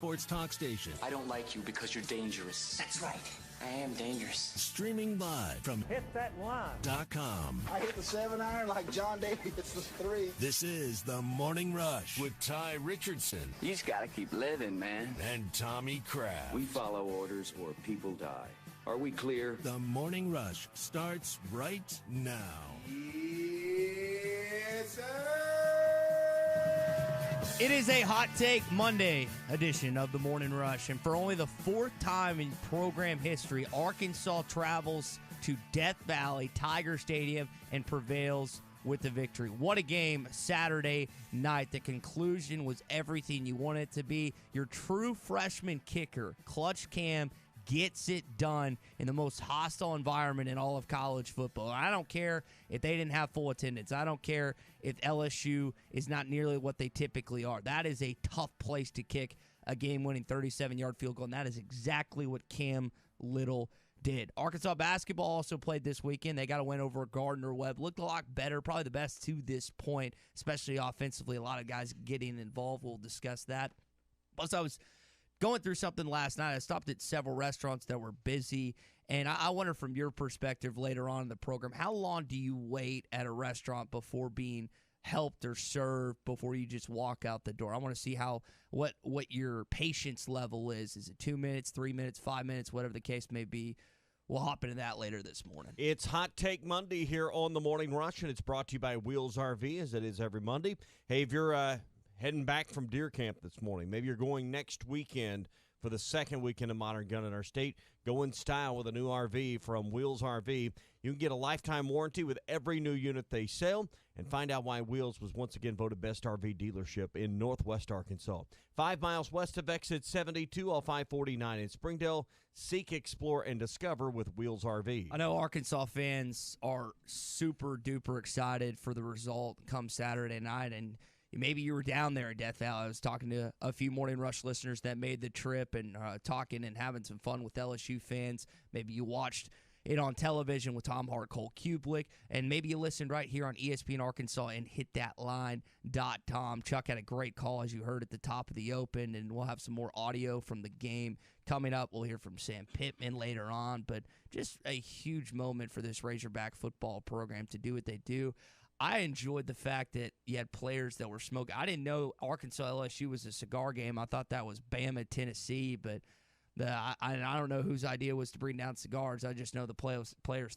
Sports talk station. I don't like you because you're dangerous. That's right. I am dangerous. Streaming live from HitThatLine.com. I hit the 7-iron like John Daly hits the 3. This is The Morning Rush with Ty Richardson. You just gotta keep living, man. And Tommy Kraft. We follow orders or people die. Are we clear? The Morning Rush starts right now. Yes, sir. It is a Hot Take Monday edition of the Morning Rush, and for only the fourth time in program history, Arkansas travels to Death Valley Tiger Stadium and prevails with the victory. What a game Saturday night. The conclusion was everything you wanted it to be. Your true freshman kicker, Clutch Cam, gets it done in the most hostile environment in all of college football. I don't care if they didn't have full attendance. I don't care if LSU is not nearly what they typically are. That is a tough place to kick a game-winning 37-yard field goal, and that is exactly what Cam Little did. Arkansas basketball also played this weekend. They got a win over Gardner-Webb. Looked a lot better, probably the best to this point, especially offensively. A lot of guys getting involved. We'll discuss that. Plus, I was going through something last night. I stopped at several restaurants that were busy, and I wonder from your perspective later on in the program, how long do you wait at a restaurant before being helped or served before you just walk out the door? I want to see what your patience level is. Is it 2 minutes, 3 minutes, 5 minutes, whatever the case may be? We'll hop into that later this morning. It's Hot Take Monday here on the Morning Rush, and it's brought to you by Wheels RV, as it is every Monday. Hey, if you're heading back from deer camp this morning, maybe you're going next weekend for the second weekend of Modern Gun in our state, go in style with a new RV from Wheels RV. You can get a lifetime warranty with every new unit they sell, and find out why Wheels was once again voted best RV dealership in Northwest Arkansas. 5 miles west of exit 72 off I-49 in Springdale. Seek, explore, and discover with Wheels RV. I know Arkansas fans are super duper excited for the result come Saturday night, and maybe you were down there at Death Valley. I was talking to a few Morning Rush listeners that made the trip and talking and having some fun with LSU fans. Maybe you watched it on television with Tom Hart, Cole Kublik, and maybe you listened right here on ESPN Arkansas and HitThatLine.com. Chuck had a great call, as you heard at the top of the open, and we'll have some more audio from the game coming up. We'll hear from Sam Pittman later on, but just a huge moment for this Razorback football program to do what they do. I enjoyed the fact that you had players that were smoking. I didn't know Arkansas LSU was a cigar game. I thought that was Bama Tennessee, but I don't know whose idea was to bring down cigars. I just know the players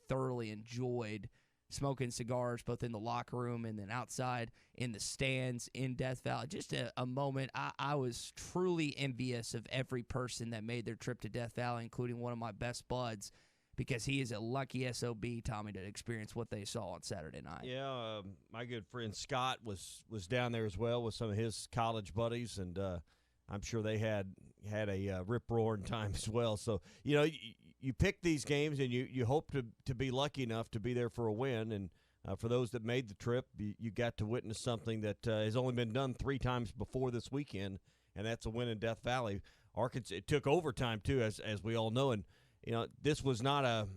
thoroughly enjoyed smoking cigars, both in the locker room and then outside in the stands in Death Valley. Just a moment. I was truly envious of every person that made their trip to Death Valley, including one of my best buds, because he is a lucky SOB, Tommy, to experience what they saw on Saturday night. Yeah, my good friend Scott was down there as well with some of his college buddies, and I'm sure they had a rip-roaring time as well. So, you pick these games, and you hope to be lucky enough to be there for a win. And for those that made the trip, you got to witness something that has only been done 3 times before this weekend, and that's a win in Death Valley. Arkansas, it took overtime, too, as we all know, and this was not a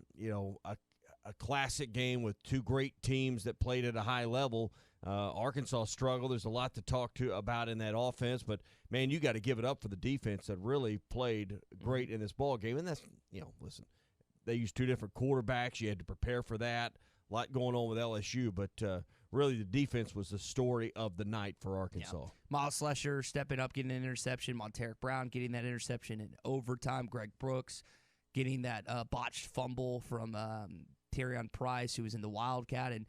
classic game with 2 great teams that played at a high level. Arkansas struggled. There's a lot to talk about in that offense, but man, you got to give it up for the defense that really played great in this ball game. And that's, listen, they used 2 different quarterbacks. You had to prepare for that. A lot going on with LSU, but really the defense was the story of the night for Arkansas. Yeah. Miles Slusher stepping up, getting an interception. Monteric Brown getting that interception in overtime. Greg Brooks getting that botched fumble from Terrion Price, who was in the Wildcat. And,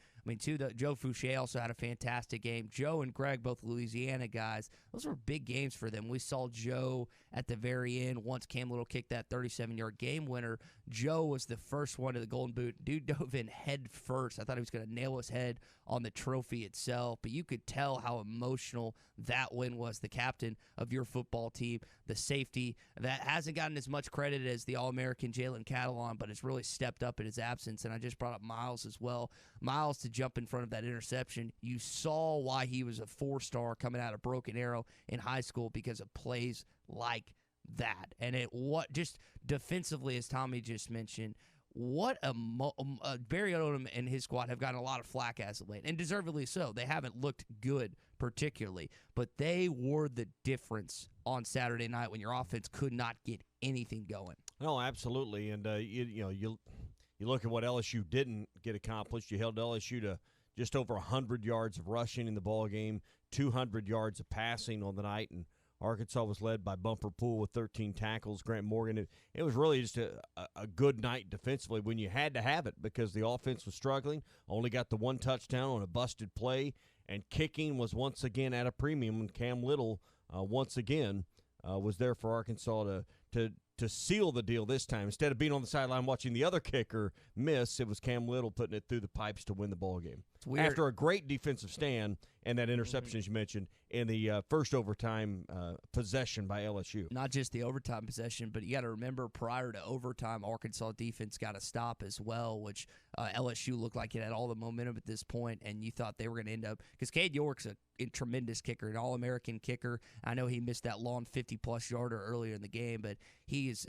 Joe Fouché also had a fantastic game. Joe and Greg, both Louisiana guys, those were big games for them. We saw Joe at the very end. Once Cam Little kicked that 37-yard game winner, Joe was the first one to the Golden Boot. Dude dove in head first. I thought he was going to nail his head on the trophy itself, but you could tell how emotional that win was. The captain of your football team, the safety that hasn't gotten as much credit as the All-American Jalen Catalon, but has really stepped up in his absence. And I just brought up Miles as well. Miles to jump in front of that interception. You saw why he was a 4-star coming out of Broken Arrow in high school, because of plays like that. And just defensively, as Tommy just mentioned, what Barry Odom and his squad have gotten a lot of flack as of late, and deservedly so. They haven't looked good particularly. But they were the difference on Saturday night when your offense could not get anything going. No, absolutely. And, you look at what LSU didn't get accomplished. You held LSU to just over 100 yards of rushing in the ball game, 200 yards of passing on the night, and Arkansas was led by Bumper Poole with 13 tackles. Grant Morgan, it was really just a good night defensively when you had to have it because the offense was struggling, only got the one touchdown on a busted play, and kicking was once again at a premium. And Cam Little, once again, was there for Arkansas to seal the deal this time. Instead of being on the sideline watching the other kicker miss, it was Cam Little putting it through the pipes to win the ball game. It's weird. After a great defensive stand and that interception, as you mentioned, in the first overtime possession by LSU. Not just the overtime possession, but you got to remember prior to overtime, Arkansas defense got a stop as well, which LSU looked like it had all the momentum at this point, and you thought they were going to end up – because Cade York's a tremendous kicker, an All-American kicker. I know he missed that long 50-plus yarder earlier in the game, but he is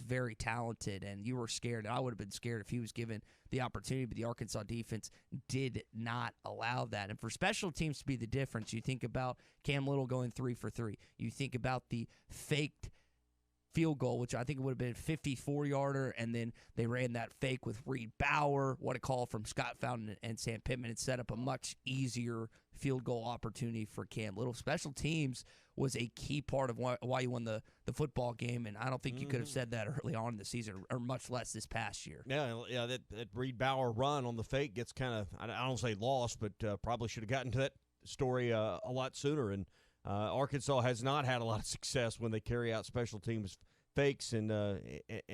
very talented, and you were scared. And I would have been scared if he was given the opportunity, but the Arkansas defense did not allow that. And for special teams to be the difference, you think about Cam Little going 3 for 3. You think about the faked field goal, which I think it would have been a 54-yarder, and then they ran that fake with Reed Bauer. What a call from Scott Fountain and Sam Pittman. It set up a much easier field goal opportunity for Cam Little. Special teams was a key part of why you won the football game, and I don't think you could have said that early on in the season, or much less this past year. Yeah, that Reed Bauer run on the fake gets kind of, I don't say lost, but probably should have gotten to that story a lot sooner. And Arkansas has not had a lot of success when they carry out special teams fakes and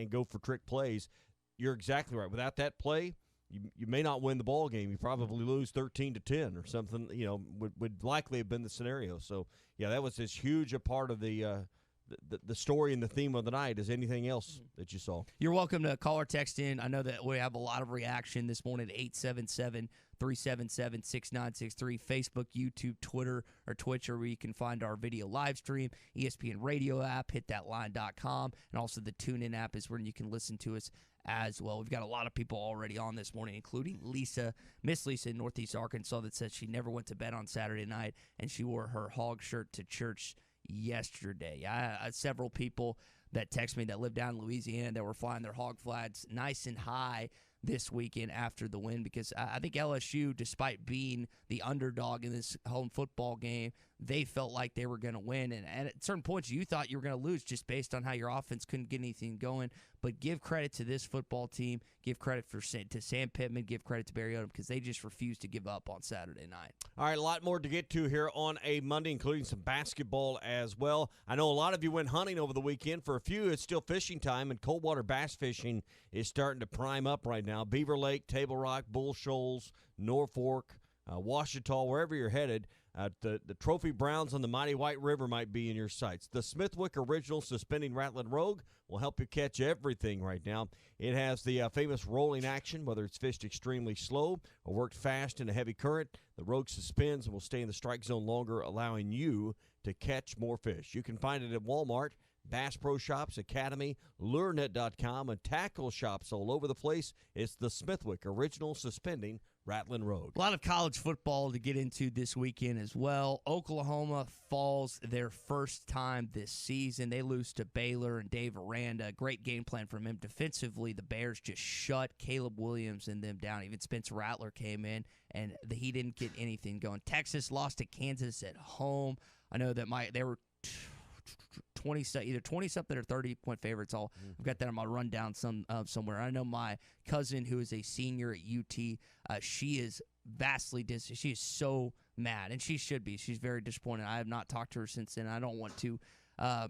go for trick plays. You're exactly right. Without that play, you may not win the ball game. You probably lose 13-10 or something. Would likely have been the scenario. So yeah, that was as huge a part of the story and the theme of the night as anything else that you saw. You're welcome to call or text in. I know that we have a lot of reaction this morning at 877-377-6963. Facebook, YouTube, Twitter, or Twitch, where you can find our video live stream. ESPN radio app, hitthatline.com, and also the TuneIn app is where you can listen to us as well. We've got a lot of people already on this morning, including Miss Lisa in Northeast Arkansas, that says she never went to bed on Saturday night, and she wore her hog shirt to church yesterday. I had several people that text me that live down in Louisiana that were flying their hog flags nice and high this weekend after the win, because I think LSU, despite being the underdog in this home football game, they felt like they were going to win. And at certain points, you thought you were going to lose just based on how your offense couldn't get anything going. But give credit to this football team. Give credit to Sam Pittman. Give credit to Barry Odom, because they just refused to give up on Saturday night. All right, a lot more to get to here on a Monday, including some basketball as well. I know a lot of you went hunting over the weekend. For a few, it's still fishing time, and cold water bass fishing is starting to prime up right now. Beaver Lake, Table Rock, Bull Shoals, Norfolk, Ouachita, wherever you're headed. The Trophy Browns on the Mighty White River might be in your sights. The Smithwick Original Suspending Rattling Rogue will help you catch everything right now. It has the famous rolling action, whether it's fished extremely slow or worked fast in a heavy current. The Rogue suspends and will stay in the strike zone longer, allowing you to catch more fish. You can find it at Walmart, Bass Pro Shops, Academy, LureNet.com, and tackle shops all over the place. It's the Smithwick Original Suspending Rattling Rogue. A lot of college football to get into this weekend as well. Oklahoma falls their first time this season. They lose to Baylor and Dave Aranda. Great game plan from him. Defensively, the Bears just shut Caleb Williams and them down. Even Spencer Rattler came in, and he didn't get anything going. Texas lost to Kansas at home. I know that they were 20, either 20-something or 30-point favorites. I've got that on my rundown somewhere. I know my cousin, who is a senior at UT, she is vastly distant. She is so mad, and she should be. She's very disappointed. I have not talked to her since then. I don't want to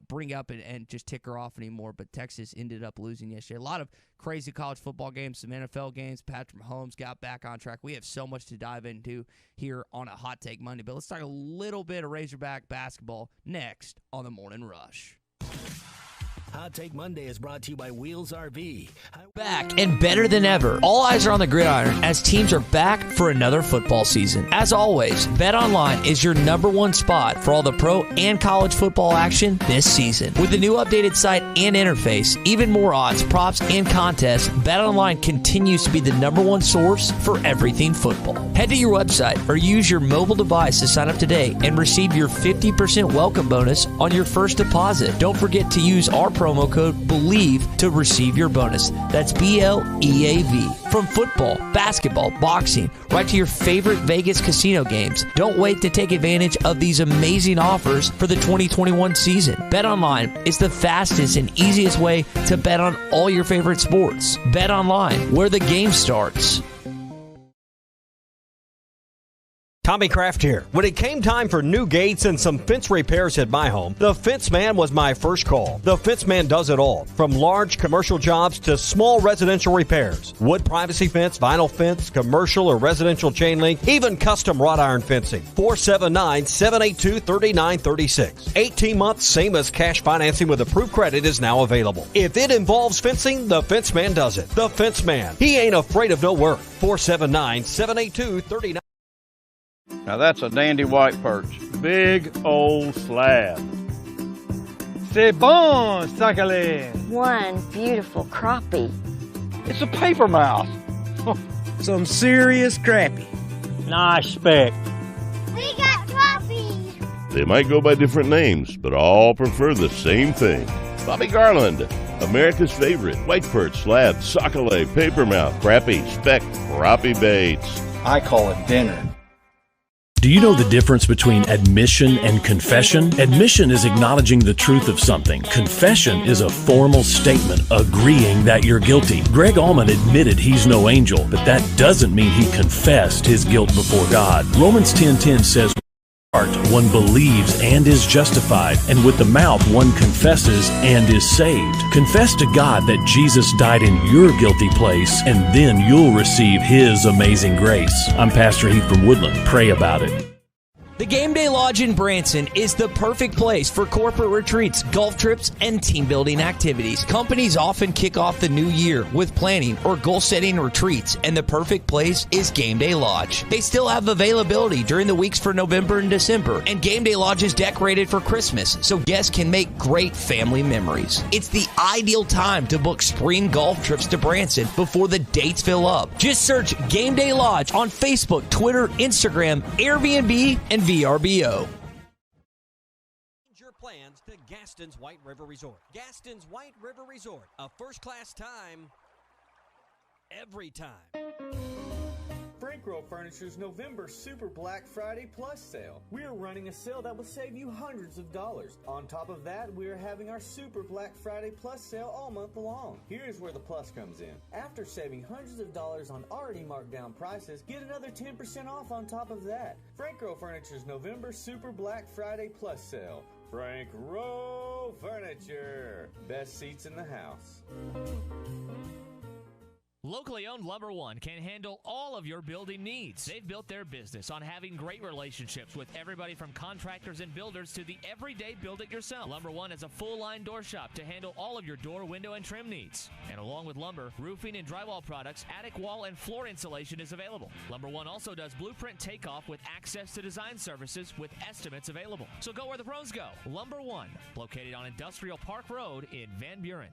bring up and just tick her off anymore, but Texas ended up losing yesterday. A lot of crazy college football games, some NFL games. Patrick Mahomes got back on track. We have so much to dive into here on a Hot Take Monday, but let's talk a little bit of Razorback basketball next on the Morning Rush. Hot Take Monday is brought to you by Wheels RV. Back and better than ever. All eyes are on the gridiron as teams are back for another football season. As always, BetOnline is your #1 spot for all the pro and college football action this season. With the new updated site and interface, even more odds, props, and contests, BetOnline continues to be the #1 source for everything football. Head to your website or use your mobile device to sign up today and receive your 50% welcome bonus on your first deposit. Don't forget to use our promo code BELIEVE to receive your bonus. That's BLEAV. From football, basketball, boxing, right to your favorite Vegas casino games. Don't wait to take advantage of these amazing offers for the 2021 season. BetOnline is the fastest and easiest way to bet on all your favorite sports. BetOnline, where the game starts. Tommy Kraft here. When it came time for new gates and some fence repairs at my home, the Fence Man was my first call. The Fence Man does it all, from large commercial jobs to small residential repairs. Wood privacy fence, vinyl fence, commercial or residential chain link, even custom wrought iron fencing. 479-782-3936. 18 months, same as cash financing with approved credit is now available. If it involves fencing, the Fence Man does it. The Fence Man. He ain't afraid of no work. 479-782-3936. Now that's a dandy white perch. Big old slab. C'est bon, sacalé. One beautiful crappie. It's a paper mouse. Some serious crappie. Nice speck. We got crappies. They might go by different names, but all prefer the same thing. Bobby Garland, America's favorite white perch, slab, sockeye, papermouth, crappie, speck, crappie baits. I call it dinner. Do you know the difference between admission and confession? Admission is acknowledging the truth of something. Confession is a formal statement agreeing that you're guilty. Greg Allman admitted he's no angel, but that doesn't mean he confessed his guilt before God. Romans 10:10 says, one believes and is justified, and with the mouth one confesses and is saved. Confess to God that Jesus died in your guilty place, and then you'll receive His amazing grace. I'm Pastor Heath from Woodland. Pray about it. The Game Day Lodge in Branson is the perfect place for corporate retreats, golf trips, and team building activities. Companies often kick off the new year with planning or goal-setting retreats, and the perfect place is Game Day Lodge. They still have availability during the weeks for November and December, and Game Day Lodge is decorated for Christmas, so guests can make great family memories. It's the ideal time to book spring golf trips to Branson before the dates fill up. Just search Game Day Lodge on Facebook, Twitter, Instagram, Airbnb, and VRBO. Change your plans to Gaston's White River Resort. Gaston's White River Resort, a first-class time, every time. Frank Row Furniture's November Super Black Friday Plus sale. We are running a sale that will save you hundreds of dollars. On top of that, we are having our Super Black Friday Plus sale all month long. Here's where the plus comes in. After saving hundreds of dollars on already marked down prices, get another 10% off on top of that. Frank Row Furniture's November Super Black Friday Plus sale. Frank Row Furniture. Best seats in the house. Locally owned Lumber One can handle all of your building needs. They've built their business on having great relationships with everybody from contractors and builders to the everyday build-it-yourself. Lumber One is a full-line door shop to handle all of your door, window, and trim needs. And along with lumber, roofing and drywall products, attic wall and floor insulation is available. Lumber One also does blueprint takeoff with access to design services with estimates available. So go where the pros go. Lumber One, located on Industrial Park Road in Van Buren.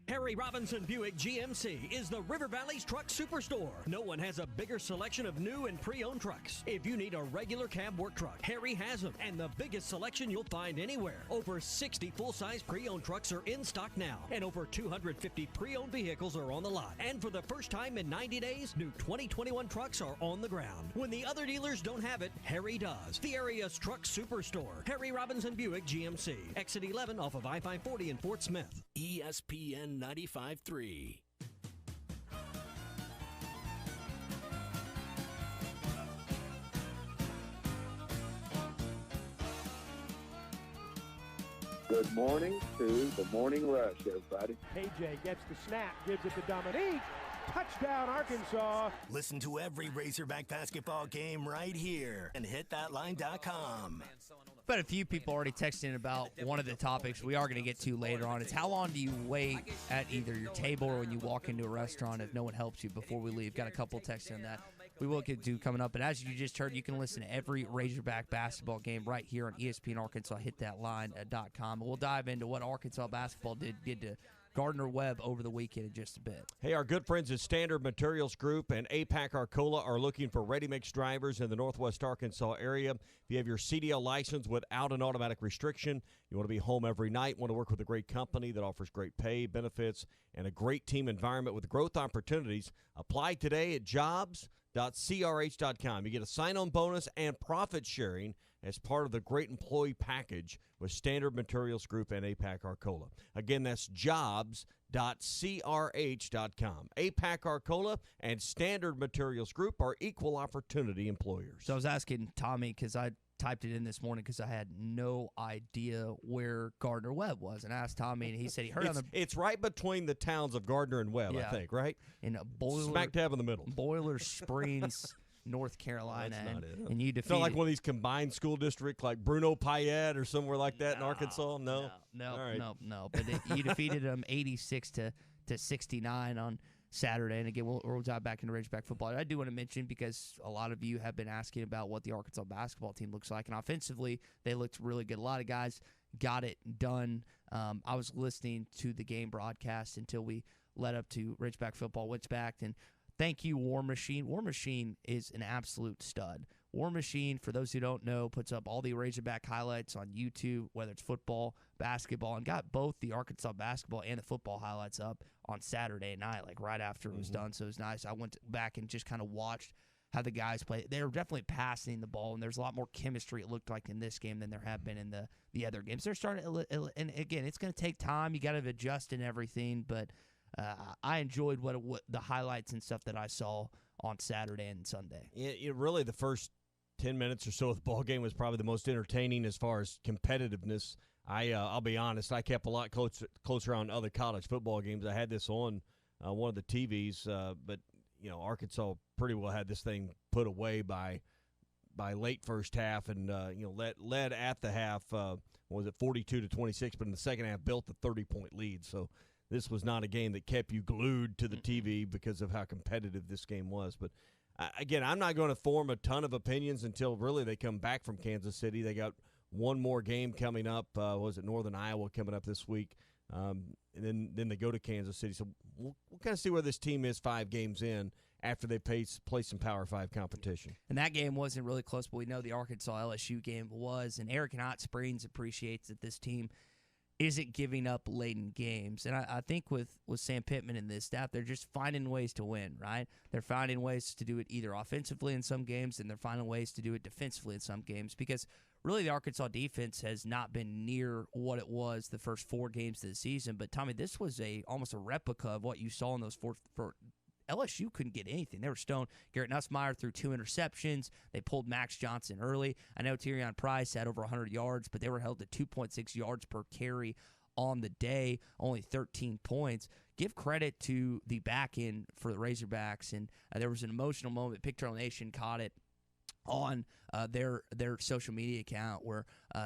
Harry Robinson Buick GMC is the River Valley's truck superstore. No one has a bigger selection of new and pre-owned trucks. If you need a regular cab work truck, Harry has them, and the biggest selection you'll find anywhere. Over 60 full-size pre-owned trucks are in stock now, and over 250 pre-owned vehicles are on the lot. And for the first time in 90 days, new 2021 trucks are on the ground. When the other dealers don't have it, Harry does. The area's truck superstore. Harry Robinson Buick GMC. Exit 11 off of I-540 in Fort Smith. ESPN 95.3. Good morning to the Morning Rush, everybody. AJ gets the snap, gives it to Dominique. Touchdown, Arkansas. Listen to every Razorback basketball game right here and hitthatline.com. But a few people already texting about one of the topics we are going to get to later on. It's how long do you wait at either your table or when you walk into a restaurant if no one helps you before we leave? Got a couple texting on that. We will get to coming up. But as you just heard, you can listen to every Razorback basketball game right here on ESPN Arkansas. HitThatLine.com. And we'll dive into what Arkansas basketball did to Gardner-Webb over the weekend in just a bit. Hey, our good friends at Standard Materials Group and APAC Arcola are looking for ready-mix drivers in the Northwest Arkansas area. If you have your CDL license without an automatic restriction, you want to be home every night, want to work with a great company that offers great pay, benefits, and a great team environment with growth opportunities, apply today at jobs.crh.com. You get a sign-on bonus and profit sharing as part of the great employee package with Standard Materials Group and APAC Arcola. Again, that's jobs.crh.com. APAC Arcola and Standard Materials Group are equal opportunity employers. So I was asking Tommy because I typed it in this morning because I had no idea where Gardner-Webb was. And I asked Tommy, and he said he heard on the... It's right between the towns of Gardner and Webb, I think, right? In a smack dab in the middle. Boiler Springs, North Carolina. That's not it. And you defeated... It's not like one of these combined school districts like Bruno Payette or somewhere like that in Arkansas? No? No. But you defeated them 86-69 on Saturday. And again, we'll dive back into Razorback football. I do want to mention, because a lot of you have been asking about what the Arkansas basketball team looks like. And offensively, they looked really good. A lot of guys got it done. I was listening to the game broadcast until we led up to Razorback football, which backed. And thank you, War Machine. War Machine is an absolute stud. War Machine, for those who don't know, puts up all the Razorback highlights on YouTube, whether it's football, basketball, and got both the Arkansas basketball and the football highlights up on Saturday night, like right after it was done. So it was nice. I went back and just kind of watched how the guys play. They were definitely passing the ball, and there's a lot more chemistry, it looked like, in this game than there have been in the other games. They're starting, and again, it's going to take time. You got to adjust and everything, but I enjoyed what the highlights and stuff that I saw on Saturday and Sunday. It really, the first 10 minutes or so of the ball game was probably the most entertaining as far as competitiveness. I'll be honest, I kept a lot closer on other college football games. I had this on one of the TVs, but Arkansas pretty well had this thing put away by late first half, and led at the half. Was it 42-26? But in the second half, built a 30-point lead. So this was not a game that kept you glued to the TV because of how competitive this game was. But again, I'm not going to form a ton of opinions until really they come back from Kansas City. They got one more game coming up. Was it Northern Iowa coming up this week? And then they go to Kansas City. So we'll kind of see where this team is 5 games in after they play some Power 5 competition. And that game wasn't really close, but we know the Arkansas-LSU game was. And Eric Hot Springs appreciates that this team isn't giving up late in games. And I think with Sam Pittman and this staff, they're just finding ways to win, right? They're finding ways to do it either offensively in some games, and they're finding ways to do it defensively in some games, because really the Arkansas defense has not been near what it was the first 4 games of the season. But, Tommy, this was almost a replica of what you saw in those four. LSU couldn't get anything. They were stoned. Garrett Nussmeier threw 2 interceptions. They pulled Max Johnson early. I know Tyrion Price had over 100 yards, but they were held to 2.6 yards per carry on the day, only 13 points. Give credit to the back end for the Razorbacks, and there was an emotional moment. Pictorial Nation caught it on their social media account where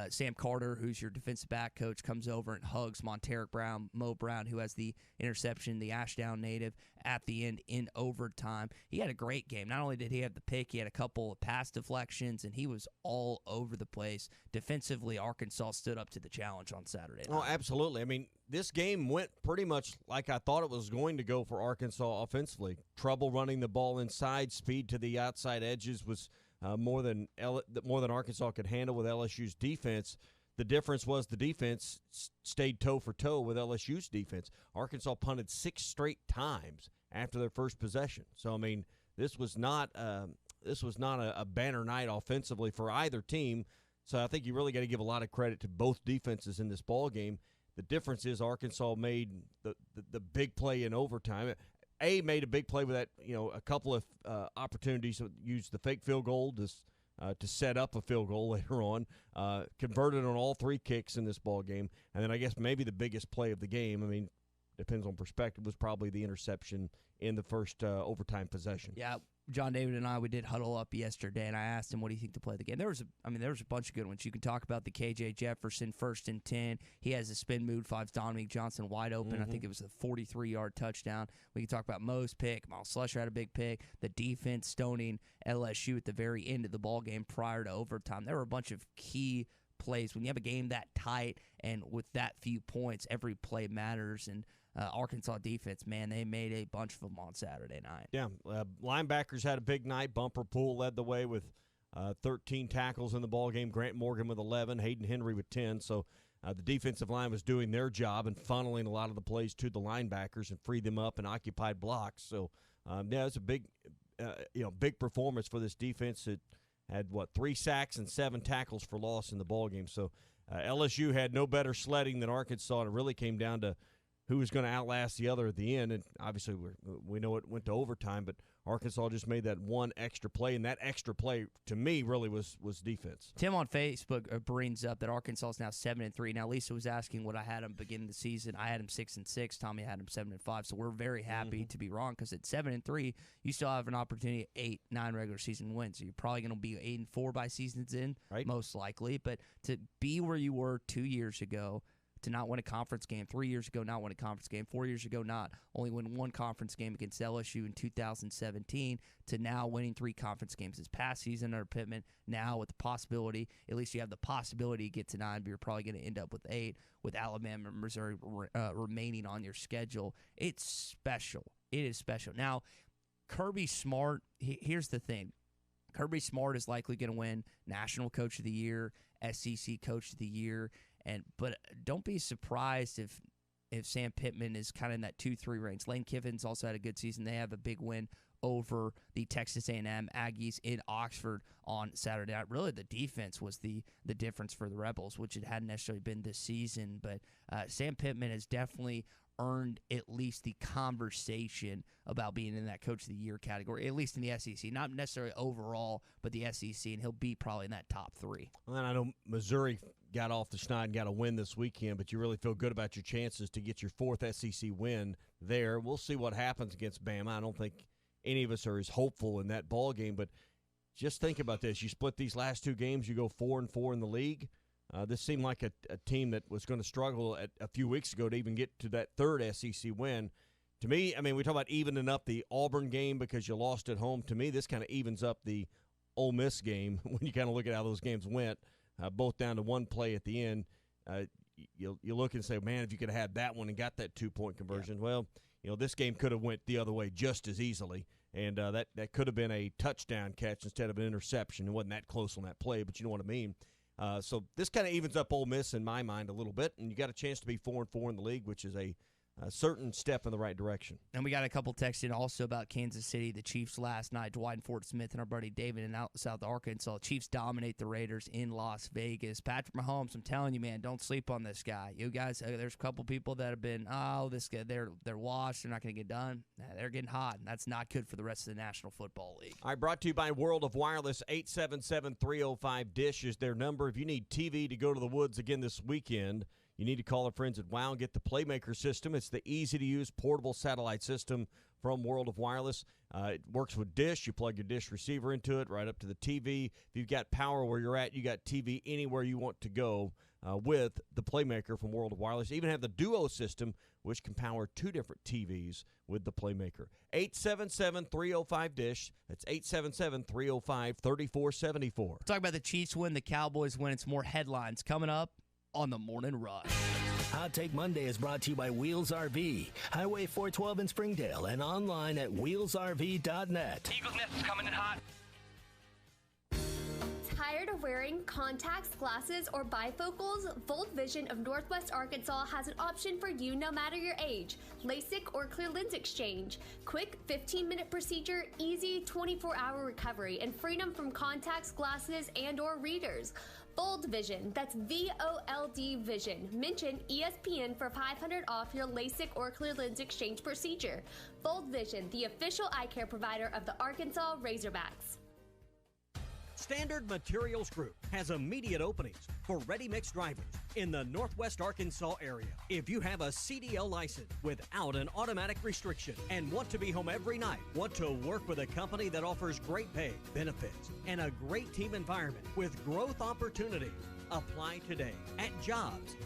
Sam Carter, who's your defensive back coach, comes over and hugs Mo Brown, who has the interception, the Ashdown native, at the end in overtime. He had a great game. Not only did he have the pick, he had a couple of pass deflections, and he was all over the place. Defensively, Arkansas stood up to the challenge on Saturday night. Oh, absolutely. I mean, this game went pretty much like I thought it was going to go for Arkansas offensively. Trouble running the ball inside, speed to the outside edges was more than Arkansas could handle with LSU's defense. The difference was the defense stayed toe for toe with LSU's defense. Arkansas punted 6 straight times after their first possession. So I mean, this was not a banner night offensively for either team. So I think you really got to give a lot of credit to both defenses in this ball game. The difference is Arkansas made the big play in overtime. Made a big play with that, a couple of opportunities to use the fake field goal to set up a field goal later on. Converted on all 3 kicks in this ball game, and then I guess maybe the biggest play of the game, I mean, depends on perspective, was probably the interception in the first overtime possession. Yeah, John David and I, we did huddle up yesterday, and I asked him, what do you think to play the game? There was a bunch of good ones. You can talk about the KJ Jefferson 1st and 10. He has a spin move, finds Dominique Johnson wide open. I think it was a 43-yard touchdown. We can talk about Mo's pick. Miles Slusher had a big pick. The defense stoning LSU at the very end of the ball game prior to overtime. There were a bunch of key plays. When you have a game that tight and with that few points, every play matters. And Arkansas defense, man, they made a bunch of them on Saturday night. Yeah, linebackers had a big night. Bumper Poole led the way with 13 tackles in the ball game. Grant Morgan with 11, Hayden Henry with 10. So the defensive line was doing their job and funneling a lot of the plays to the linebackers and freed them up and occupied blocks. So yeah, it's a big, big performance for this defense. It had 3 sacks and 7 tackles for loss in the ball game. So LSU had no better sledding than Arkansas. And it really came down to who was going to outlast the other at the end. And obviously we know it went to overtime, but Arkansas just made that one extra play, and that extra play, to me, really was defense. Tim on Facebook brings up that Arkansas is now 7-3. Now, Lisa was asking what I had them beginning the season. I had them 6-6. Tommy had them 7-5. So we're very happy to be wrong, because at 7-3, you still have an opportunity at 8-9 regular season wins. So you're probably going to be 8-4 by season's end, right? Most likely. But to be where you were 2 years ago, to not win a conference game, 3 years ago not win a conference game, 4 years ago not only win one conference game against LSU in 2017, to now winning 3 conference games this past season under Pittman, now with the possibility, at least you have the possibility to get to 9, but you're probably going to end up with 8 with Alabama and Missouri remaining on your schedule. It's special. It is special. Now, Kirby Smart, here's the thing. Kirby Smart is likely going to win National Coach of the Year, SEC Coach of the Year, but don't be surprised if Sam Pittman is kind of in that 2-3 range. Lane Kiffin's also had a good season. They have a big win over the Texas A&M Aggies in Oxford on Saturday night. Really, the defense was the difference for the Rebels, which it hadn't necessarily been this season. But Sam Pittman has definitely earned at least the conversation about being in that Coach of the Year category, at least in the SEC. Not necessarily overall, but the SEC, and he'll be probably in that top 3. Well, I know Missouri got off the schneid and got a win this weekend, but you really feel good about your chances to get your 4th SEC win there. We'll see what happens against Bama. I don't think any of us are as hopeful in that ball game, but just think about this. You split these last 2 games, you go 4-4 in the league. This seemed like a team that was going to struggle a few weeks ago to even get to that 3rd SEC win. To me, I mean, we talk about evening up the Auburn game because you lost at home. To me, this kind of evens up the Ole Miss game when you kind of look at how those games went, both down to 1 play at the end. You look and say, man, if you could have had that one and got that 2-point conversion, well, this game could have went the other way just as easily. And that could have been a touchdown catch instead of an interception. It wasn't that close on that play, but you know what I mean. So this kind of evens up Ole Miss in my mind a little bit, and you got a chance to be 4-4 in the league, which is a certain step in the right direction. And we got a couple texts in also about Kansas City, the Chiefs last night, Dwight and Fort Smith and our buddy David in South Arkansas. Chiefs dominate the Raiders in Las Vegas. Patrick Mahomes, I'm telling you, man, don't sleep on this guy. You guys, there's a couple people that have been, this guy, they're washed, they're not going to get done. They're getting hot, and that's not good for the rest of the National Football League. All right, brought to you by World of Wireless. 877-305-DISH is their number. If you need TV to go to the woods again this weekend, you need to call our friends at WOW and get the Playmaker system. It's the easy-to-use portable satellite system from World of Wireless. It works with Dish. You plug your Dish receiver into it right up to the TV. If you've got power where you're at, you got TV anywhere you want to go with the Playmaker from World of Wireless. You even have the Duo system, which can power 2 different TVs with the Playmaker. 877-305-DISH. That's 877-305-3474. Talk about the Chiefs win, the Cowboys win. It's more headlines coming up on the Morning Rush. Hot Take Monday is brought to you by Wheels RV, Highway 412 in Springdale, and online at wheelsrv.net. Eagles Nest is coming in hot. Tired of wearing contacts, glasses, or bifocals? Volt Vision of Northwest Arkansas has an option for you no matter your age. LASIK or clear lens exchange. Quick 15-minute procedure, easy 24-hour recovery, and freedom from contacts, glasses, and or readers. Volt Vision, that's VOLD Vision. Mention ESPN for $500 off your LASIK or clear lens exchange procedure. Volt Vision, the official eye care provider of the Arkansas Razorbacks. Standard Materials Group has immediate openings for ready-mix drivers in the Northwest Arkansas area. If you have a CDL license without an automatic restriction and want to be home every night, want to work with a company that offers great pay, benefits, and a great team environment with growth opportunities, apply today at jobs.crh.com.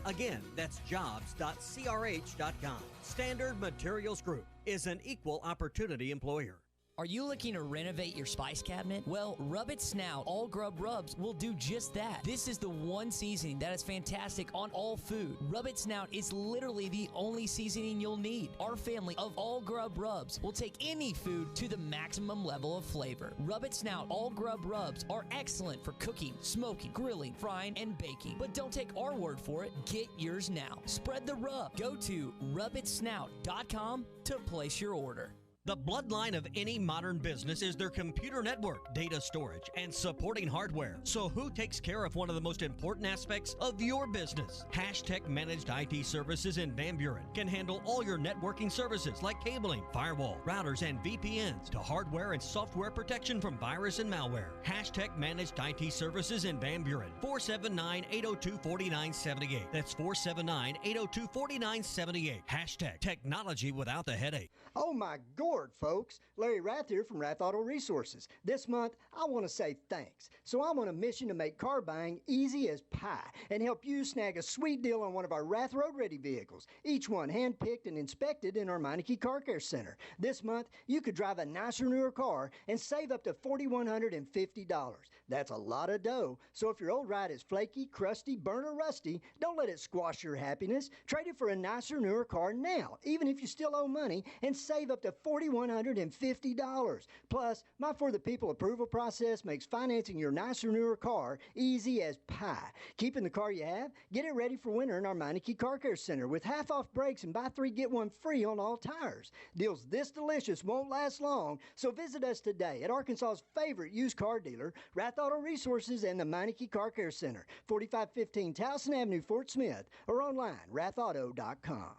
Again, that's jobs.crh.com. Standard Materials Group is an equal opportunity employer. Are you looking to renovate your spice cabinet? Well, Rub It Snout All Grub Rubs will do just that. This is the one seasoning that is fantastic on all food. Rub It Snout is literally the only seasoning you'll need. Our family of All Grub Rubs will take any food to the maximum level of flavor. Rub It Snout All Grub Rubs are excellent for cooking, smoking, grilling, frying, and baking. But don't take our word for it. Get yours now. Spread the rub. Go to rubitsnout.com to place your order. The bloodline of any modern business is their computer network, data storage, and supporting hardware. So who takes care of one of the most important aspects of your business? Hashtag Managed IT Services in Van Buren can handle all your networking services like cabling, firewall, routers, and VPNs to hardware and software protection from virus and malware. Hashtag Managed IT Services in Van Buren, 479-802-4978. That's 479-802-4978. Hashtag technology without the headache. Oh my gourd, folks. Larry Rath here from Rath Auto Resources. This month, I want to say thanks. So I'm on a mission to make car buying easy as pie and help you snag a sweet deal on one of our Rath Road Ready vehicles, each one hand-picked and inspected in our Meineke Car Care Center. This month, you could drive a nicer, newer car and save up to $4,150. That's a lot of dough. So if your old ride is flaky, crusty, burnt, or rusty, don't let it squash your happiness. Trade it for a nicer, newer car now, even if you still owe money, and save up to $4,150. Plus, my For the People approval process makes financing your nicer, newer car easy as pie. Keeping the car you have? Get it ready for winter in our Meineke Car Care Center with half-off brakes and buy 3, get 1 free on all tires. Deals this delicious won't last long, so visit us today at Arkansas's favorite used car dealer, Rath Auto Resources, and the Meineke Car Care Center, 4515 Towson Avenue, Fort Smith, or online, rathauto.com.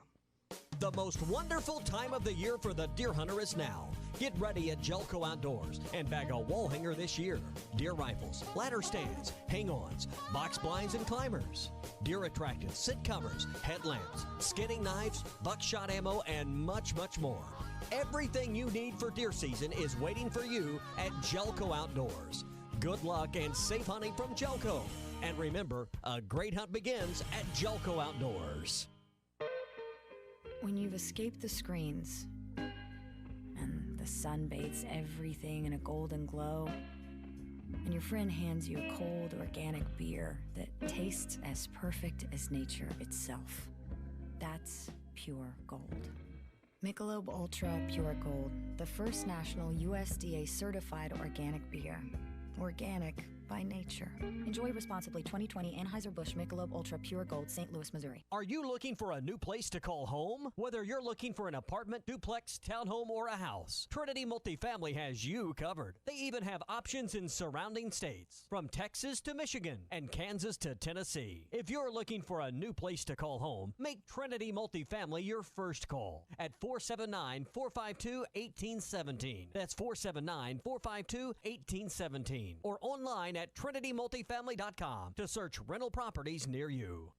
The most wonderful time of the year for the deer hunter is now. Get ready at Jelco Outdoors and bag a wall hanger this year. Deer rifles, ladder stands, hang-ons, box blinds and climbers, deer attractants, sit covers, headlamps, skinning knives, buckshot ammo, and much, much more. Everything you need for deer season is waiting for you at Jelco Outdoors. Good luck and safe hunting from Jelco. And remember, a great hunt begins at Jelco Outdoors. When you've escaped the screens and the sun bathes everything in a golden glow, and your friend hands you a cold organic beer that tastes as perfect as nature itself, that's pure gold. Michelob Ultra Pure Gold, the first national USDA certified organic beer. Organic by nature. Enjoy responsibly. 2020 Anheuser-Busch Michelob Ultra Pure Gold, St. Louis, Missouri. Are you looking for a new place to call home? Whether you're looking for an apartment, duplex, townhome, or a house, Trinity Multifamily has you covered. They even have options in surrounding states, from Texas to Michigan and Kansas to Tennessee. If you're looking for a new place to call home, make Trinity Multifamily your first call at 479-452-1817. That's 479-452-1817. Or online at trinitymultifamily.com to search rental properties near you.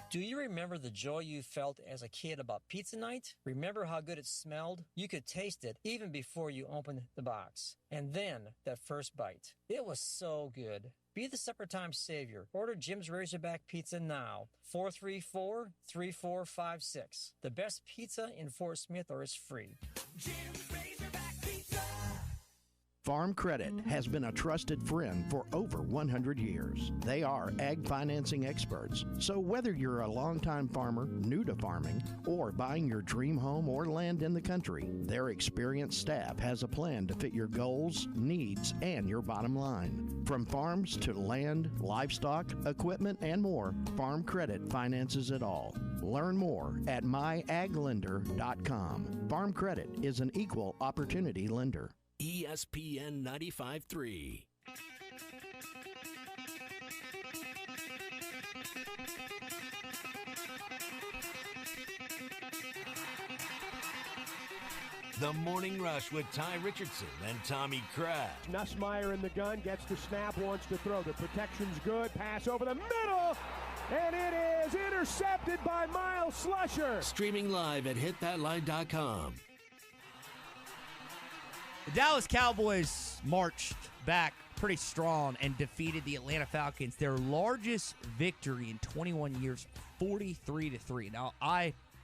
Do you remember the joy you felt as a kid about pizza night? Remember how good it smelled? You could taste it even before you opened the box. And then that first bite. It was so good. Be the supper time savior. Order Jim's Razorback Pizza now. 434-3456. The best pizza in Fort Smith, or it's free. Jim's Razorback Pizza. Farm Credit has been a trusted friend for over 100 years. They are ag financing experts. So whether you're a longtime farmer, new to farming, or buying your dream home or land in the country, their experienced staff has a plan to fit your goals, needs, and your bottom line. From farms to land, livestock, equipment, and more, Farm Credit finances it all. Learn more at myaglender.com. Farm Credit is an equal opportunity lender. ESPN 95.3. The Morning Rush with Ty Richardson and Tommy Kraft. Nussmeier in the gun, gets the snap, wants to throw. The protection's good. Pass over the middle, and it is intercepted by Miles Slusher. Streaming live at hitthatline.com. The Dallas Cowboys marched back pretty strong and defeated the Atlanta Falcons, their largest victory in 21 years, 43-3. Now,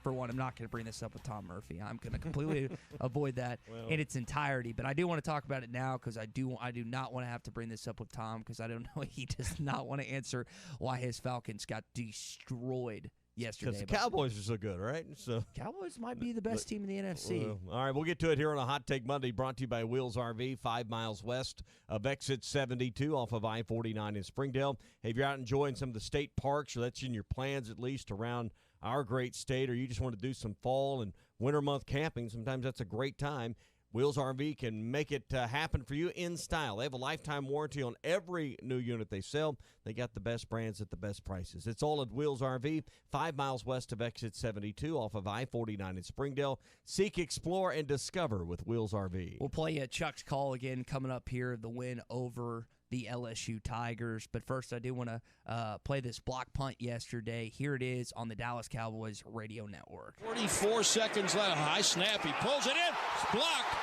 for one, I'm not going to bring this up with Tom Murphy. I'm going to completely avoid that in its entirety. But I do want to talk about it now because I do not want to have to bring this up with Tom because I don't know he does not want to answer why his Falcons got destroyed yesterday. Because the Cowboys are so good, right? So Cowboys might be the best team in the NFC. All right, we'll get to it here on a Hot Take Monday, brought to you by Wheels RV, 5 miles west of Exit 72 off of I-49 in Springdale. Hey, if you're out enjoying some of the state parks, or that's in your plans at least around our great state, or you just want to do some fall and winter month camping, sometimes that's a great time. Wheels RV can make it happen for you in style. They have a lifetime warranty on every new unit they sell. They got the best brands at the best prices. It's all at Wheels RV, 5 miles west of Exit 72 off of I-49 in Springdale. Seek, explore, and discover with Wheels RV. We'll play Chuck's call again coming up here, the win over the LSU Tigers. But first, I do want to play this block punt yesterday. Here it is on the Dallas Cowboys radio network. 44 seconds left. High snap. He pulls it in. It's blocked.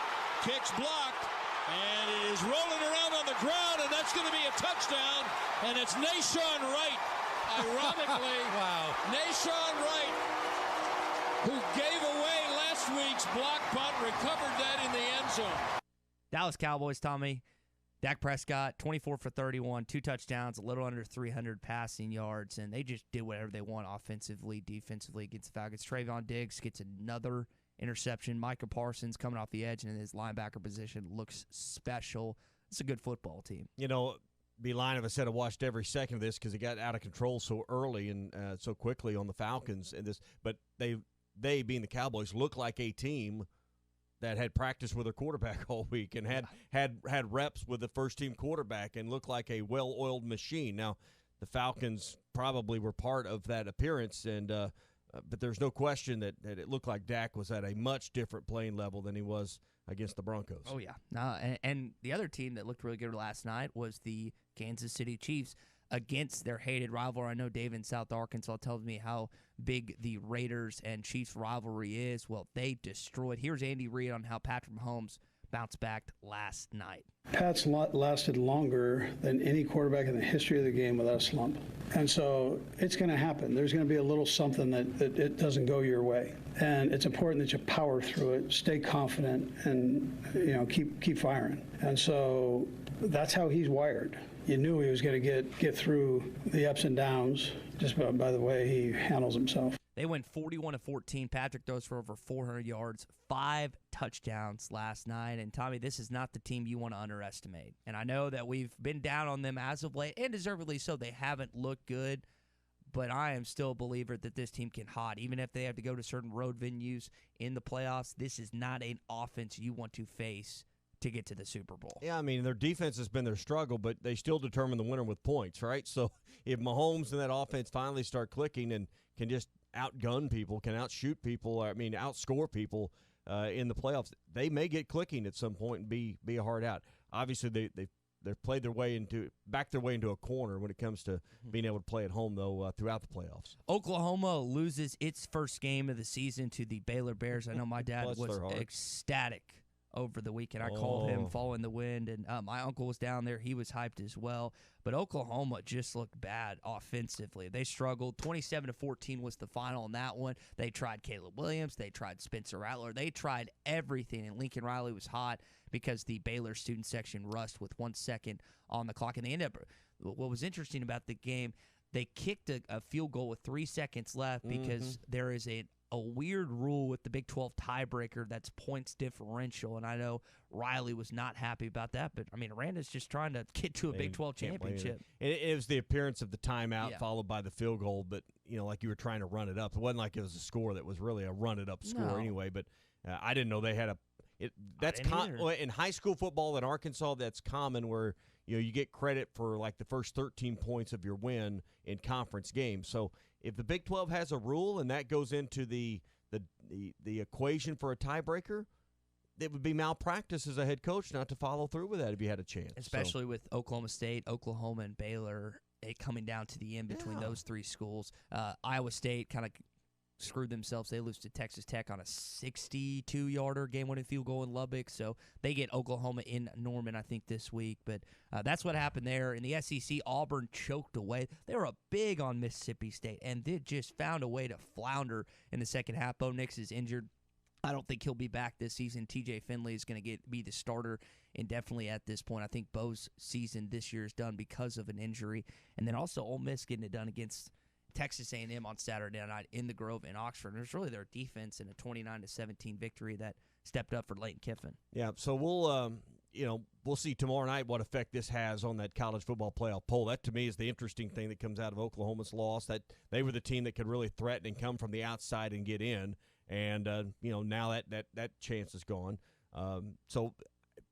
Kicks blocked. And it is rolling around on the ground, and that's going to be a touchdown. And it's Nashawn Wright. Ironically, wow. Nashawn Wright, who gave away last week's block punt, recovered that in the end zone. Dallas Cowboys, Tommy. Dak Prescott, 24 for 31, 2 touchdowns, a little under 300 passing yards, and they just did whatever they want offensively, defensively against the Falcons. Trayvon Diggs gets another interception. Micah Parsons coming off the edge and in his linebacker position looks special. It's a good football team. You know, be lying if I said I watched every second of this because it got out of control so early and so quickly on the Falcons. But they being the Cowboys, look like a team that had practiced with their quarterback all week and had reps with the first-team quarterback and looked like a well-oiled machine. Now, the Falcons probably were part of that appearance, and but there's no question that it looked like Dak was at a much different playing level than he was against the Broncos. Oh, yeah. And the other team that looked really good last night was the Kansas City Chiefs against their hated rival. I know Dave in South Arkansas tells me how big the Raiders and Chiefs rivalry is. Well, they destroyed. Here's Andy Reid on how Patrick Mahomes bounced back last night. Pat's lasted longer than any quarterback in the history of the game without a slump. And so it's going to happen. There's going to be a little something that it doesn't go your way. And it's important that you power through it, stay confident, and keep firing. And so that's how he's wired. You knew he was going to get through the ups and downs just by the way he handles himself. They went 41-14. Patrick throws for over 400 yards, 5 touchdowns last night. And, Tommy, this is not the team you want to underestimate. And I know that we've been down on them as of late, and deservedly so. They haven't looked good. But I am still a believer that this team can hot. Even if they have to go to certain road venues in the playoffs, this is not an offense you want to face to get to the Super Bowl. Yeah, I mean, their defense has been their struggle, but they still determine the winner with points, right? So if Mahomes and that offense finally start clicking and can just outgun people, can outshoot people, outscore people in the playoffs, they may get clicking at some point and be a hard out. Obviously, they've played their way into a corner when it comes to being able to play at home, though, throughout the playoffs. Oklahoma loses its first game of the season to the Baylor Bears. I know my dad was ecstatic over the weekend. I called him following the wind, and my uncle was down there. He was hyped as well. But Oklahoma just looked bad offensively. They struggled. 27-14 was the final in that one. They tried Caleb Williams. They tried Spencer Rattler. They tried everything, and Lincoln Riley was hot because the Baylor student section rushed with 1 second on the clock. And they ended up, what was interesting about the game, they kicked a field goal with 3 seconds left because there is a weird rule with the Big 12 tiebreaker that's points differential, and I know Riley was not happy about that, but, Aranda's just trying to get to a Big 12 championship. It was the appearance of the timeout followed by the field goal, but, like you were trying to run it up. It wasn't like it was a score that was really a run-it-up score anyway, but I didn't know they had in high school football in Arkansas, that's common where you get credit for like the first 13 points of your win in conference games. So if the Big 12 has a rule and that goes into the equation for a tiebreaker, it would be malpractice as a head coach not to follow through with that if you had a chance. Especially with Oklahoma State, Oklahoma, and Baylor coming down to the end between those three schools. Iowa State kind of screwed themselves. They lose to Texas Tech on a 62-yarder game-winning field goal in Lubbock. So they get Oklahoma in Norman, I think, this week. But that's what happened there. In the SEC, Auburn choked away. They were big on Mississippi State, and they just found a way to flounder in the second half. Bo Nix is injured. I don't think he'll be back this season. TJ Finley is going to be the starter indefinitely at this point. I think Bo's season this year is done because of an injury. And then also Ole Miss getting it done against Texas A&M on Saturday night in the Grove in Oxford. And it was really their defense in a 29-17 victory that stepped up for Lane Kiffin. Yeah, so we'll see tomorrow night what effect this has on that college football playoff poll. That, to me, is the interesting thing that comes out of Oklahoma's loss, that they were the team that could really threaten and come from the outside and get in. And, now that chance is gone. So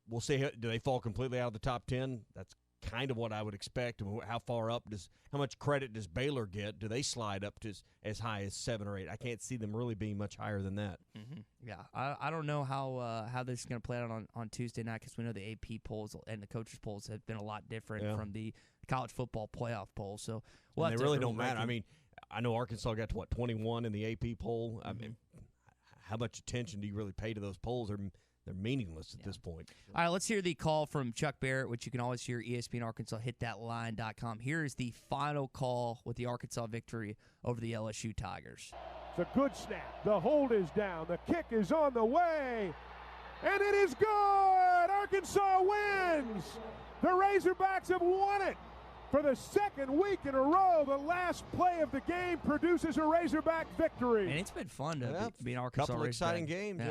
we'll see. Do they fall completely out of the top 10? That's kind of what I would expect. How far up how much credit does Baylor get? Do they slide up to as high as 7 or 8? I can't see them really being much higher than that. Mm-hmm. Yeah, I don't know how this is going to play out on Tuesday night, because we know the AP polls and the coaches polls have been a lot different from the college football playoff poll. So they really don't matter. I mean, I know Arkansas got to 21 in the AP poll. I mean, how much attention do you really pay to those polls? They're meaningless at this point. All right, let's hear the call from Chuck Barrett, which you can always hear ESPN Arkansas, hitthatline.com. Here is the final call with the Arkansas victory over the LSU Tigers. It's a good snap. The hold is down. The kick is on the way. And it is good! Arkansas wins! The Razorbacks have won it! For the second week in a row, the last play of the game produces a Razorback victory. And it's been fun to be an Arkansas couple Razorback. Exciting games,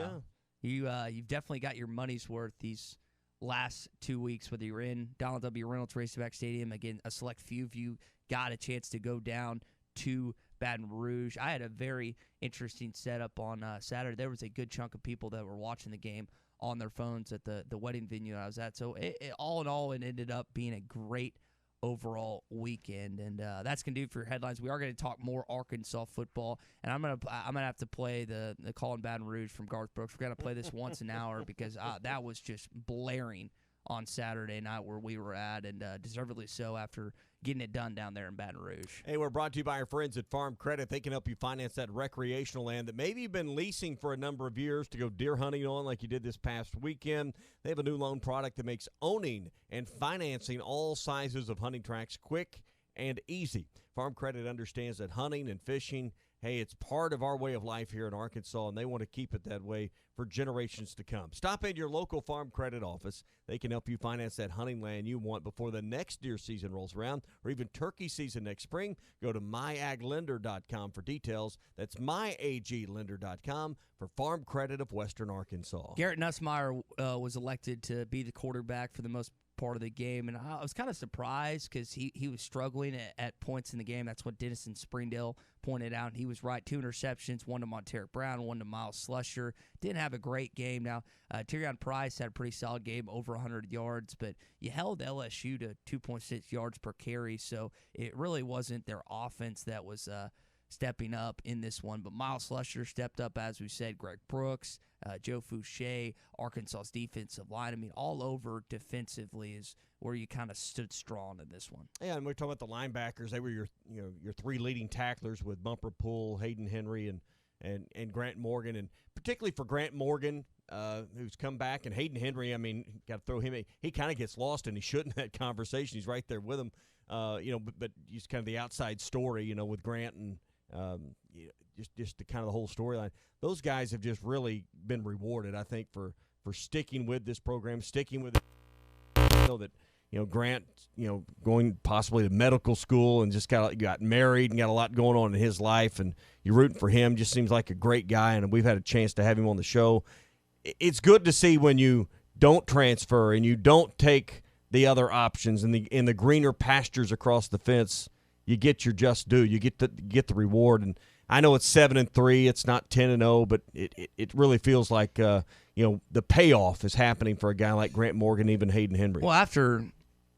You've definitely got your money's worth these last 2 weeks, whether you're in Donald W. Reynolds Razorback Stadium. Again, a select few of you got a chance to go down to Baton Rouge. I had a very interesting setup on Saturday. There was a good chunk of people that were watching the game on their phones at the wedding venue I was at. So all in all, it ended up being a great overall weekend, and that's gonna do it for your headlines. We are gonna talk more Arkansas football, and I'm gonna have to play the call in Baton Rouge from Garth Brooks. We're gonna play this once an hour because that was just blaring on Saturday night where we were at, and deservedly so after getting it done down there in Baton Rouge. Hey, we're brought to you by our friends at Farm Credit. They can help you finance that recreational land that maybe you've been leasing for a number of years to go deer hunting on like you did this past weekend. They have a new loan product that makes owning and financing all sizes of hunting tracts quick and easy. Farm Credit understands that hunting and fishing, hey, it's part of our way of life here in Arkansas, and they want to keep it that way for generations to come. Stop in your local Farm Credit office. They can help you finance that hunting land you want before the next deer season rolls around, or even turkey season next spring. Go to myaglender.com for details. That's myaglender.com for Farm Credit of Western Arkansas. Garrett Nussmeier was elected to be the quarterback for the most part of the game, and I was kind of surprised because he was struggling at points in the game. That's what Denison Springdale pointed out. He was right. 2 interceptions, one to Monteric Brown, one to Miles Slusher. Didn't have a great game. Now, Tyrion Price had a pretty solid game, over 100 yards, but you held LSU to 2.6 yards per carry, so it really wasn't their offense that was stepping up in this one. But Miles Slusher stepped up, as we said. Greg Brooks, Joe Fouché, Arkansas's defensive line. I mean, all over defensively is where you kind of stood strong in this one. Yeah, and we're talking about the linebackers. They were your 3 leading tacklers with Bumper Poole, Hayden Henry, and Grant Morgan. And particularly for Grant Morgan, who's come back, and Hayden Henry, I mean, got to throw him. He kind of gets lost, and he shouldn't in that conversation. He's right there with him, but he's kind of the outside story, with Grant and just the kind of the whole storyline. Those guys have just really been rewarded, I think, for sticking with this program, sticking with it. Grant, going possibly to medical school and just got married and got a lot going on in his life, and you're rooting for him. Just seems like a great guy, and we've had a chance to have him on the show. It's good to see when you don't transfer and you don't take the other options in the greener pastures across the fence. You get your just due. You get the reward. And I know it's 7-3. It's not 10-0, but it really feels like the payoff is happening for a guy like Grant Morgan, even Hayden Henry. Well, after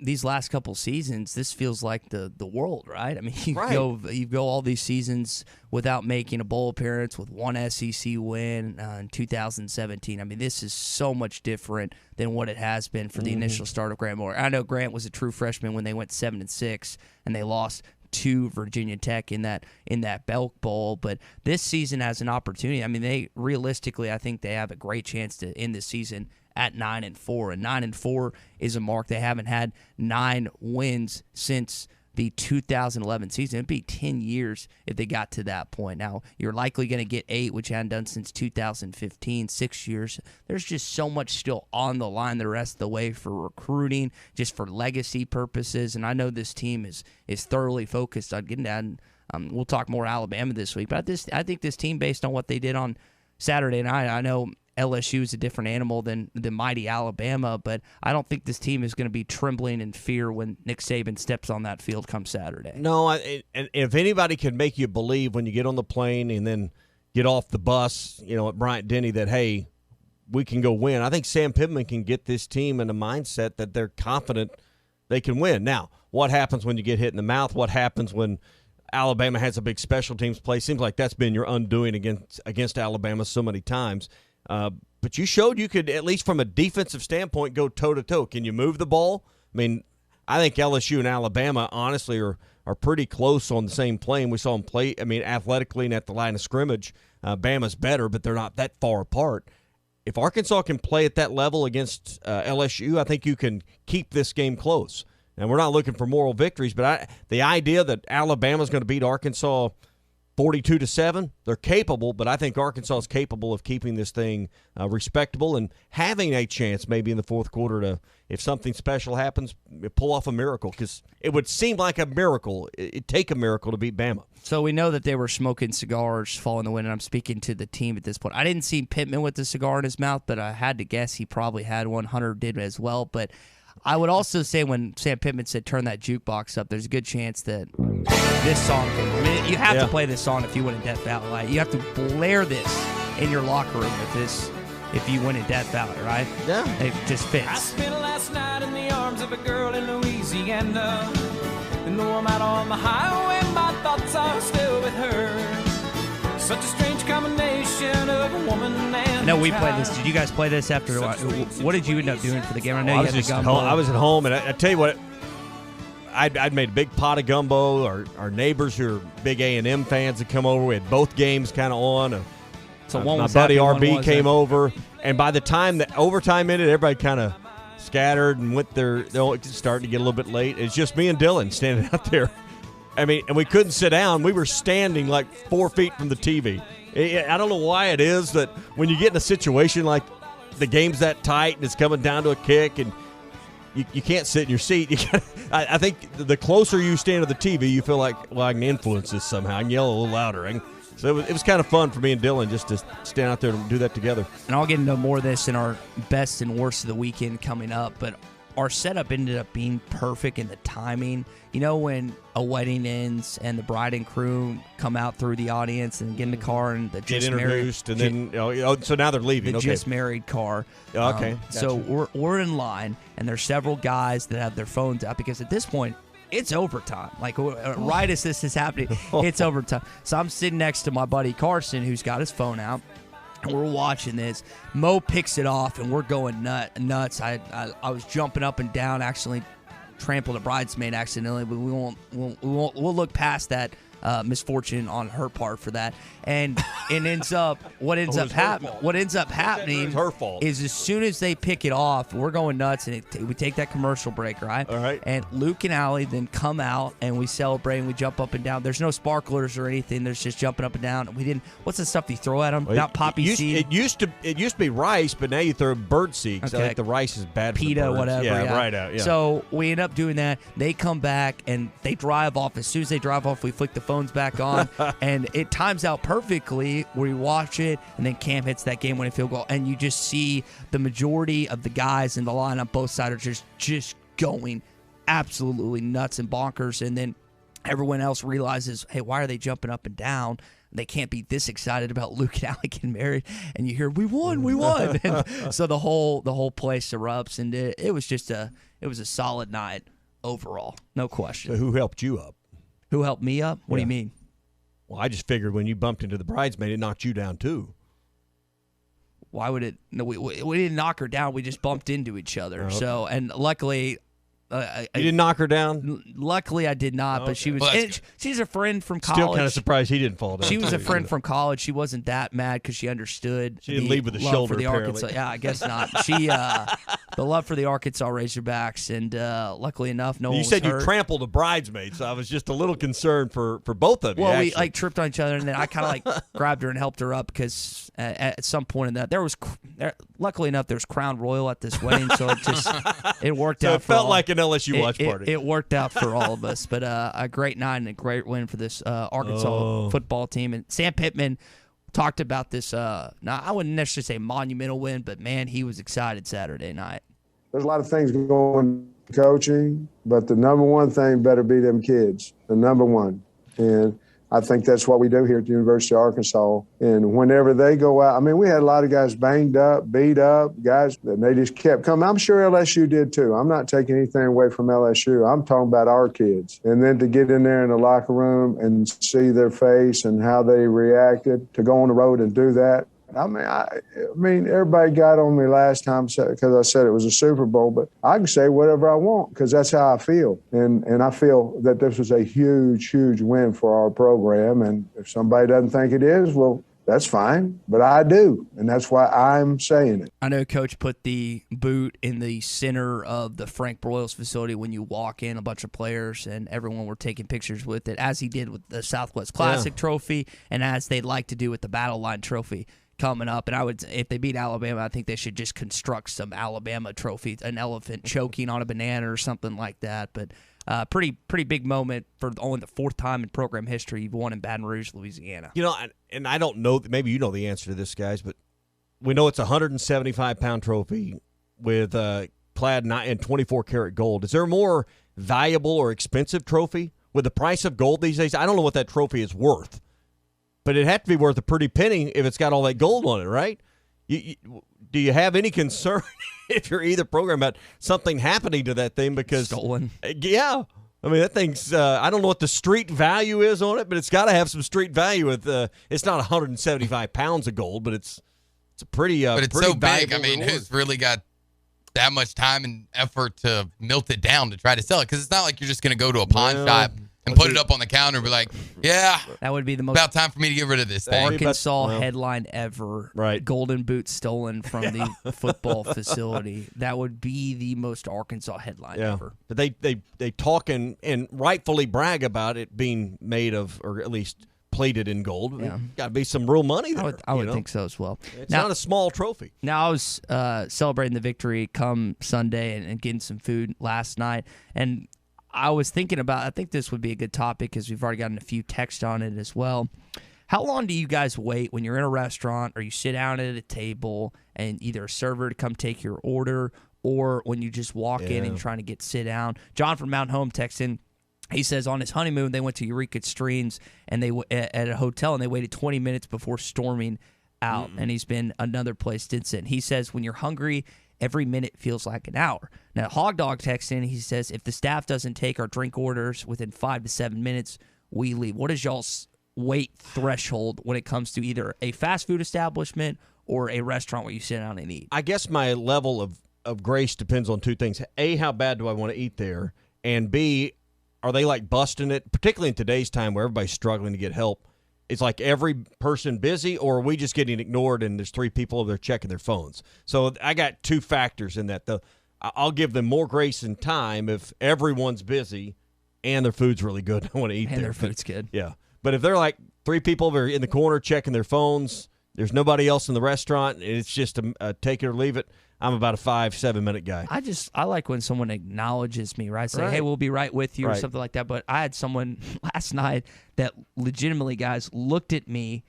these last couple seasons, this feels like the world, right? I mean, you go all these seasons without making a bowl appearance with one SEC win in 2017. I mean, this is so much different than what it has been for the initial start of Grant Moore. I know Grant was a true freshman when they went 7-6 and they lost to Virginia Tech in that Belk Bowl, but this season has an opportunity. I mean, I think they have a great chance to end the season at 9-4, and 9-4 is a mark. They haven't had 9 wins since the 2011 season. It'd be 10 years if they got to that point. Now, you're likely going to get 8, which you hadn't done since 2015, 6 years. There's just so much still on the line the rest of the way for recruiting, just for legacy purposes, and I know this team is thoroughly focused on getting that. We'll talk more Alabama this week, but I think this team, based on what they did on Saturday night, I know LSU is a different animal than the mighty Alabama, but I don't think this team is going to be trembling in fear when Nick Saban steps on that field come Saturday. No, and if anybody could make you believe when you get on the plane and then get off the bus, at Bryant-Denny that, hey, we can go win, I think Sam Pittman can get this team in a mindset that they're confident they can win. Now, what happens when you get hit in the mouth? What happens when Alabama has a big special teams play? Seems like that's been your undoing against Alabama so many times. But you showed you could, at least from a defensive standpoint, go toe-to-toe. Can you move the ball? I mean, I think LSU and Alabama, honestly, are pretty close on the same plane. We saw them play, athletically and at the line of scrimmage. Bama's better, but they're not that far apart. If Arkansas can play at that level against LSU, I think you can keep this game close. And we're not looking for moral victories, but the idea that Alabama's going to beat Arkansas 42-7, they're capable, but I think Arkansas is capable of keeping this thing respectable and having a chance maybe in the fourth quarter to, if something special happens, pull off a miracle, because it would seem like a miracle. It'd take a miracle to beat Bama. So we know that they were smoking cigars following the win, and I'm speaking to the team at this point. I didn't see Pittman with the cigar in his mouth, but I had to guess he probably had one. Hunter did as well, but I would also say when Sam Pittman said turn that jukebox up, there's a good chance that this song you have to play this song if you win in Death Valley. Like, you have to blare this in your locker room if you win in Death Valley, right? Yeah. It just fits. I spent last night in the arms of a girl in Louisiana. And though I'm out on the highway, my thoughts are still with her. Such a strange combination of a woman and I know we played this. Did you guys play this after? What did you end up doing for the game? I know I was at home, and I tell you what, I'd made a big pot of gumbo. Our neighbors who are big A&M fans had come over. We had both games kind of on. So one my was buddy happy, RB came over, and by the time the overtime ended, everybody kind of scattered and went their. It's starting to get a little bit late. It's just me and Dylan standing out there. I mean, and we couldn't sit down. We were standing like 4 feet from the TV. I don't know why it is that when you get in a situation like the game's that tight and it's coming down to a kick and you can't sit in your seat. I think the closer you stand to the TV, you feel like, well, I can influence this somehow. I can yell a little louder. So it was kind of fun for me and Dylan just to stand out there and do that together. And I'll get into more of this in our best and worst of the weekend coming up, but our setup ended up being perfect in the timing. You know, when a wedding ends and the bride and groom come out through the audience and get in the car and the get introduced married, and then so now they're leaving. The just married car. Okay. So we're in line, and there's several guys that have their phones out because at this point it's overtime. Like right as this is happening, it's overtime. So I'm sitting next to my buddy Carson, who's got his phone out. And we're watching this. Mo picks it off, and we're going nuts. I was jumping up and down, accidentally trampled a bridesmaid accidentally, but we'll look past that misfortune on her part for that. And it ends up what ends up happening her fault. Is as soon as they pick it off, we're going nuts, and we take that commercial break, right? All right. And Luke and Allie then come out, and we celebrate, and we jump up and down. There's no sparklers or anything. There's just jumping up and down. We didn't. What's the stuff you throw at them? Not poppy seed. It used to be rice, but now you throw bird seed. Okay. I think the rice is bad for PETA, the birds. whatever. Yeah, right out. Yeah. So we end up doing that. They come back, and they drive off. As soon as they drive off, we flick the phones back on, and it times out perfectly. We watch it, and then Cam hits that game-winning field goal, and you just see the majority of the guys in the line on both sides are just going absolutely nuts and bonkers, and then everyone else realizes, hey, why are they jumping up and down? they can't be this excited about Luke and Allie getting married, and you hear we won. And so the whole place erupts, and it was just a solid night overall, no question. So who helped you up? Who helped me up? What do you mean? Well, I just figured when you bumped into the bridesmaid, it knocked you down too. Why would it? No, we didn't knock her down. We just bumped into each other. Okay. So, and luckily. You didn't knock her down? Luckily, I did not, but she was. She's a friend from college. Still kind of surprised he didn't fall down. She was a friend from college. She wasn't that mad because she understood. She didn't leave with the love shoulder, for the apparently. Arkansas. Yeah, I guess not. She the love for the Arkansas Razorbacks, and luckily enough, no one You was said hurt. you trampled a bridesmaid, so I was just a little concerned for both of you. Well, we actually. like tripped on each other, and then I kind of grabbed her and helped her up because at some point in that luckily enough, there's Crown Royal at this wedding, so it worked so out. It felt like an LSU watch party. It worked out for all of us, but a great night and a great win for this Arkansas football team. And Sam Pittman talked about this. Now, I wouldn't necessarily say monumental win, but man, he was excited Saturday night. There's a lot of things going coaching, but the number one thing better be them kids, the number one. And I think that's what we do here at the University of Arkansas. And whenever they go out, I mean, we had a lot of guys banged up, beat up, guys, and they just kept coming. I'm sure LSU did too. I'm not taking anything away from LSU. I'm talking about our kids. And then to get in there in the locker room and see their face and how they reacted, to go on the road and do that. I mean, everybody got on me last time because I said it was a Super Bowl, but I can say whatever I want because that's how I feel. And I feel that this was a huge, huge win for our program. And if somebody doesn't think it is, well, that's fine. But I do, and that's why I'm saying it. I know Coach put the boot in the center of the Frank Broyles facility when you walk in, a bunch of players, and everyone were taking pictures with it, as he did with the Southwest Classic trophy and as they'd like to do with the Battle Line trophy coming up. And if they beat Alabama, I think they should just construct some Alabama trophies, an elephant choking on a banana or something like that. But pretty big moment for only the fourth time in program history you've won in Baton Rouge, Louisiana. You know, and I don't know, maybe you know the answer to this, guys, but we know it's a 175-pound trophy with clad in 24-karat gold. Is there a more valuable or expensive trophy? With the price of gold these days, I don't know what that trophy is worth. But it'd have to be worth a pretty penny if it's got all that gold on it, right? Do you have any concern if you're either program about something happening to that thing because stolen? Yeah, I mean that thing's. I don't know what the street value is on it, but it's got to have some street value. With it's not 175 pounds of gold, but it's a pretty. But it's pretty so big. I valuable mean, reward. who's really got that much time and effort to melt it down to try to sell it? Because it's not like you're just going to go to a pawn shop and put it up on the counter and be like, yeah, that would be the most about time for me to get rid of this thing. Arkansas headline ever. Right. Golden boots stolen from the football facility. That would be the most Arkansas headline ever. But they talk and rightfully brag about it being made of, or at least plated in gold. Yeah. Got to be some real money there. I would think so as well. It's not a small trophy. Now, I was celebrating the victory come Sunday and getting some food last night, and I was thinking about, I think this would be a good topic because we've already gotten a few texts on it as well. How long do you guys wait when you're in a restaurant or you sit down at a table and either a server to come take your order or when you just walk in and you're trying to sit down? John from Mount Home texts in. He says on his honeymoon they went to Eureka Streams and they at a hotel and they waited 20 minutes before storming out. And he's been another place since then. He says when you're hungry, every minute feels like an hour. Now, Hog Dog texts in. He says, if the staff doesn't take our drink orders within 5 to 7 minutes, we leave. What is y'all's wait threshold when it comes to either a fast food establishment or a restaurant where you sit down and eat? I guess my level of grace depends on two things. A, how bad do I want to eat there? And B, are they like busting it, particularly in today's time where everybody's struggling to get help? It's like every person busy, or are we just getting ignored and there's 3 people over there checking their phones? So I got 2 factors in that. I'll give them more grace and time if everyone's busy and their food's really good. I want to eat there. And their food's good. Yeah. But if they're like 3 people over in the corner checking their phones, there's nobody else in the restaurant, and it's just a take it or leave it, I'm about a 5-7 minute guy. I like when someone acknowledges me, right? Say, hey, we'll be right with you or something like that. But I had someone last night that legitimately, guys, looked at me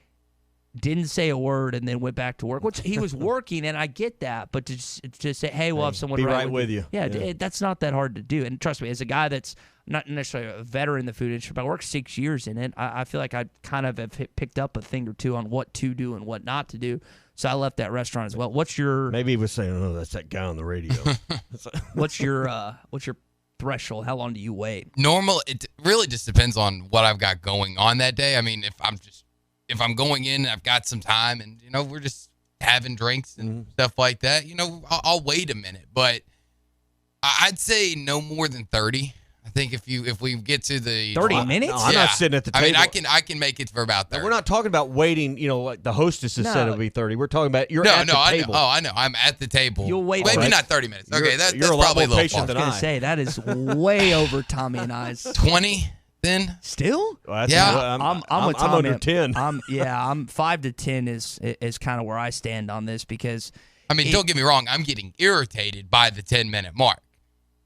didn't say a word, and then went back to work, which he was working, and I get that. But to say, hey, we'll have someone be right with you. Yeah, that's not that hard to do. And trust me, as a guy that's not necessarily a veteran in the food industry, but I worked 6 years in it, I feel like I kind of have picked up a thing or two on what to do and what not to do. So I left that restaurant as well. What's your... Maybe he was saying, oh, that's that guy on the radio. What's your threshold? How long do you wait? Normal, it really just depends on what I've got going on that day. I mean, if I'm going in and I've got some time and, we're just having drinks and stuff like that, I'll wait a minute. But I'd say no more than 30. I think if we get to the 30 minutes, no, I'm not sitting at the table. I mean, I can make it for about 30. Now, we're not talking about waiting. Like the hostess has said it'll be 30. We're talking about you're at the table. I know. I'm at the table. You'll wait. Maybe not 30 minutes. Okay, that's you're probably a little patient far. than I was gonna say that is way over Tommy and I's. 20 then. Still? Well, yeah, I'm with Tommy. under 10. I'm 5 to 10 is kind of where I stand on this because. I mean, don't get me wrong. I'm getting irritated by the 10-minute mark.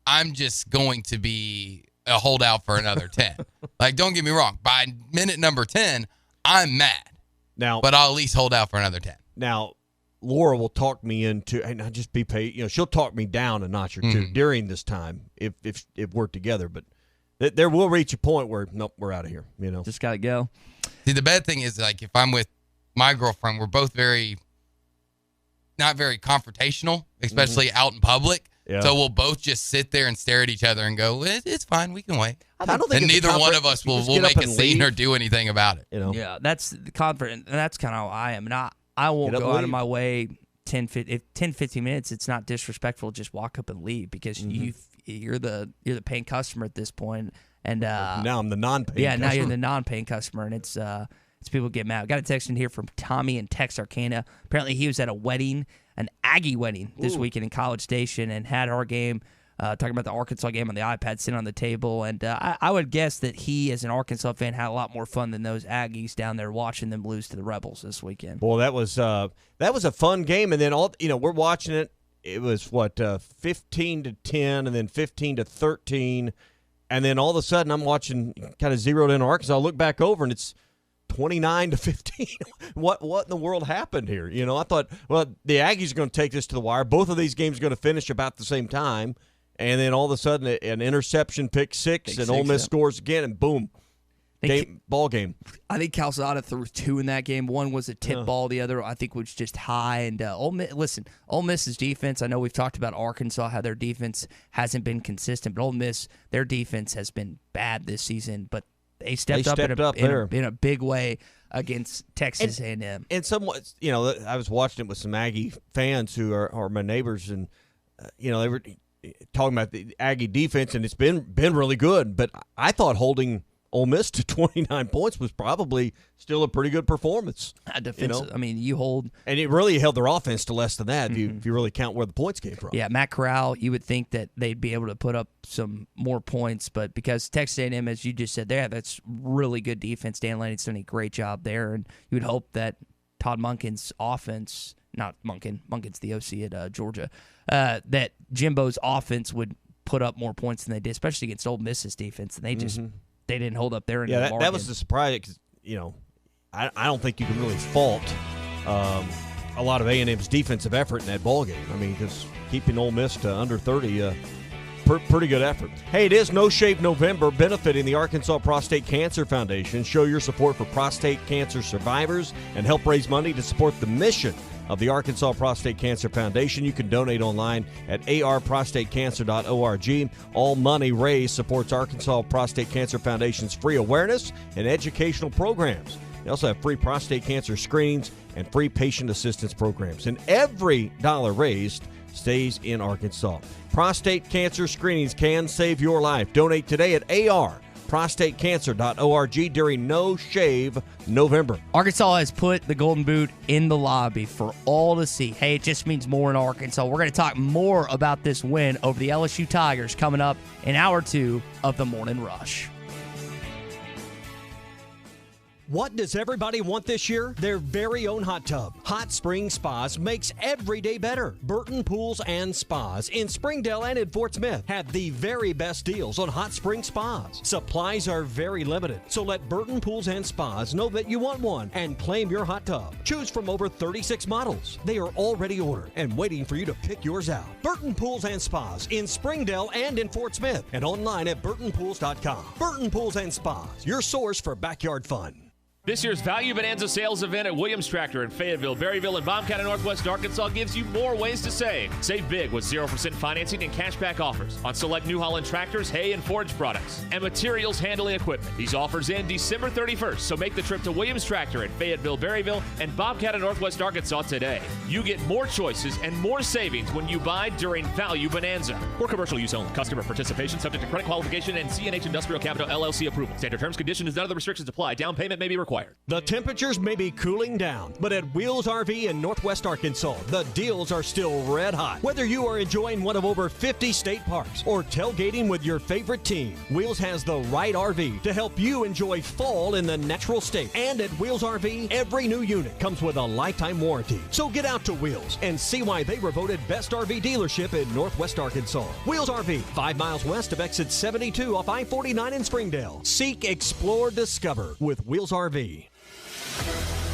I'm just going to be a holdout for another 10. Like, don't get me wrong. By minute number 10, I'm mad. Now, but I'll at least hold out for another 10. Now, Laura will talk me into, and I just be paid. She'll talk me down a notch or two during this time if we're together. But there will reach a point where nope, we're out of here. Just gotta go. See, the bad thing is like if I'm with my girlfriend, we're both not very confrontational, especially out in public. Yeah. So we'll both just sit there and stare at each other and go, it's fine, we can wait. I don't think and neither one of us will make a scene or do anything about it. Yeah, that's the confident, and that's kind of how I am. And I won't go out of my way 10, 15 minutes. It's not disrespectful. Just walk up and leave because you're the paying customer at this point. And now I'm the non-paying. Yeah, customer. now you're the non-paying customer, and it's people get mad. Got a text in here from Tommy in Texarkana. Apparently, he was at a wedding, an Aggie wedding this weekend in College Station, and had our game. Talking about the Arkansas game on the iPad sitting on the table, and I would guess that he, as an Arkansas fan, had a lot more fun than those Aggies down there watching them lose to the Rebels this weekend. Well, that was a fun game, and then we're watching it. It was 15-10, and then 15-13, and then all of a sudden I'm watching kind of zeroed in Arkansas. I look back over and it's 29-15. What in the world happened here? I thought, well, the Aggies are going to take this to the wire. Both of these games are going to finish about the same time. And then all of a sudden, an interception, pick six, and Ole Miss scores again, and boom, ball game. I think Calzada threw 2 in that game. One was a tip ball. The other, I think, was just high. And Ole Miss's defense, I know we've talked about Arkansas, how their defense hasn't been consistent. But Ole Miss, their defense has been bad this season. But they stepped up in a big way against Texas A&M. And somewhat, I was watching it with some Aggie fans who are my neighbors, and they were talking about the Aggie defense, and it's been really good. But I thought holding Ole Miss to 29 points was probably still a pretty good performance. I mean, you hold, and it really held their offense to less than that. If you really count where the points came from. Yeah, Matt Corral, you would think that they'd be able to put up some more points, but because Texas A&M, as you just said, that's really good defense. Dan Lanning's done a great job there, and you would hope that Todd Monken's offense, not Monken's the OC at Georgia, that Jimbo's offense would put up more points than they did, especially against Ole Miss's defense, and they just they didn't hold up there. Yeah, that was the surprise because I don't think you can really fault a lot of A&M's defensive effort in that ball game. I mean, just keeping Ole Miss to under 30, pretty good effort. Hey, it is No Shave November, benefiting the Arkansas Prostate Cancer Foundation. Show your support for prostate cancer survivors and help raise money to support the mission of the Arkansas Prostate Cancer Foundation. You can donate online at arprostatecancer.org. All money raised supports Arkansas Prostate Cancer Foundation's free awareness and educational programs. They also have free prostate cancer screenings and free patient assistance programs. And every dollar raised stays in Arkansas. Prostate cancer screenings can save your life. Donate today at arprostatecancer.org during No Shave November. Arkansas has put the Golden Boot in the lobby for all to see. Hey, it just means more in Arkansas. We're going to talk more about this win over the LSU Tigers coming up in hour 2 of the Morning Rush. What does everybody want this year? Their very own hot tub. Hot Spring Spas makes every day better. Burton Pools and Spas in Springdale and in Fort Smith have the very best deals on hot spring spas. Supplies are very limited, so let Burton Pools and Spas know that you want one and claim your hot tub. Choose from over 36 models. They are already ordered and waiting for you to pick yours out. Burton Pools and Spas in Springdale and in Fort Smith and online at burtonpools.com. Burton Pools and Spas, your source for backyard fun. This year's Value Bonanza sales event at Williams Tractor in Fayetteville, Berryville, and Bobcat in Northwest Arkansas gives you more ways to save. Save big with 0% financing and cashback offers on select New Holland tractors, hay, and forage products, and materials handling equipment. These offers end December 31st, so make the trip to Williams Tractor in Fayetteville, Berryville, and Bobcat in Northwest Arkansas today. You get more choices and more savings when you buy during Value Bonanza. For commercial use only. Customer participation subject to credit qualification and CNH Industrial Capital LLC approval. Standard terms, conditions, none of the restrictions apply. Down payment may be required. The temperatures may be cooling down, but at Wheels RV in Northwest Arkansas, the deals are still red hot. Whether you are enjoying one of over 50 state parks or tailgating with your favorite team, Wheels has the right RV to help you enjoy fall in the natural state. And at Wheels RV, every new unit comes with a lifetime warranty. So get out to Wheels and see why they were voted best RV dealership in Northwest Arkansas. Wheels RV, 5 miles west of exit 72 off I-49 in Springdale. Seek, explore, discover with Wheels RV.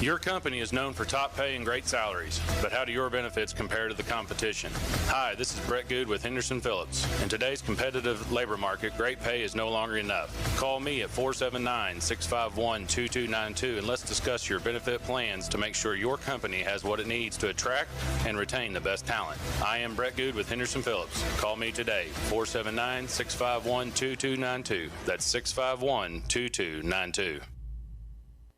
Your company is known for top pay and great salaries, but how do your benefits compare to the competition? Hi, this is Brett Good with Henderson Phillips. In today's competitive labor market, great pay is no longer enough. Call me at 479-651-2292 and let's discuss your benefit plans to make sure your company has what it needs to attract and retain the best talent. I am Brett Good with Henderson Phillips. Call me today, 479-651-2292. That's 651-2292.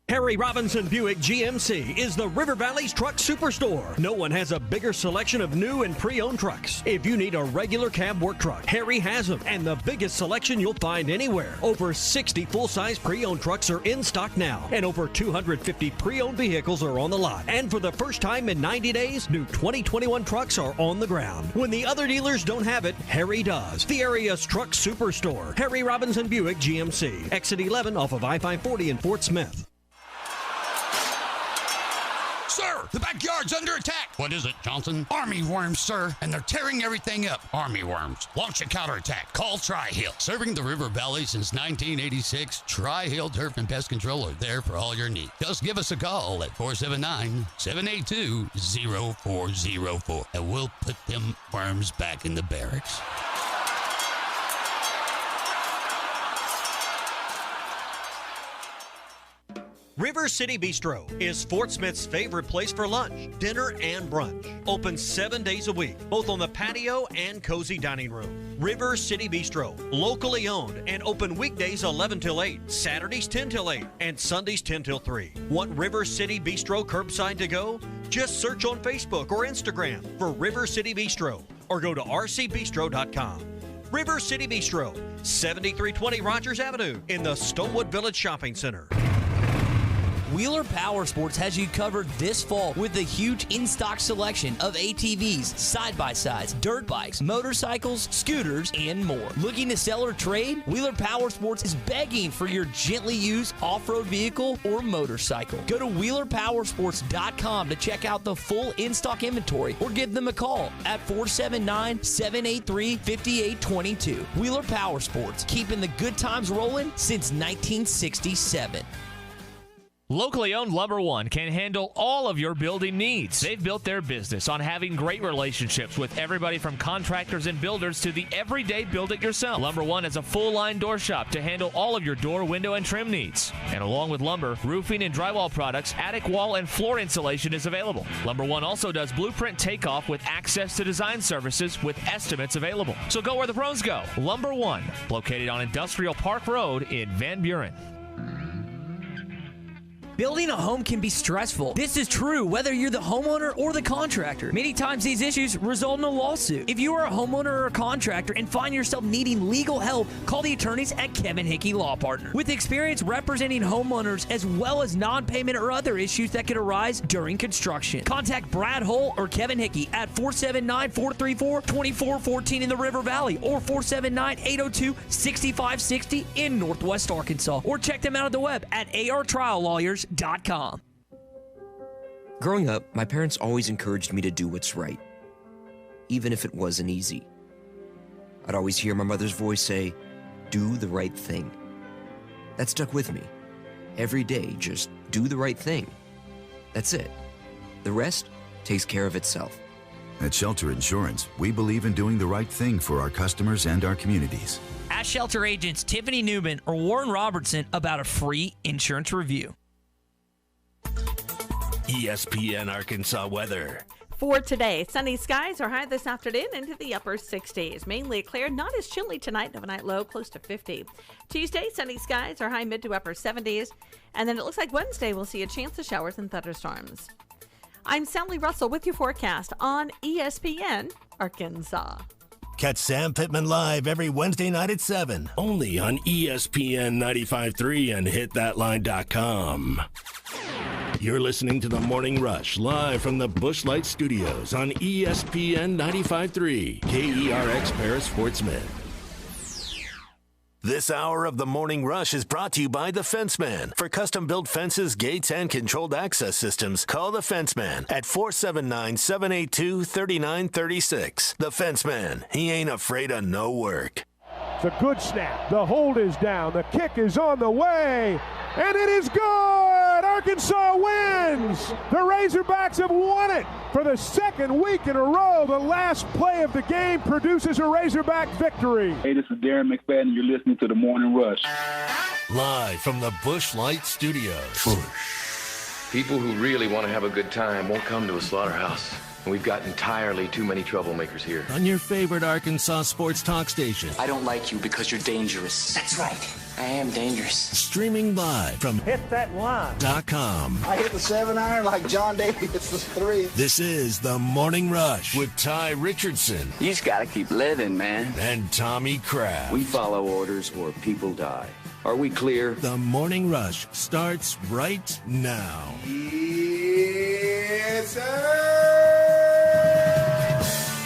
Harry Robinson Buick GMC is the River Valley's truck superstore. No one has a bigger selection of new and pre-owned trucks. If you need a regular cab work truck, Harry has them, and the biggest selection you'll find anywhere. Over 60 full-size pre-owned trucks are in stock now, and over 250 pre-owned vehicles are on the lot. And for the first time in 90 days, new 2021 trucks are on the ground. When the other dealers don't have it, Harry does. The area's truck superstore, Harry Robinson Buick GMC, exit 11 off of I-540 in Fort Smith. Sir, the backyard's under attack. What is it, Johnson? Army worms, sir, and they're tearing everything up. Army worms. Launch a counterattack. Call Tri-Hill. Serving the River Valley since 1986, Tri-Hill Turf and Pest Control are there for all your needs. Just give us a call at 479-782-0404, and we'll put them worms back in the barracks. River City Bistro is Fort Smith's favorite place for lunch, dinner, and brunch. Open 7 days a week, both on the patio and cozy dining room. River City Bistro, locally owned and open weekdays 11 till 8, Saturdays 10 till 8, and Sundays 10 till 3. Want River City Bistro curbside to go? Just search on Facebook or Instagram for River City Bistro or go to rcbistro.com. River City Bistro, 7320 Rogers Avenue in the Stonewood Village Shopping Center. Wheeler Power Sports has you covered this fall with a huge in-stock selection of ATVs, side-by-sides, dirt bikes, motorcycles, scooters, and more. Looking to sell or trade? Wheeler Power Sports is begging for your gently used off-road vehicle or motorcycle. Go to WheelerPowersports.com to check out the full in-stock inventory or give them a call at 479-783-5822. Wheeler Power Sports, keeping the good times rolling since 1967. Locally owned Lumber One can handle all of your building needs. They've built their business on having great relationships with everybody from contractors and builders to the everyday build-it-yourself. Lumber One is a full-line door shop to handle all of your door, window, and trim needs. And along with lumber, roofing and drywall products, attic wall and floor insulation is available. Lumber One also does blueprint takeoff with access to design services with estimates available. So go where the pros go. Lumber One, located on Industrial Park Road in Van Buren. Building a home can be stressful. This is true whether you're the homeowner or the contractor. Many times these issues result in a lawsuit. If you are a homeowner or a contractor and find yourself needing legal help, call the attorneys at Kevin Hickey Law Partner. With experience representing homeowners as well as non-payment or other issues that could arise during construction. Contact Brad Hull or Kevin Hickey at 479-434-2414 in the River Valley or 479-802-6560 in Northwest Arkansas. Or check them out at the web at artriallawyers.com. Growing up, my parents always encouraged me to do what's right, even if it wasn't easy. I'd always hear my mother's voice say, "Do the right thing." That stuck with me. Every day, just do the right thing. That's it. The rest takes care of itself. At Shelter Insurance, we believe in doing the right thing for our customers and our communities. Ask Shelter agents Tiffany Newman or Warren Robertson about a free insurance review. ESPN Arkansas weather. For today, sunny skies are high this afternoon into the upper 60s. Mainly clear, not as chilly tonight, overnight low close to 50. Tuesday, sunny skies are high mid to upper 70s. And then it looks like Wednesday we'll see a chance of showers and thunderstorms. I'm Sally Russell with your forecast on ESPN Arkansas. Catch Sam Pittman live every Wednesday night at 7, only on ESPN 95.3 and hitthatline.com. You're listening to The Morning Rush live from the Busch Light Studios on ESPN 95.3, KERX Paris Fort Smith. This hour of The Morning Rush is brought to you by The Fenceman. For custom-built fences, gates, and controlled access systems, call The Fenceman at 479-782-3936. The Fenceman, he ain't afraid of no work. It's a good snap. The hold is down. The kick is on the way, and it is good! Arkansas wins! The Razorbacks have won it for the second week in a row. The last play of the game produces a Razorback victory. Hey, this is Darren McFadden, and you're listening to The Morning Rush. Live from the Busch Light Studios. People who really want to have a good time won't come to a slaughterhouse. And we've got entirely too many troublemakers here. On your favorite Arkansas sports talk station. I don't like you because you're dangerous. That's right. I am dangerous. Streaming live from hitthatline.com. I hit the 7-iron like John Daly hits the 3. This is The Morning Rush with Ty Richardson. You just got to keep living, man. And Tommy Kraft. We follow orders or people die. Are we clear? The Morning Rush starts right now. Yes, sir.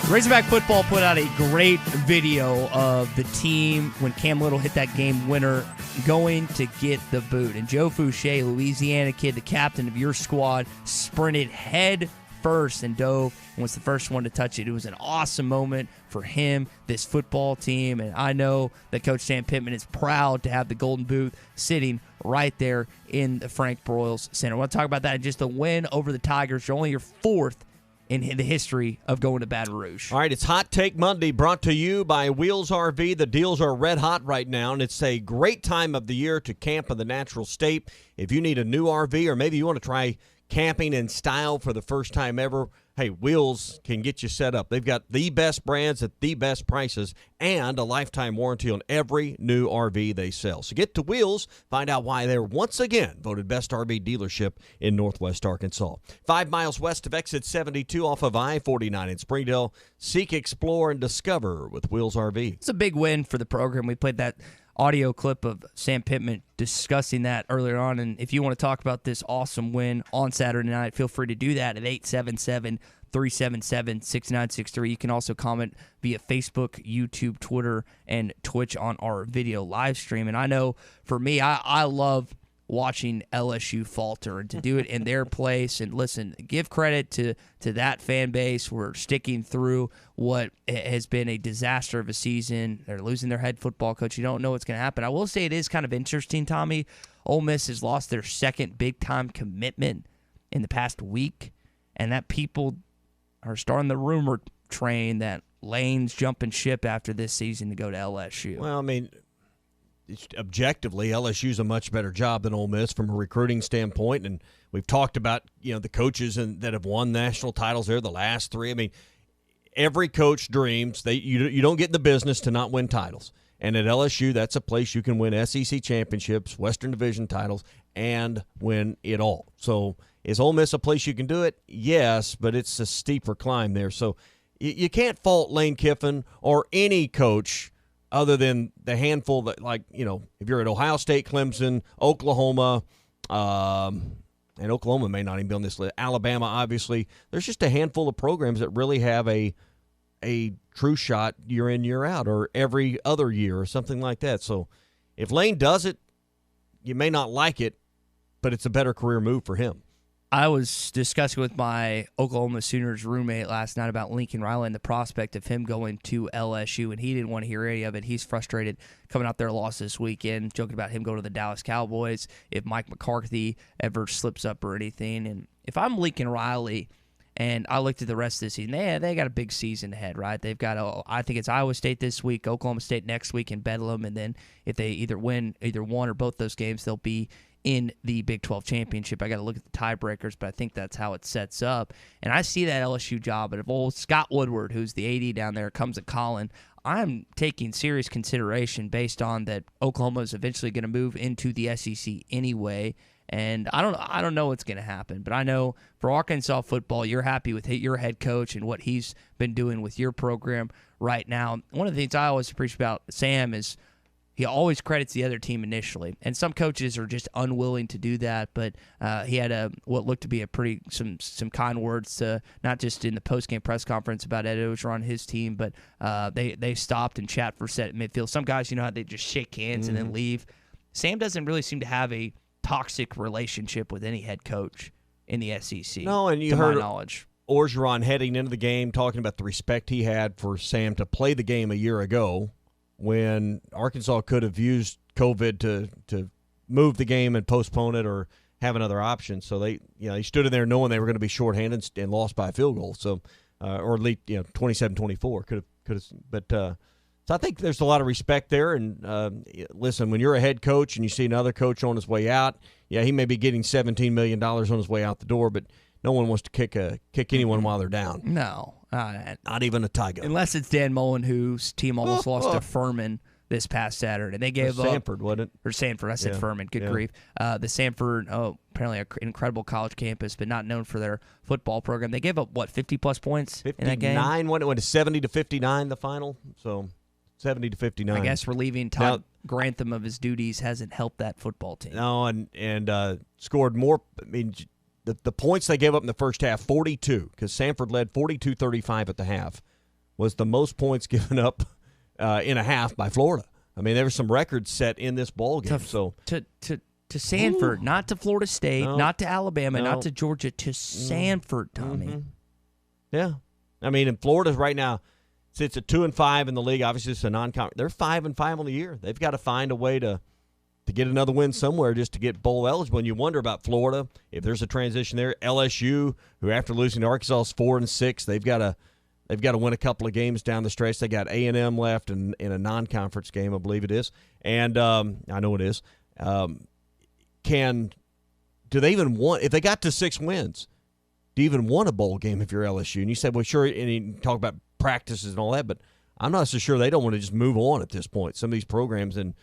Razorback football put out a great video of the team when Cam Little hit that game winner going to get the boot. And Joe Fouché, Louisiana kid, the captain of your squad, sprinted head first and dove and was the first one to touch it. It was an awesome moment for him, this football team, and I know that Coach Sam Pittman is proud to have the golden boot sitting right there in the Frank Broyles Center. I want to talk about that. Just the win over the Tigers. You're only your fourth in the history of going to Baton Rouge. All right, it's Hot Take Monday, brought to you by Wheels RV. The deals are red hot right now, and it's a great time of the year to camp in the natural state. If you need a new RV or maybe you want to try camping in style for the first time ever, hey, Wheels can get you set up. They've got the best brands at the best prices and a lifetime warranty on every new RV they sell. So get to Wheels, find out why they're once again voted best RV dealership in Northwest Arkansas. 5 miles west of exit 72 off of I-49 in Springdale. Seek, explore, and discover with Wheels RV. It's a big win for the program. We played that audio clip of Sam Pittman discussing that earlier on. And if you want to talk about this awesome win on Saturday night, feel free to do that at 877-377-6963. You can also comment via Facebook, YouTube, Twitter, and Twitch on our video live stream. And I know for me, I love watching LSU falter and to do it in their place. And listen, give credit to that fan base. We're sticking through what has been a disaster of a season. They're losing their head football coach. You don't know what's going to happen. I will say it is kind of interesting, Tommy. Ole Miss has lost their second big-time commitment in the past week, and that people are starting the rumor train that Lane's jumping ship after this season to go to LSU. Well, I mean, objectively, LSU's a much better job than Ole Miss from a recruiting standpoint, and we've talked about the coaches that have won national titles there, the last 3. I mean, every coach dreams you don't get in the business to not win titles, And at LSU, that's a place you can win SEC championships, Western Division titles, and win it all. So is Ole Miss a place you can do it? Yes, but it's a steeper climb there. So you can't fault Lane Kiffin or any coach other than the handful that, like, if you're at Ohio State, Clemson, Oklahoma, and Oklahoma may not even be on this list, Alabama, obviously. There's just a handful of programs that really have a true shot year in, year out, or every other year or something like that. So if Lane does it, you may not like it, but it's a better career move for him. I was discussing with my Oklahoma Sooners roommate last night about Lincoln Riley and the prospect of him going to LSU, and he didn't want to hear any of it. He's frustrated coming out their loss this weekend, joking about him going to the Dallas Cowboys if Mike McCarthy ever slips up or anything. And if I'm Lincoln Riley and I looked at the rest of the season, they got a big season ahead, right? They've got, I think it's Iowa State this week, Oklahoma State next week in Bedlam, and then if they either win either one or both those games, they'll be in the Big 12 championship. I got to look at the tiebreakers, but I think that's how it sets up. And I see that LSU job. But if old Scott Woodward, who's the AD down there, comes at Colin, I'm taking serious consideration based on that Oklahoma is eventually going to move into the SEC anyway. And I don't know what's going to happen, but I know for Arkansas football, you're happy with your head coach and what he's been doing with your program right now. One of the things I always appreciate about Sam is he always credits the other team initially, and some coaches are just unwilling to do that. But he had what looked to be some kind words to, not just in the post-game press conference about Ed Ogeron, his team, but they stopped and chat for a set at midfield. Some guys, how they just shake hands and then leave. Sam doesn't really seem to have a toxic relationship with any head coach in the SEC. No, and you to heard my knowledge. Orgeron heading into the game talking about the respect he had for Sam to play the game a year ago, when Arkansas could have used COVID to move the game and postpone it or have another option. So they stood in there knowing they were going to be shorthanded and lost by a field goal. So or at least 27-24 could have. But so I think there's a lot of respect there. And listen, when you're a head coach and you see another coach on his way out, he may be getting $17 million on his way out the door, but no one wants to kick anyone while they're down. No. Not even a Tiger. Unless it's Dan Mullen, whose team almost lost to Furman this past Saturday. They gave up Sanford, wasn't it? Or Sanford. I said Furman. Good grief. The Sanford, apparently an incredible college campus, but not known for their football program. They gave up, 50-plus points in that game? 59, what, 70-59 the final? So 70-59. I guess relieving Todd Grantham of his duties hasn't helped that football team. No, and scored more. I mean, the points they gave up in the first half, 42, because Sanford led 42-35 at the half, was the most points given up in a half by Florida. I mean, there were some records set in this ball game. To Sanford, not to Florida State, not to Alabama, not to Georgia, to Sanford, Tommy. Mm-hmm. Yeah. I mean, in Florida right now, sits at 2-5 in the league. Obviously, it's a non-conference. They're 5-5 on the year. They've got to find a way to get another win somewhere just to get bowl eligible. And you wonder about Florida, if there's a transition there. LSU, who after losing to Arkansas is 4-6, they've got to win a couple of games down the stretch. They got A&M left in a non-conference game, I believe it is. And I know it is. Do they even want, if they got to 6 wins, do you even want a bowl game if you're LSU? And you said, well, sure, and you talk about practices and all that, but I'm not so sure they don't want to just move on at this point. Some of these programs and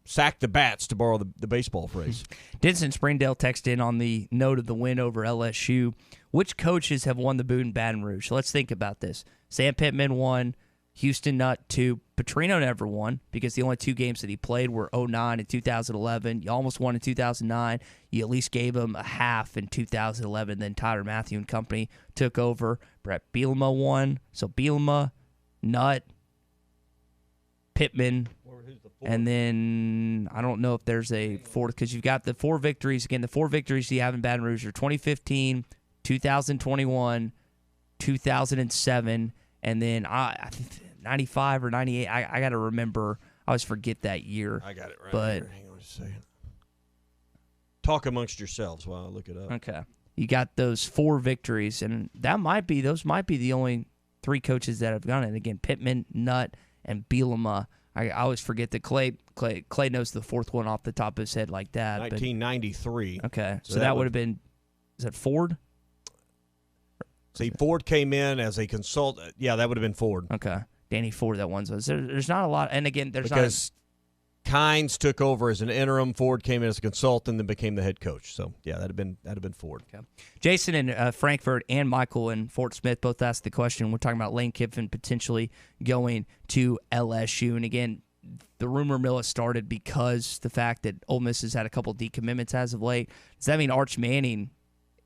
sack the bats, to borrow the baseball phrase. Denson Springdale texted in on the note of the win over LSU. Which coaches have won the boot in Baton Rouge? So let's think about this. Sam Pittman won, Houston Nutt 2. Petrino never won because the only 2 games that he played were 2009 and 2011. You almost won in 2009. You at least gave him a half in 2011. Then Tyler Matthew and company took over. Brett Bielema won. So Bielema, Nutt, Pittman, and then I don't know if there's a 4th because you've got the 4 victories. Again, the 4 victories you have in Baton Rouge are 2015, 2021, 2007, and then I think 95 or 98. I got to remember. I always forget that year. I got it right but, here. Hang on just a second. Talk amongst yourselves while I look it up. Okay. You got those 4 victories, and those might be the only 3 coaches that have done it. Again, Pittman, Nutt, and Bielema. I always forget that Clay knows the 4th one off the top of his head like that. 1993. Okay, so that would have been, is that Ford? See, Ford came in as a consultant. Yeah, that would have been Ford. Okay. Danny Ford that won those. There's not a lot. And again, there's because Kynes took over as an interim. Ford came in as a consultant, then became the head coach. So yeah, that'd have been Ford. Okay. Jason in Frankfurt and Michael in Fort Smith both asked the question. We're talking about Lane Kiffin potentially going to LSU, and again, the rumor mill has started because the fact that Ole Miss has had a couple decommitments as of late. Does that mean Arch Manning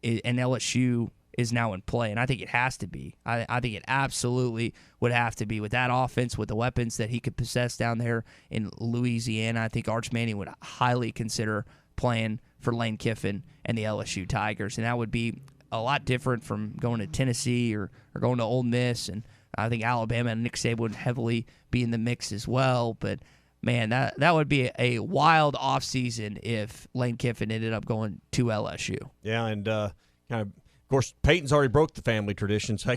and LSU is now in play? And I think it has to be. I think it absolutely would have to be with that offense, with the weapons that he could possess down there in Louisiana. I think Arch Manning would highly consider playing for Lane Kiffin and the LSU Tigers, and that would be a lot different from going to Tennessee or going to Ole Miss. And I think Alabama and Nick Saban would heavily be in the mix as well. But man, that would be a wild offseason if Lane Kiffin ended up going to LSU. Yeah, and kind of course, Peyton's already broke the family traditions. I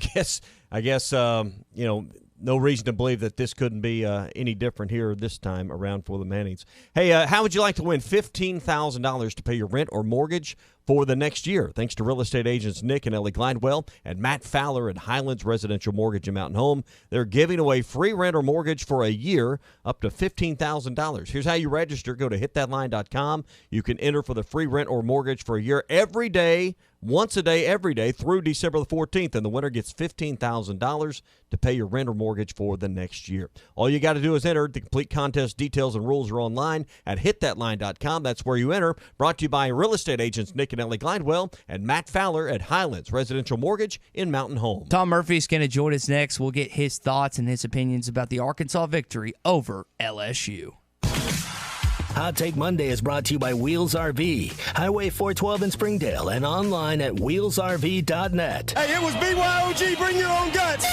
guess no reason to believe that this couldn't be any different here this time around for the Mannings. Hey, how would you like to win $15,000 to pay your rent or mortgage for the next year? Thanks to real estate agents Nick and Ellie Glidewell and Matt Fowler at Highlands Residential Mortgage and Mountain Home. They're giving away free rent or mortgage for a year up to $15,000. Here's how you register. Go to hitthatline.com. You can enter for the free rent or mortgage for a year every day, once a day, every day through December the 14th, and the winner gets $15,000 to pay your rent or mortgage for the next year. All you got to do is enter. The complete contest details and rules are online at hitthatline.com. That's where you enter. Brought to you by real estate agents Nick and Ellie Glidewell and Matt Fowler at Highlands Residential Mortgage in Mountain Home. Tom Murphy's going to join us next. We'll get his thoughts and his opinions about the Arkansas victory over LSU. Hot Take Monday is brought to you by Wheels RV, Highway 412 in Springdale, and online at wheelsrv.net. Hey, it was BYOG, bring your own guts!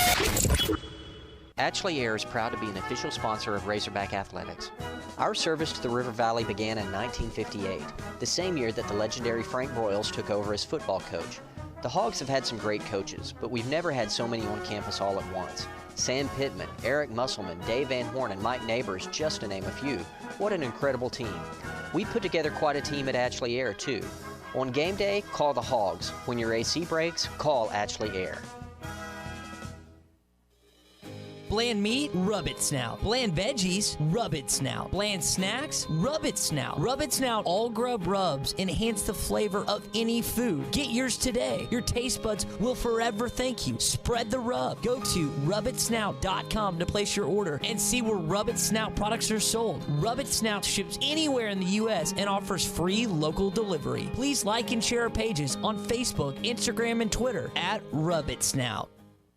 Ashley Air is proud to be an official sponsor of Razorback Athletics. Our service to the River Valley began in 1958, the same year that the legendary Frank Broyles took over as football coach. The Hogs have had some great coaches, but we've never had so many on campus all at once. Sam Pittman, Eric Musselman, Dave Van Horn, and Mike Neighbors, just to name a few. What an incredible team. We put together quite a team at Ashley Air, too. On game day, call the Hogs. When your AC breaks, call Ashley Air. Bland meat? Rub it snout. Bland veggies? Rub it snout. Bland snacks? Rub it snout. Rub it snout all grub rubs enhance the flavor of any food. Get yours today. Your taste buds will forever thank you. Spread the rub. Go to rubitsnout.com to place your order and see where Rub It Snout products are sold. Rub It Snout ships anywhere in the U.S. and offers free local delivery. Please like and share our pages on Facebook, Instagram, and Twitter at Rub It Snout.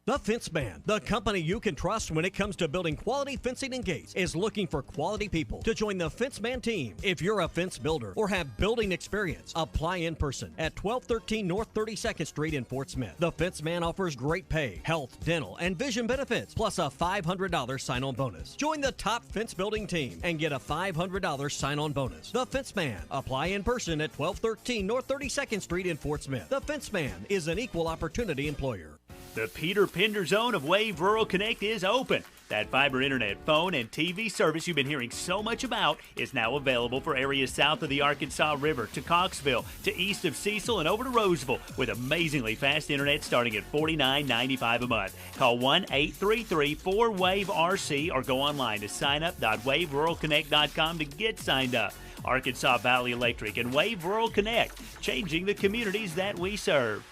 The Fence Man, the company you can trust when it comes to building quality fencing and gates, is looking for quality people to join the Fence Man team. If you're a fence builder or have building experience, apply in person at 1213 North 32nd Street in Fort Smith. The Fence Man offers great pay, health, dental, and vision benefits, plus a $500 sign-on bonus. Join the top fence building team and get a $500 sign-on bonus. The Fence Man. Apply in person at 1213 North 32nd Street in Fort Smith. The Fence Man is an equal opportunity employer. The Peter Pender Zone of Wave Rural Connect is open. That fiber internet, phone, and TV service you've been hearing so much about is now available for areas south of the Arkansas River, to Coxville, to east of Cecil, and over to Roseville, with amazingly fast internet starting at $49.95 a month. Call 1-833-4WAVE-RC or go online to signup.waveruralconnect.com to get signed up. Arkansas Valley Electric and Wave Rural Connect, changing the communities that we serve.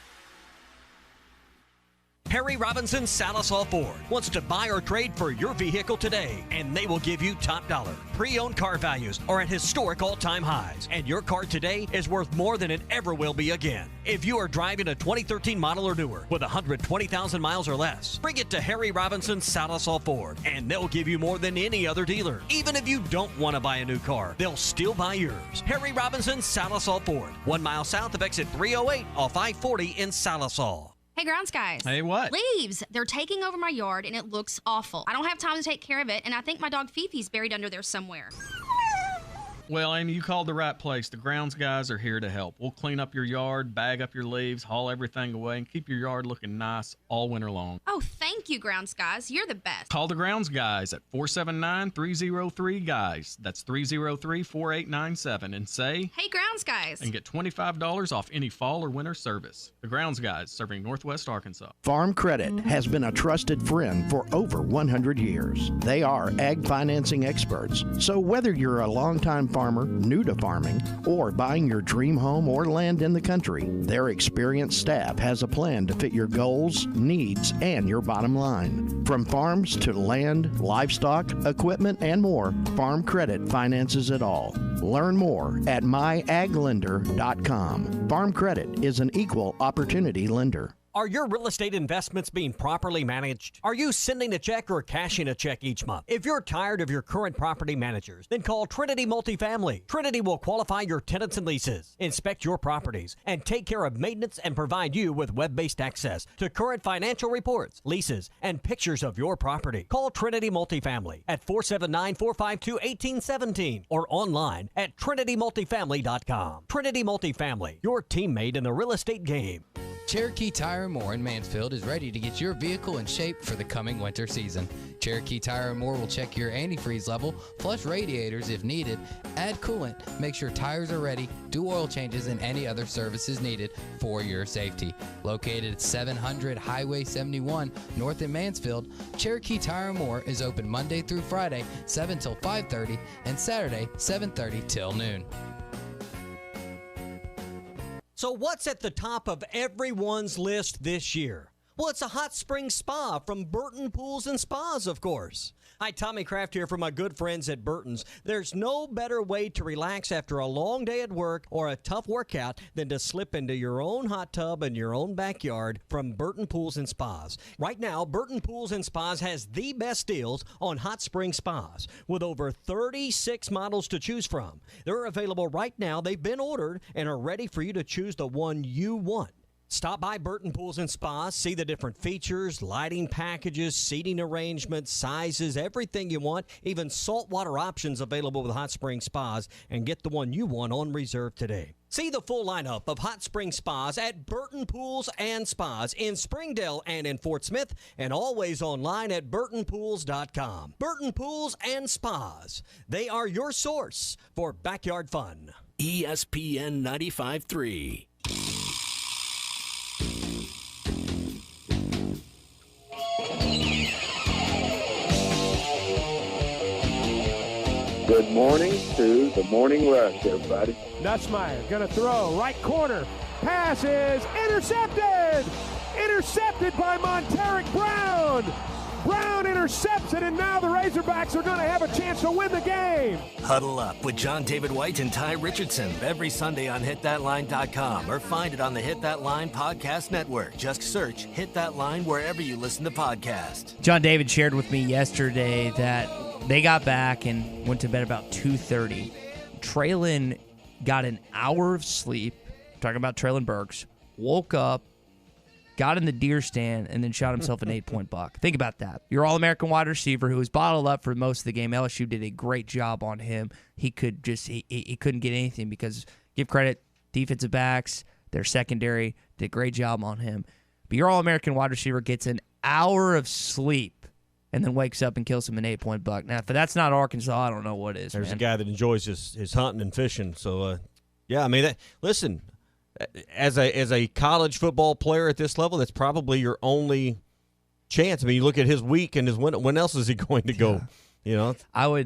Harry Robinson Salisal Ford wants to buy or trade for your vehicle today, and they will give you top dollar. Pre-owned car values are at historic all-time highs, and your car today is worth more than it ever will be again. If you are driving a 2013 model or newer with 120,000 miles or less, bring it to Harry Robinson Salisal Ford, and they'll give you more than any other dealer. Even if you don't want to buy a new car, they'll still buy yours. Harry Robinson Salisal Ford, 1 mile south of exit 308 off I-40 in Salisal. Hey, grounds guys. Hey, what? Leaves. They're taking over my yard, and it looks awful. I don't have time to take care of it, and I think my dog Fifi's buried under there somewhere. Well, Amy, you called the right place. The grounds guys are here to help. We'll clean up your yard, bag up your leaves, haul everything away, and keep your yard looking nice all winter long. Oh, thank Thank you, Grounds Guys. You're the best. Call the Grounds Guys at 479-303-GUYS. That's 303-4897 and say, Hey, Grounds Guys. And get $25 off any fall or winter service. The Grounds Guys, serving Northwest Arkansas. Farm Credit has been a trusted friend for over 100 years. They are ag financing experts. So whether you're a longtime farmer, new to farming, or buying your dream home or land in the country, their experienced staff has a plan to fit your goals, needs, and your bottom line. From farms to land, livestock, equipment, and more, Farm Credit finances it all. Learn more at myaglender.com. Farm Credit is an equal opportunity lender. Are your real estate investments being properly managed? Are you sending a check or cashing a check each month? If you're tired of your current property managers, then call Trinity Multifamily. Trinity will qualify your tenants and leases, inspect your properties, and take care of maintenance and provide you with web-based access to current financial reports, leases, and pictures of your property. Call Trinity Multifamily at 479-452-1817 or online at trinitymultifamily.com. Trinity Multifamily, your teammate in the real estate game. Cherokee Tire & More in Mansfield is ready to get your vehicle in shape for the coming winter season. Cherokee Tire & More will check your antifreeze level, flush radiators if needed, add coolant, make sure tires are ready, do oil changes, and any other services needed for your safety. Located at 700 Highway 71 north in Mansfield, Cherokee Tire & More is open Monday through Friday, 7 till 5:30, and Saturday, 7:30 till noon. So what's at the top of everyone's list this year? Well, it's a hot spring spa from Burton Pools and Spas, of course. Hi, Tommy Kraft here from my good friends at Burton's. There's no better way to relax after a long day at work or a tough workout than to slip into your own hot tub in your own backyard from Burton Pools and Spas. Right now, Burton Pools and Spas has the best deals on hot spring spas with over 36 models to choose from. They're available right now. They've been ordered and are ready for you to choose the one you want. Stop by Burton Pools and Spas, see the different features, lighting packages, seating arrangements, sizes, everything you want, even saltwater options available with hot spring spas, and get the one you want on reserve today. See the full lineup of hot spring spas at Burton Pools and Spas in Springdale and in Fort Smith, and always online at burtonpools.com. Burton Pools and Spas. They are your source for backyard fun. ESPN 95.3. Good morning to the Morning Rush, everybody. Nussmeier gonna throw, right corner. Pass is intercepted! Intercepted by Monteric Brown! Brown intercepts it, and now the Razorbacks are going to have a chance to win the game. Huddle up with John David White and Ty Richardson every Sunday on hitthatline.com or find it on the Hit That Line podcast network. Just search Hit That Line wherever you listen to podcasts. Talking David shared with me yesterday that they got back and went to bed about 2:30. Traylon got an hour of sleep, talking about Traylon Burks, woke up, got in the deer stand, and then shot himself an 8-point buck. Think about that. Your All-American wide receiver who was bottled up for most of the game. LSU did a great job on him. He couldn't get anything because, give credit, defensive backs, their secondary did a great job on him. But your All-American wide receiver gets an hour of sleep and then wakes up and kills him an 8-point buck. Now, if that's not Arkansas, I don't know what is. There's a guy that enjoys his hunting and fishing. So, yeah, I mean, listen, as a college football player at this level, that's probably your only chance. I mean, you look at his week and when else is he going to go? You know,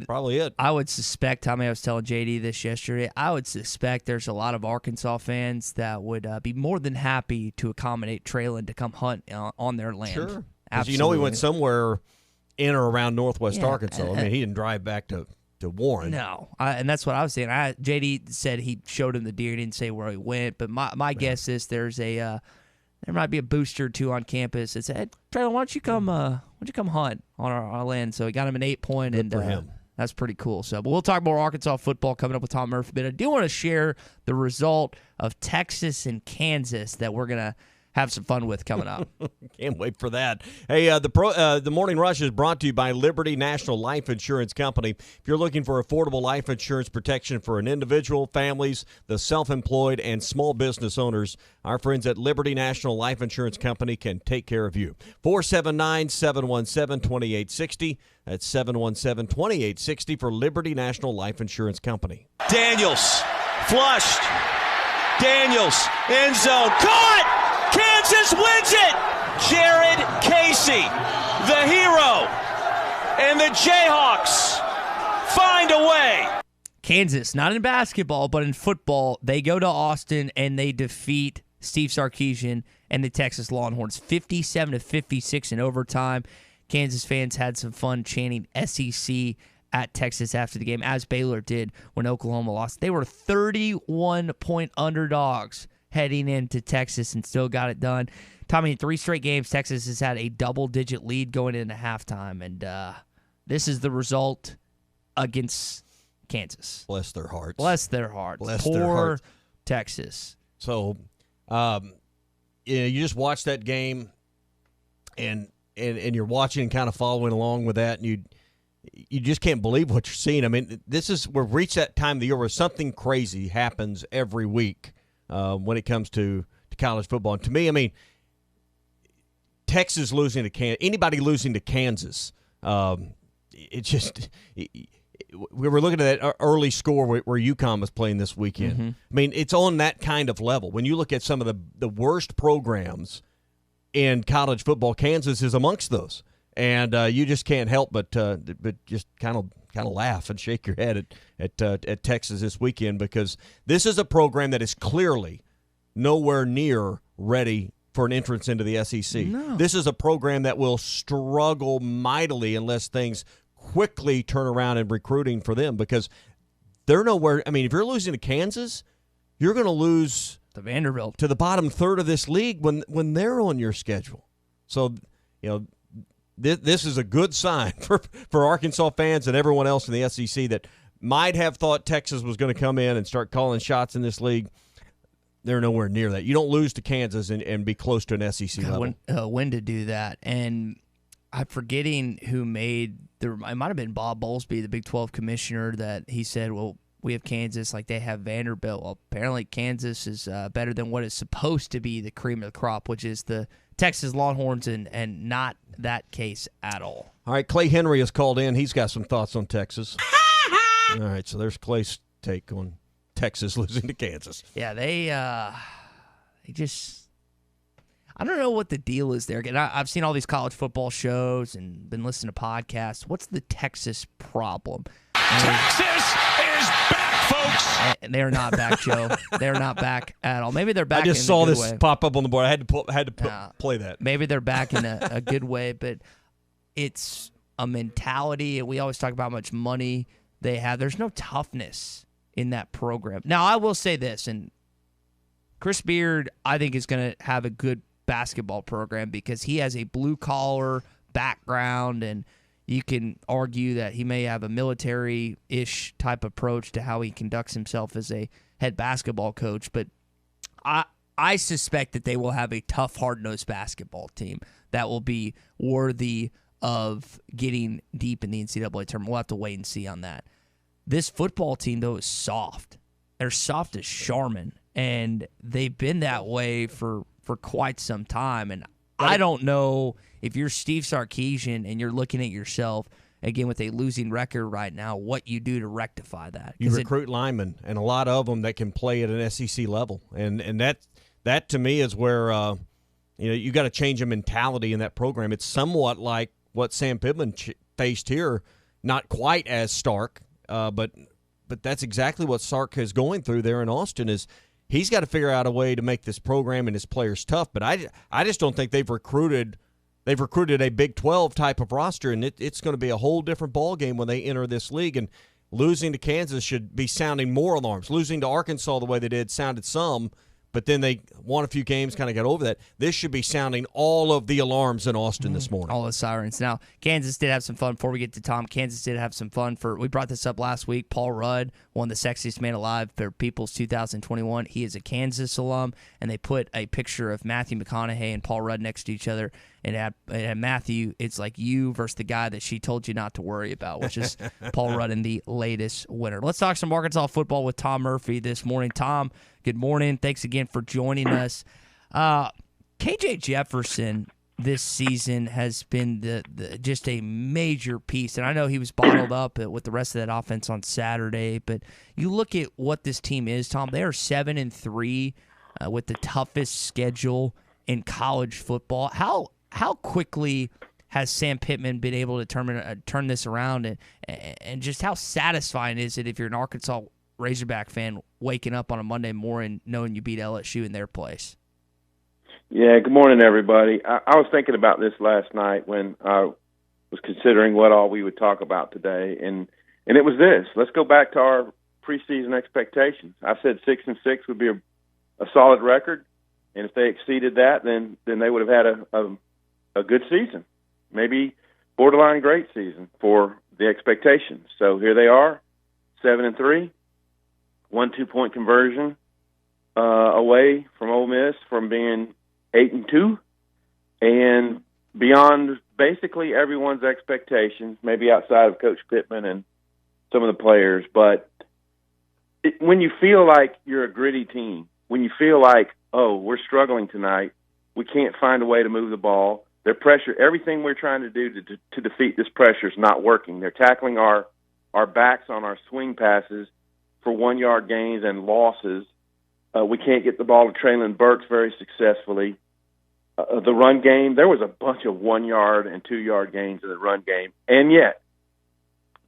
probably it. I would suspect, Tommy, I was telling JD this yesterday, I would suspect there's a lot of Arkansas fans that would be more than happy to accommodate Traylon to come hunt on their land. Sure. Because you know he went somewhere in or around Northwest Arkansas. I mean, he didn't drive back to Warren. No, and that's what I was saying. JD said he showed him the deer. He didn't say where he went, but my guess is there might be a booster or two on campus that said, hey, Traylon, why don't you come hunt on our land? So he got him an 8-point, and for him. That's pretty cool. So, but we'll talk more Arkansas football coming up with Tom Murphy. But I do want to share the result of Texas and Kansas that we're gonna have some fun with coming up. Can't wait for that. Hey, the Morning Rush is brought to you by Liberty National Life Insurance Company. If you're looking for affordable life insurance protection for an individual, families, the self-employed, and small business owners, our friends at Liberty National Life Insurance Company can take care of you. 479-717-2860. That's 717-2860 for Liberty National Life Insurance Company. Daniels, flushed. Daniels, end zone, caught! Kansas wins it! Jared Casey, the hero, and the Jayhawks find a way. Kansas, not in basketball, but in football, they go to Austin and they defeat Steve Sarkisian and the Texas Longhorns 57-56 in overtime. Kansas fans had some fun chanting SEC at Texas after the game, as Baylor did when Oklahoma lost. They were 31-point underdogs heading into Texas and still got it done. Tommy, in 3 straight games, Texas has had a double-digit lead going into halftime, and this is the result against Kansas. Bless their hearts. Bless their hearts. Bless Poor their hearts. Texas. So, you just watch that game, and you're watching and kind of following along with that, and you just can't believe what you're seeing. I mean, we've reached that time of the year where something crazy happens every week when it comes to college football. And to me, I mean, Texas losing to Kansas, anybody losing to Kansas, we were looking at that early score where UConn was playing this weekend. Mm-hmm. I mean, it's on that kind of level. When you look at some of the worst programs in college football, Kansas is amongst those. And you just can't help but just kind of laugh and shake your head at Texas this weekend, because this is a program that is clearly nowhere near ready for an entrance into the SEC. No. This is a program that will struggle mightily unless things quickly turn around in recruiting for them, because they're nowhere. I mean, if you're losing to Kansas, you're going to lose to Vanderbilt, to the bottom third of this league when they're on your schedule. So, this is a good sign for Arkansas fans and everyone else in the SEC that might have thought Texas was going to come in and start calling shots in this league. They're nowhere near that. You don't lose to Kansas and be close to an SEC level. When to do that. And I'm forgetting who made it might have been Bob Bowlesby, the Big 12 commissioner, that he said, well, we have Kansas like they have Vanderbilt. Well, apparently Kansas is better than what is supposed to be the cream of the crop, which is the Texas Longhorns, and not that case at all. All right, Clay Henry has called in. He's got some thoughts on Texas. All right, so there's Clay's take on Texas losing to Kansas. Yeah, they just – I don't know what the deal is there. Again, I've seen all these college football shows and been listening to podcasts. What's the Texas problem? Texas is back, folks. They're not back, Joe. They're not back at all. Maybe they're back. I just in saw a good this way. pop up on the board. I had to play that. Maybe they're back in a good way, but it's a mentality. We always talk about how much money they have. There's no toughness in that program. Now, I will say this, and Chris Beard, I think, is going to have a good basketball program because he has a blue-collar background, and you can argue that he may have a military-ish type approach to how he conducts himself as a head basketball coach. But I suspect that they will have a tough, hard-nosed basketball team that will be worthy of getting deep in the NCAA tournament. We'll have to wait and see on that. This football team, though, is soft. They're soft as Charmin, and they've been that way for quite some time. And I don't know if you're Steve Sarkisian and you're looking at yourself, again, with a losing record right now, what you do to rectify that. You recruit linemen, and a lot of them that can play at an SEC level. And that to me is where you got to change a mentality in that program. It's somewhat like what Sam Pittman faced here, not quite as stark, but that's exactly what Sark is going through there in Austin. Is he's got to figure out a way to make this program and his players tough. But I just don't think they've recruited a Big 12 type of roster, and it's going to be a whole different ball game when they enter this league. And losing to Kansas should be sounding more alarms. Losing to Arkansas the way they did sounded some, but then they won a few games, kind of got over that. This should be sounding all of the alarms in Austin this morning. All the sirens. Now, Kansas did have some fun. Before we get to Tom, Kansas did have some fun. We brought this up last week. Paul Rudd won the Sexiest Man Alive for People's 2021. He is a Kansas alum, and they put a picture of Matthew McConaughey and Paul Rudd next to each other. And it had Matthew, it's like you versus the guy that she told you not to worry about, which is Paul Rudd, the latest winner. Let's talk some Arkansas football with Tom Murphy this morning. Tom, good morning. Thanks again for joining us. KJ Jefferson this season has been just a major piece, and I know he was bottled up with the rest of that offense on Saturday, but you look at what this team is, Tom. They are 7-3 with the toughest schedule in college football. How quickly has Sam Pittman been able to turn this around, and just how satisfying is it if you're an Arkansas Razorback fan waking up on a Monday morning knowing you beat LSU in their place? Yeah, good morning, everybody. I was thinking about this last night when I was considering what all we would talk about today, and it was this. Let's go back to our preseason expectations. I said 6-6 would be a solid record, and if they exceeded that, then they would have had a good season, maybe borderline great season for the expectations. So here they are, 7-3, 1 2-point conversion away from Ole Miss from being 8-2, and beyond basically everyone's expectations, maybe outside of Coach Pittman and some of the players. But when you feel like you're a gritty team, when you feel like, oh, we're struggling tonight, we can't find a way to move the ball, their pressure, everything we're trying to do to defeat this pressure is not working. They're tackling our backs on our swing passes for 1-yard gains and losses. We can't get the ball to Traylon Burks very successfully. The run game, there was a bunch of 1-yard and 2-yard gains in the run game. And yet,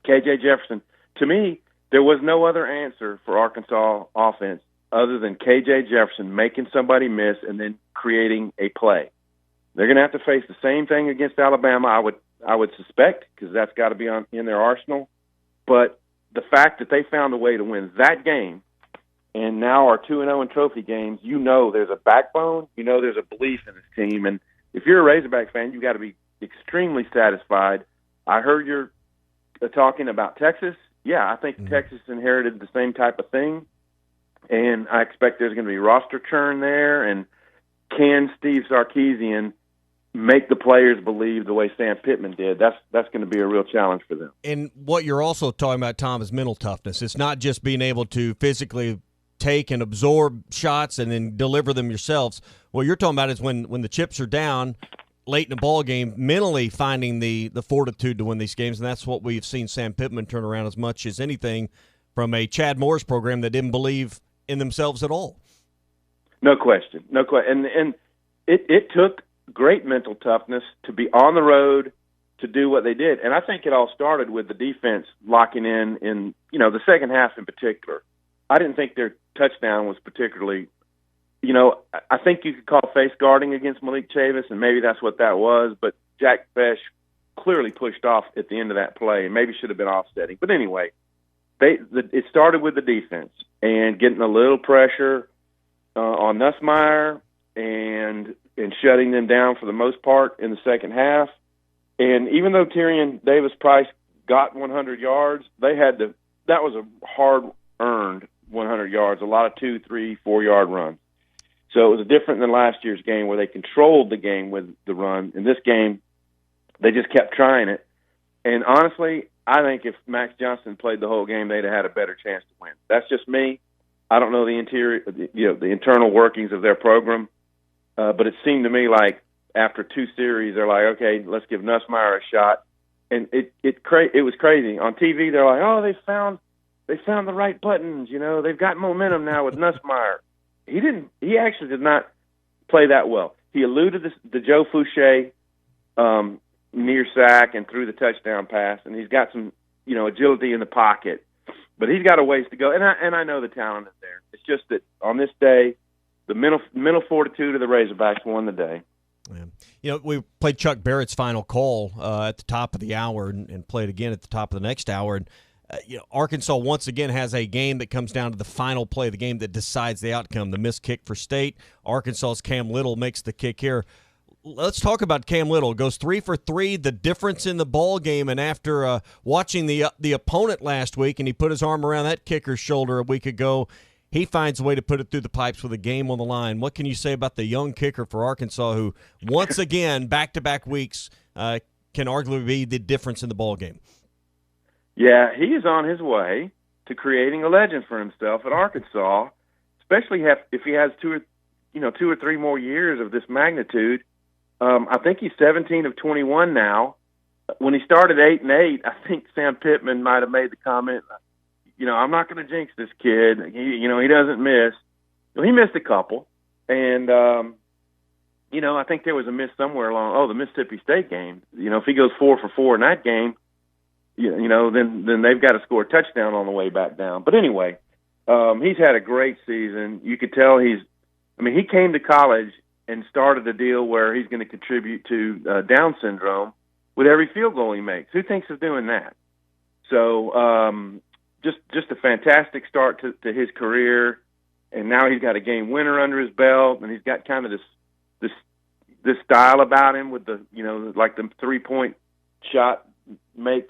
KJ Jefferson, to me, there was no other answer for Arkansas offense other than KJ Jefferson making somebody miss and then creating a play. They're going to have to face the same thing against Alabama, I would suspect, because that's got to be in their arsenal. But the fact that they found a way to win that game, and now our 2-0 in trophy games, you know there's a backbone, you know there's a belief in this team. And if you're a Razorback fan, you've got to be extremely satisfied. I heard you're talking about Texas. Yeah, I think Texas inherited the same type of thing, and I expect there's going to be roster churn there. And can Steve Sarkisian make the players believe the way Sam Pittman did? That's going to be a real challenge for them. And what you're also talking about, Tom, is mental toughness. It's not just being able to physically take and absorb shots and then deliver them yourselves. What you're talking about is when the chips are down late in the ball game, mentally finding the fortitude to win these games, and that's what we've seen Sam Pittman turn around as much as anything from a Chad Morris program that didn't believe in themselves at all. No question. And it took great mental toughness to be on the road to do what they did. And I think it all started with the defense locking in the second half in particular. I didn't think their touchdown was particularly, I think you could call face guarding against Malik Chavis, and maybe that's what that was, but Jack Besh clearly pushed off at the end of that play and maybe should have been offsetting. But anyway, it started with the defense and getting a little pressure on Nussmeier and shutting them down for the most part in the second half. And even though Tyrion Davis-Price got 100 yards, that was a hard-earned 100 yards, a lot of 2, 3, 4-yard runs. So it was different than last year's game where they controlled the game with the run. In this game, they just kept trying it. And honestly, I think if Max Johnson played the whole game, they'd have had a better chance to win. That's just me. I don't know the internal workings of their program. But it seemed to me like after 2 series, they're like, okay, let's give Nussmeier a shot. And it was crazy. On TV, they're like, oh, they found the right buttons. They've got momentum now with Nussmeier. He actually did not play that well. He eluded the Joe Fouché near sack and threw the touchdown pass, and he's got some agility in the pocket. But he's got a ways to go, and I know the talent is there. It's just that on this day, the mental fortitude of the Razorbacks won the day. Yeah. We played Chuck Barrett's final call at the top of the hour and played again at the top of the next hour. And Arkansas once again has a game that comes down to the final play, the game that decides the outcome, the missed kick for State. Arkansas's Cam Little makes the kick here. Let's talk about Cam Little. Goes 3 for 3, the difference in the ball game, and after watching the opponent last week, and he put his arm around that kicker's shoulder a week ago, he finds a way to put it through the pipes with a game on the line. What can you say about the young kicker for Arkansas who, once again, back-to-back weeks, can arguably be the difference in the ball game? Yeah, he is on his way to creating a legend for himself at Arkansas, especially if he has 2 or 3 more years of this magnitude. I think he's 17 of 21 now. When he started 8-8, I think Sam Pittman might have made the comment, I'm not going to jinx this kid. He doesn't miss. Well, he missed a couple, and I think there was a miss somewhere along. The Mississippi State game. If he goes 4 for 4 in that game, then they've got to score a touchdown on the way back down. But anyway, he's had a great season. You could tell he came to college and started a deal where he's going to contribute to Down syndrome with every field goal he makes. Who thinks of doing that? So just a fantastic start to his career, and now he's got a game winner under his belt, and he's got kind of this style about him with the like the 3-point shot make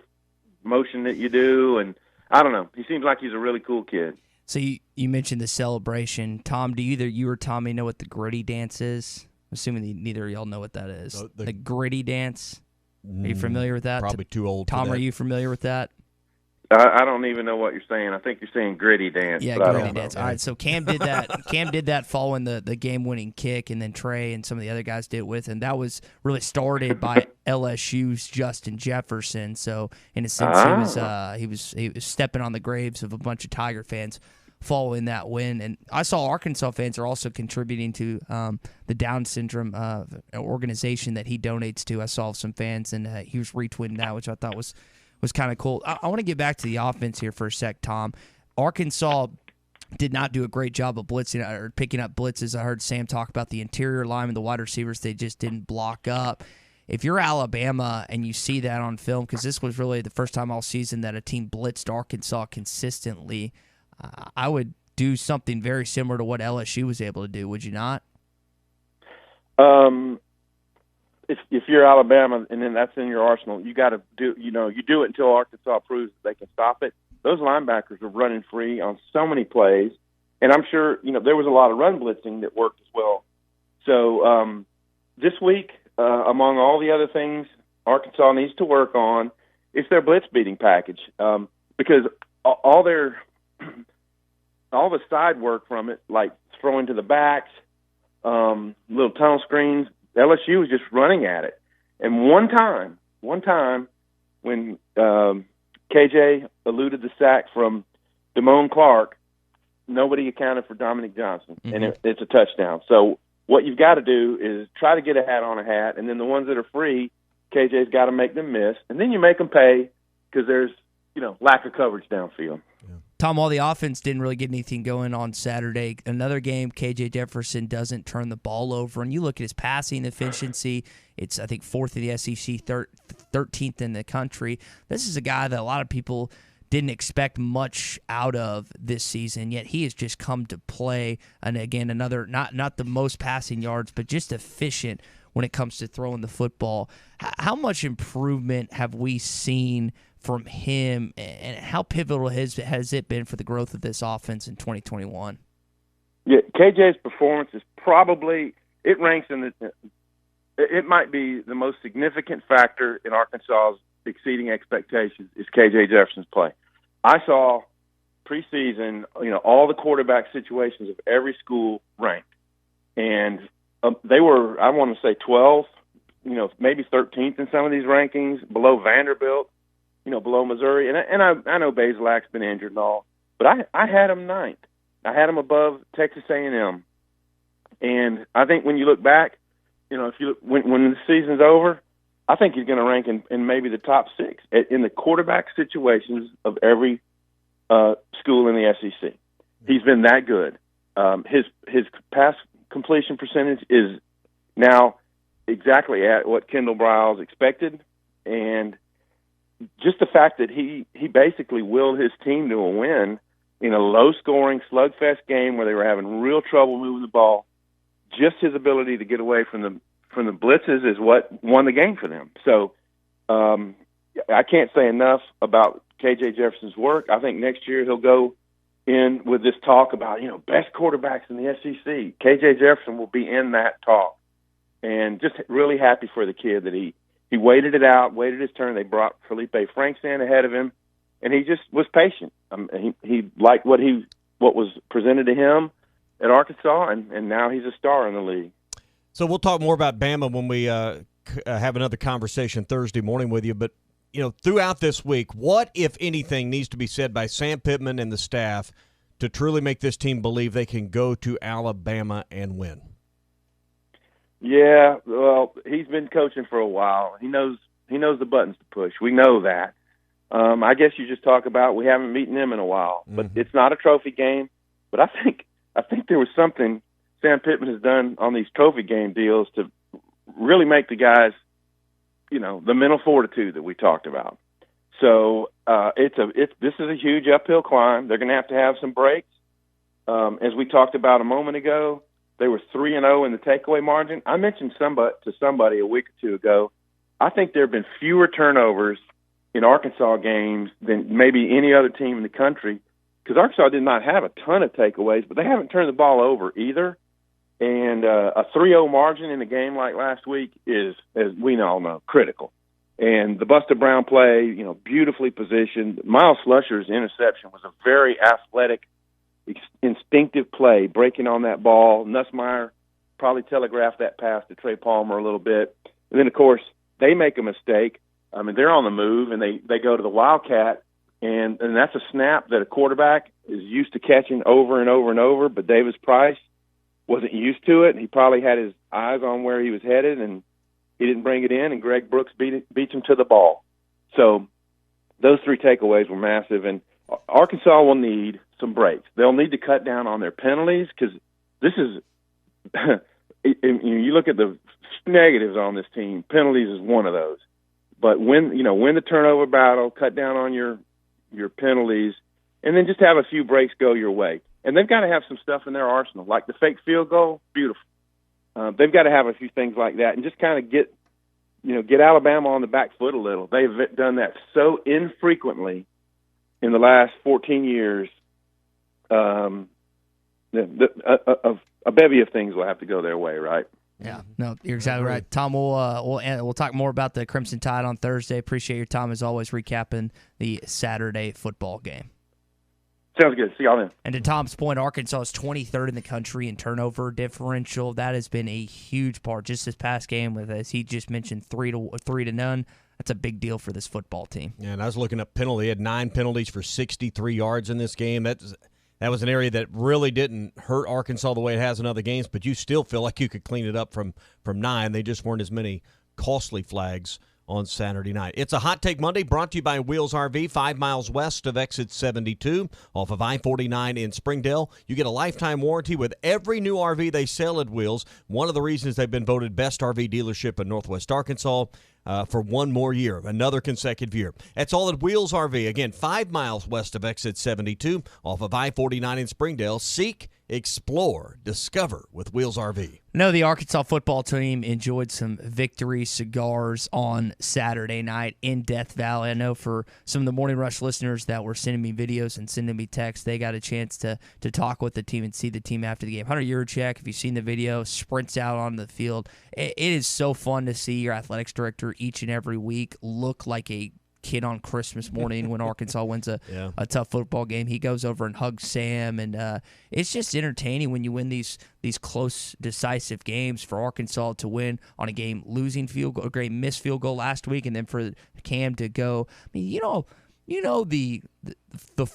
motion that you do, and I don't know. He seems like he's a really cool kid. So you mentioned the celebration. Tom, do either you or Tommy know what the gritty dance is? I'm assuming neither of y'all know what that is. The gritty dance? Are you familiar with that? Probably too old Tom, for that. are you familiar with that? I don't even know what you're saying. I think you're saying gritty dance. Yeah, but gritty dance. All right, so Cam did that. Cam did that following the game-winning kick, and then Trey and some of the other guys did it with, and that was really started by LSU's Justin Jefferson. So in a sense, he was stepping on the graves of a bunch of Tiger fans following that win. And I saw Arkansas fans are also contributing to the Down syndrome organization that he donates to. I saw some fans, and he was retweeting that, which I thought was kind of cool. I want to get back to the offense here for a sec, Tom. Arkansas did not do a great job of blitzing or picking up blitzes. I heard Sam talk about the interior line and the wide receivers. They just didn't block up. If you're Alabama and you see that on film, because this was really the first time all season that a team blitzed Arkansas consistently, I would do something very similar to what LSU was able to do. Would you not? If you're Alabama and then that's in your arsenal, you got to do. You do it until Arkansas proves that they can stop it. Those linebackers are running free on so many plays, and I'm sure there was a lot of run blitzing that worked as well. So this week, among all the other things Arkansas needs to work on, it's their blitz beating package because all the side work from it, like throwing to the backs, little tunnel screens, LSU was just running at it. And one time when KJ eluded the sack from Damone Clark, nobody accounted for Dominic Johnson, and it's a touchdown. So what you've got to do is try to get a hat on a hat, and then the ones that are free, KJ's got to make them miss, and then you make them pay because there's lack of coverage downfield. Tom, while the offense didn't really get anything going on Saturday, another game, KJ Jefferson doesn't turn the ball over. And you look at his passing efficiency, it's, I think, 4th in the SEC, 13th in the country. This is a guy that a lot of people didn't expect much out of this season, yet he has just come to play. And again, another, not the most passing yards, but just efficient when it comes to throwing the football. How much improvement have we seen from him, and how pivotal has it been for the growth of this offense in 2021? Yeah, KJ's performance is probably, it ranks in it might be the most significant factor in Arkansas's exceeding expectations is KJ Jefferson's play. I saw preseason, all the quarterback situations of every school ranked, and they were, I want to say 12th, maybe 13th in some of these rankings, below Vanderbilt, below Missouri. And I know Basilak's been injured and all, but I had him 9th. I had him above Texas A&M. And I think when you look back, if you look, when the season's over, I think he's going to rank in maybe the top 6 in the quarterback situations of every school in the SEC. He's been that good. His pass completion percentage is now exactly at what Kendall Briles expected, and just the fact that he basically willed his team to a win in a low-scoring slugfest game where they were having real trouble moving the ball. Just his ability to get away from the blitzes is what won the game for them. So I can't say enough about KJ Jefferson's work. I think next year he'll go in with this talk about, best quarterbacks in the SEC. KJ Jefferson will be in that talk. And just really happy for the kid that he waited it out, waited his turn. They brought Felipe Franks in ahead of him, and he just was patient. He liked what was presented to him at Arkansas, and now he's a star in the league. So we'll talk more about Bama when we have another conversation Thursday morning with you. But, throughout this week, what, if anything, needs to be said by Sam Pittman and the staff to truly make this team believe they can go to Alabama and win? Yeah, well, he's been coaching for a while. He knows the buttons to push. We know that. I guess you just talk about we haven't beaten them in a while, but it's not a trophy game. But I think there was something Sam Pittman has done on these trophy game deals to really make the guys, the mental fortitude that we talked about. So this is a huge uphill climb. They're going to have some breaks. As we talked about a moment ago, they were 3-0 in the takeaway margin. I mentioned to somebody a week or two ago, I think there have been fewer turnovers in Arkansas games than maybe any other team in the country, because Arkansas did not have a ton of takeaways, but they haven't turned the ball over either. And a 3-0 margin in a game like last week is, as we all know, critical. And the Buster Brown play, beautifully positioned. Miles Slusher's interception was a very athletic, instinctive play, breaking on that ball. Nussmeier probably telegraphed that pass to Trey Palmer a little bit. And then, of course, they make a mistake. They're on the move, and they go to the Wildcat, and that's a snap that a quarterback is used to catching over and over and over, but Davis Price wasn't used to it. He probably had his eyes on where he was headed, and he didn't bring it in, and Greg Brooks beats him to the ball. So those three takeaways were massive, and Arkansas will need some breaks. They'll need to cut down on their penalties, because this is you look at the negatives on this team, penalties is one of those. But win the turnover battle, cut down on your penalties, and then just have a few breaks go your way. And they've got to have some stuff in their arsenal, like the fake field goal, beautiful. They've got to have a few things like that, and just kind of get Alabama on the back foot a little. They've done that so infrequently in the last 14 years. A bevy of things will have to go their way, right? Yeah, no, you're exactly right. Tom, we'll talk more about the Crimson Tide on Thursday. Appreciate your time, as always, recapping the Saturday football game. Sounds good. See y'all then. And to Tom's point, Arkansas is 23rd in the country in turnover differential. That has been a huge part. Just this past game, with, as he just mentioned, 3-0. That's a big deal for this football team. Yeah, and I was looking up penalty. They had 9 penalties for 63 yards in this game. That was an area that really didn't hurt Arkansas the way it has in other games, but you still feel like you could clean it up from 9. They just weren't as many costly flags on Saturday night. It's a Hot Take Monday, brought to you by Wheels RV, 5 miles west of exit 72 off of I-49 in Springdale. You get a lifetime warranty with every new RV they sell at Wheels. One of the reasons they've been voted best RV dealership in Northwest Arkansas for one more year, another consecutive year. That's all at Wheels RV. Again, 5 miles west of exit 72 off of I-49 in Springdale. Seek, explore, discover with Wheels RV. No, the Arkansas football team enjoyed some victory cigars on Saturday night in Death Valley. I know for some of the Morning Rush listeners that were sending me videos and sending me texts, they got a chance to talk with the team and see the team after the game. Hunter Yurchek, if you've seen the video, sprints out on the field. It is so fun to see your athletics director each and every week look like a kid on Christmas morning when Arkansas wins a tough football game. He goes over and hugs Sam, and it's just entertaining when you win these close, decisive games. For Arkansas to win on a game losing field goal, a great missed field goal last week, and then for Cam to go. I mean, you know the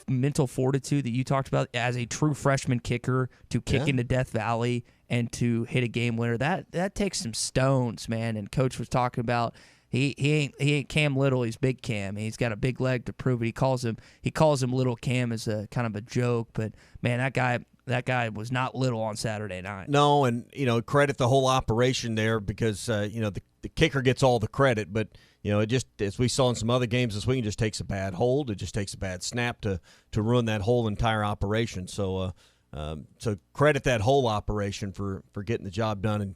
mental fortitude that you talked about as a true freshman kicker to kick into Death Valley and to hit a game winner. That takes some stones, man. And Coach was talking about. He ain't Cam Little. He's Big Cam. He's got a big leg to prove it. He calls him Little Cam as a kind of a joke. But man, that guy was not little on Saturday night. No, and credit the whole operation there because the the kicker gets all the credit, but it just, as we saw in some other games this week, it just takes a bad hold. It just takes a bad snap to ruin that whole entire operation. So credit that whole operation for getting the job done. And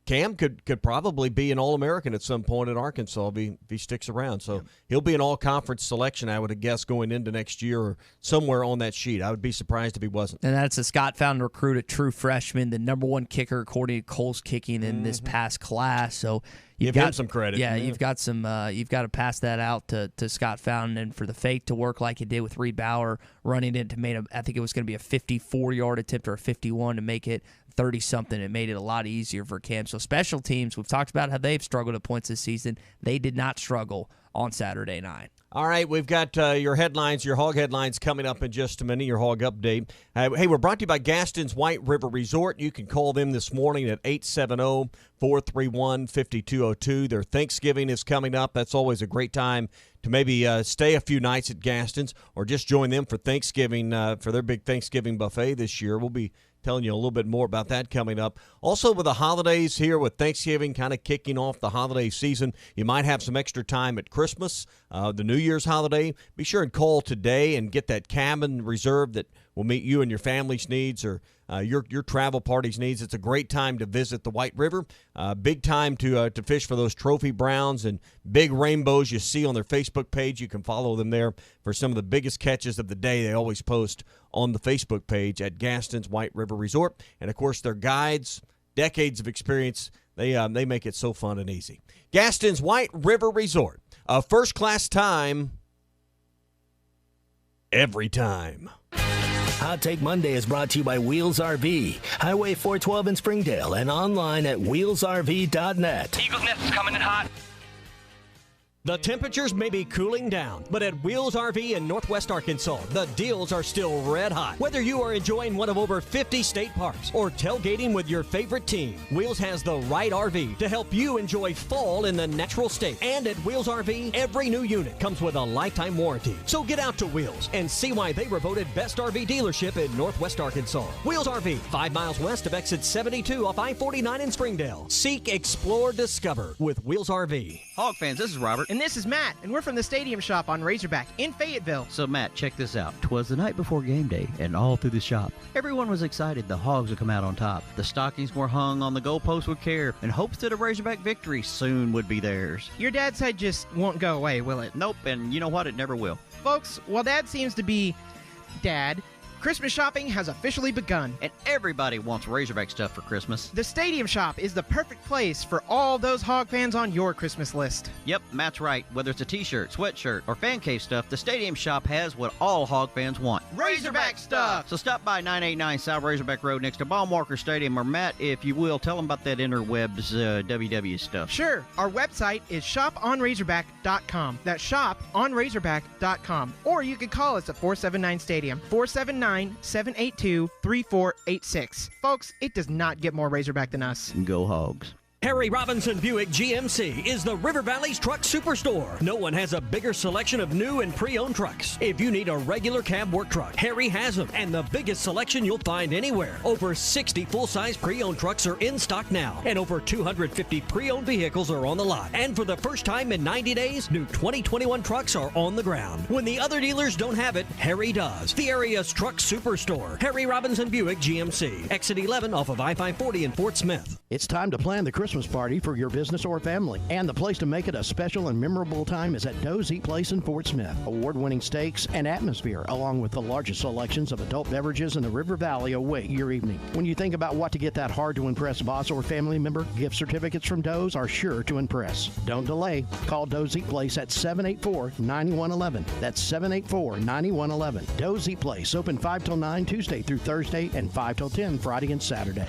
Cam could probably be an All-American at some point at Arkansas if he sticks around. So he'll be an all-conference selection, I would guess, going into next year or somewhere on that sheet. I would be surprised if he wasn't. And that's a Scott Fountain recruit, a true freshman, the number one kicker according to Cole's Kicking in this past class. So give him some credit. Yeah, you've got to pass that out to Scott Fountain, and for the fake to work like it did with Reed Bauer, running it to I think it was going to be a 54-yard attempt or a 51 to make it 30-something. It made it a lot easier for Cam. So special teams, we've talked about how they've struggled at points this season. They did not struggle on Saturday night. All right, we've got your headlines, your Hog headlines coming up in just a minute, your Hog update. Hey, we're brought to you by Gaston's White River Resort. You can call them this morning at 870-431-5202. Their Thanksgiving is coming up. That's always a great time to maybe stay a few nights at Gaston's or just join them for Thanksgiving, for their big Thanksgiving buffet this year. We'll be telling you a little bit more about that coming up. Also, with the holidays here, with Thanksgiving kind of kicking off the holiday season, you might have some extra time at Christmas, the New Year's holiday. Be sure and call today and get that cabin reserved that will meet you and your family's needs or your travel party's needs. It's a great time to visit the White River. Big time to fish for those trophy browns and big rainbows you see on their Facebook page. You can follow them there for some of the biggest catches of the day. They always post on the Facebook page at Gaston's White River Resort. And, of course, their guides, decades of experience, they make it so fun and easy. Gaston's White River Resort, a first-class time every time. Hot Take Monday is brought to you by Wheels RV, Highway 412 in Springdale, and online at wheelsrv.net. Eagle's Nest is coming in hot. The temperatures may be cooling down, but at Wheels RV in Northwest Arkansas, the deals are still red hot. Whether you are enjoying one of over 50 state parks or tailgating with your favorite team, Wheels has the right RV to help you enjoy fall in the natural state. And at Wheels RV, every new unit comes with a lifetime warranty. So get out to Wheels and see why they were voted best RV dealership in Northwest Arkansas. Wheels RV, 5 miles west of exit 72 off I-49 in Springdale. Seek, explore, discover with Wheels RV. Hog fans, this is Robert. And this is Matt, and we're from the Stadium Shop on Razorback in Fayetteville. So, Matt, check this out. 'Twas the night before game day, and all through the shop, everyone was excited the Hogs would come out on top. The stockings were hung on the goalposts with care, in hopes that a Razorback victory soon would be theirs. Your dad's side just won't go away, will it? Nope, and you know what? It never will. Folks, while Dad seems to be Dad, Christmas shopping has officially begun. And everybody wants Razorback stuff for Christmas. The Stadium Shop is the perfect place for all those Hog fans on your Christmas list. Yep, Matt's right. Whether it's a t-shirt, sweatshirt, or fan cave stuff, the Stadium Shop has what all Hog fans want. Razorback stuff! So stop by 989 South Razorback Road next to Baumwalker Stadium, or Matt, if you will, tell them about that interwebs WW stuff. Sure. Our website is shoponrazorback.com. That's shoponrazorback.com. Or you can call us at 479 Stadium, 479-782-3486. Folks, it does not get more Razorback than us. Go Hogs. Harry Robinson Buick GMC is the River Valley's truck superstore. No one has a bigger selection of new and pre-owned trucks. If you need a regular cab work truck, Harry has them, and the biggest selection you'll find anywhere. Over 60 full-size pre-owned trucks are in stock now, and over 250 pre-owned vehicles are on the lot. And for the first time in 90 days, new 2021 trucks are on the ground. When the other dealers don't have it, Harry does. The area's truck superstore, Harry Robinson Buick GMC, exit 11 off of I-540 in Fort Smith. It's time to plan the Christmas party for your business or family. And the place to make it a special and memorable time is at Doe's Eat Place in Fort Smith. Award-winning steaks and atmosphere, along with the largest selections of adult beverages in the River Valley, await your evening. When you think about what to get that hard-to-impress boss or family member, gift certificates from Doe's are sure to impress. Don't delay. Call Doe's Eat Place at 784-9111. That's 784-9111. Doe's Eat Place, open 5 till 9 Tuesday through Thursday and 5 till 10 Friday and Saturday.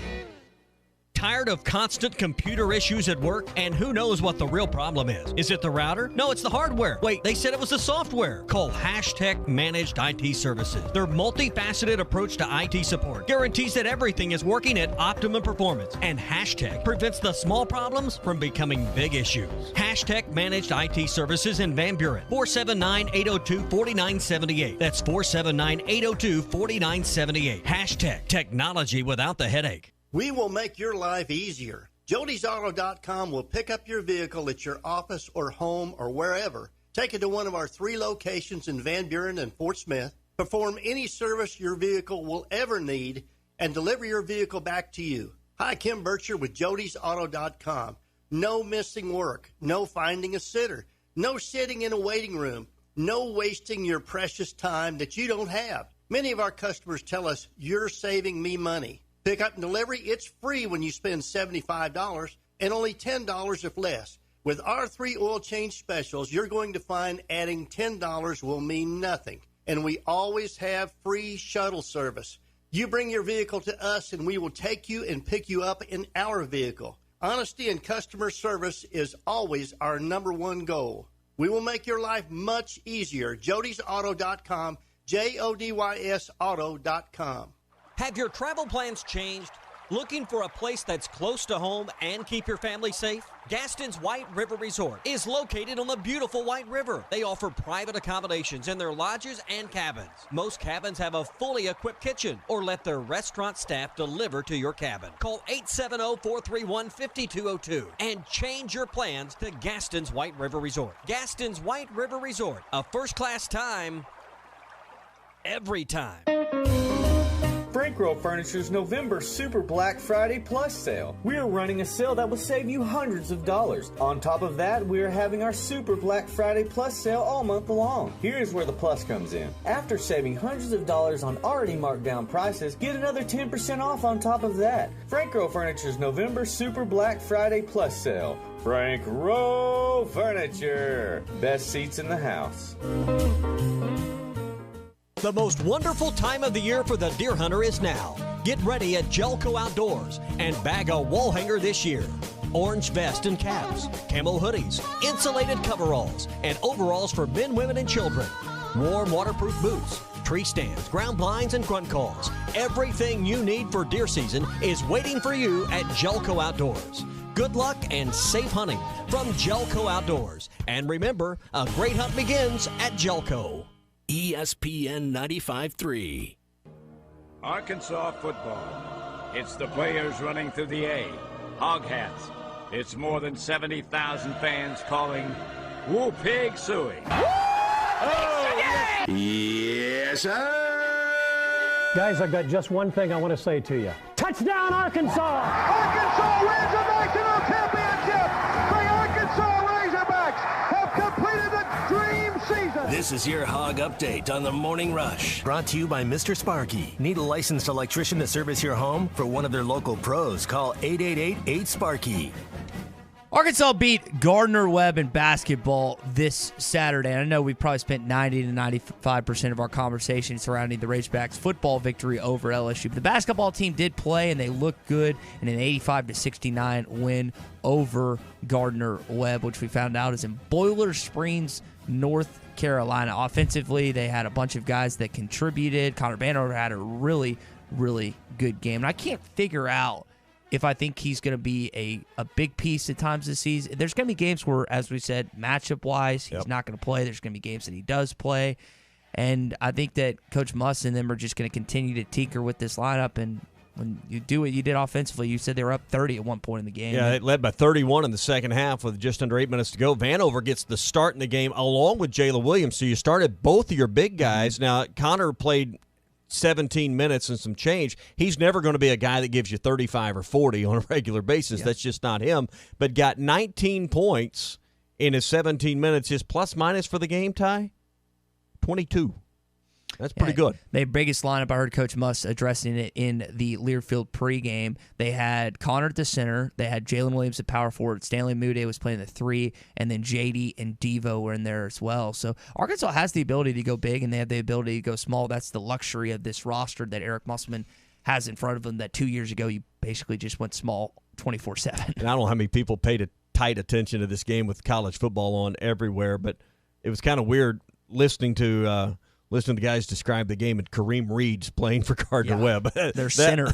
Tired of constant computer issues at work? And who knows what the real problem is? Is it the router? No, it's the hardware. Wait, they said it was the software. Call Hashtag Managed IT Services. Their multifaceted approach to IT support guarantees that everything is working at optimum performance. And Hashtag prevents the small problems from becoming big issues. Hashtag Managed IT Services in Van Buren. 479-802-4978. That's 479-802-4978. Hashtag technology without the headache. We will make your life easier. Jody'sAuto.com will pick up your vehicle at your office or home or wherever. Take it to one of our 3 locations in Van Buren and Fort Smith. Perform any service your vehicle will ever need and deliver your vehicle back to you. Hi, Kim Bircher with Jody'sAuto.com. No missing work, no finding a sitter, no sitting in a waiting room, no wasting your precious time that you don't have. Many of our customers tell us, you're saving me money. Pickup and delivery, it's free when you spend $75 and only $10 if less. With our 3 oil change specials, you're going to find adding $10 will mean nothing. And we always have free shuttle service. You bring your vehicle to us and we will take you and pick you up in our vehicle. Honesty and customer service is always our number one goal. We will make your life much easier. Jody'sAuto.com, JODYS Auto.com. Have your travel plans changed? Looking for a place that's close to home and keep your family safe? Gaston's White River Resort is located on the beautiful White River. They offer private accommodations in their lodges and cabins. Most cabins have a fully equipped kitchen or let their restaurant staff deliver to your cabin. Call 870-431-5202 and change your plans to Gaston's White River Resort. Gaston's White River Resort, a first-class time, every time. Frank Row Furniture's November Super Black Friday Plus sale. We are running a sale that will save you hundreds of dollars. On top of that, we are having our Super Black Friday Plus sale all month long. Here's where the plus comes in. After saving hundreds of dollars on already marked down prices, get another 10% off on top of that. Frank Row Furniture's November Super Black Friday Plus sale. Frank Row Furniture. Best seats in the house. The most wonderful time of the year for the deer hunter is now. Get ready at Jelco Outdoors and bag a wall hanger this year. Orange vest and caps, camo hoodies, insulated coveralls, and overalls for men, women, and children. Warm waterproof boots, tree stands, ground blinds, and grunt calls. Everything you need for deer season is waiting for you at Jelco Outdoors. Good luck and safe hunting from Jelco Outdoors. And remember, a great hunt begins at Jelco. ESPN 95.3. Arkansas football. It's the players running through the A. Hog hats. It's more than 70,000 fans calling Woo Pig Suey. Oh, yes, sir. Guys, I've got just one thing I want to say to you. Touchdown, Arkansas! Arkansas wins the national championship. The Arkansas Razorbacks have completed the dream season. This is your Hog Update on the Morning Rush. Brought to you by Mr. Sparky. Need a licensed electrician to service your home? For one of their local pros, call 888-8-SPARKY. Arkansas beat Gardner-Webb in basketball this Saturday. And I know we probably spent 90 to 95% of our conversation surrounding the Razorbacks' football victory over LSU. But the basketball team did play, and they looked good in an 85-69 win over Gardner-Webb, which we found out is in Boiler Springs, North Carolina. Offensively, they had a bunch of guys that contributed. Connor Banner had a really, really good game. And I can't figure out if I think he's going to be a big piece at times this season. There's going to be games where, as we said, matchup-wise, he's not going to play. There's going to be games that he does play. And I think that Coach Muss and them are just going to continue to tinker with this lineup. And when you do what you did offensively, you said they were up 30 at one point in the game. Yeah, it led by 31 in the second half with just under 8 minutes to go. Vanover gets the start in the game along with Jalen Williams. So you started both of your big guys. Now, Connor played 17 minutes and some change. He's never going to be a guy that gives you 35 or 40 on a regular basis. That's just not him. But got 19 points in his 17 minutes. His plus-minus for the game, Ty? 22. That's pretty good. Their biggest lineup, I heard Coach Muss addressing it in the Learfield pregame. They had Connor at the center. They had Jalen Williams at power forward. Stanley Mude was playing the 3, and then JD and Devo were in there as well. So Arkansas has the ability to go big, and they have the ability to go small. That's the luxury of this roster that Eric Musselman has in front of him, that 2 years ago you basically just went small 24/7. And I don't know how many people paid tight attention to this game with college football on everywhere, but it was kind of weird listening to the guys describe the game, and Kareem Reed's playing for Gardner-Webb. Their center.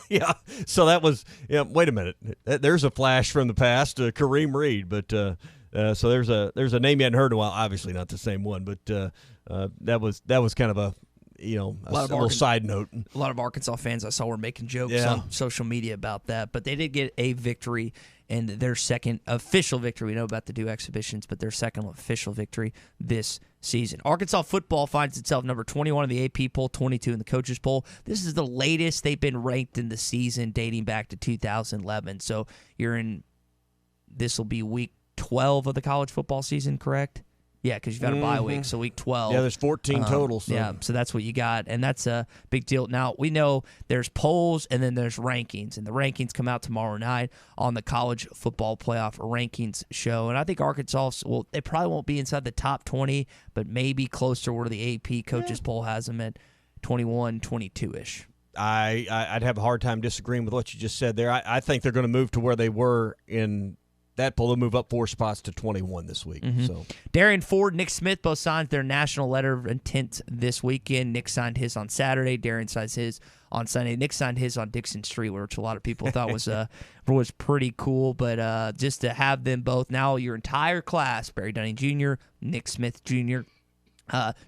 Yeah. So that was, wait a minute. There's a flash from the past, Kareem Reed. But so there's a name you hadn't heard in a while. Obviously not the same one, but that was kind of a little side note. A lot of Arkansas fans I saw were making jokes on social media about that, but they did get a victory and their second official victory. We know about the Dew exhibitions, but their second official victory this season. Arkansas football finds itself number 21 in the AP poll, 22 in the coaches poll. This is the latest they've been ranked in the season dating back to 2011. So this will be week 12 of the college football season, correct? Yeah, because you've had a bye week, so week 12. Yeah, there's 14 total. So. Yeah, so that's what you got, and that's a big deal. Now, we know there's polls and then there's rankings, and the rankings come out tomorrow night on the College Football Playoff Rankings show, and I think Arkansas, they probably won't be inside the top 20, but maybe close to where the AP coaches poll has them at 21, 22-ish. I'd have a hard time disagreeing with what you just said there. I think they're going to move to where they were in that poll. They'll move up 4 spots to 21 this week. So Darian Ford, Nick Smith both signed their national letter of intent this weekend. Nick signed his on Saturday. Darian signed his on Sunday. Nick signed his on Dixon Street, which a lot of people thought was pretty cool. But just to have them both, now your entire class, Barry Dunning Jr., Nick Smith Jr.,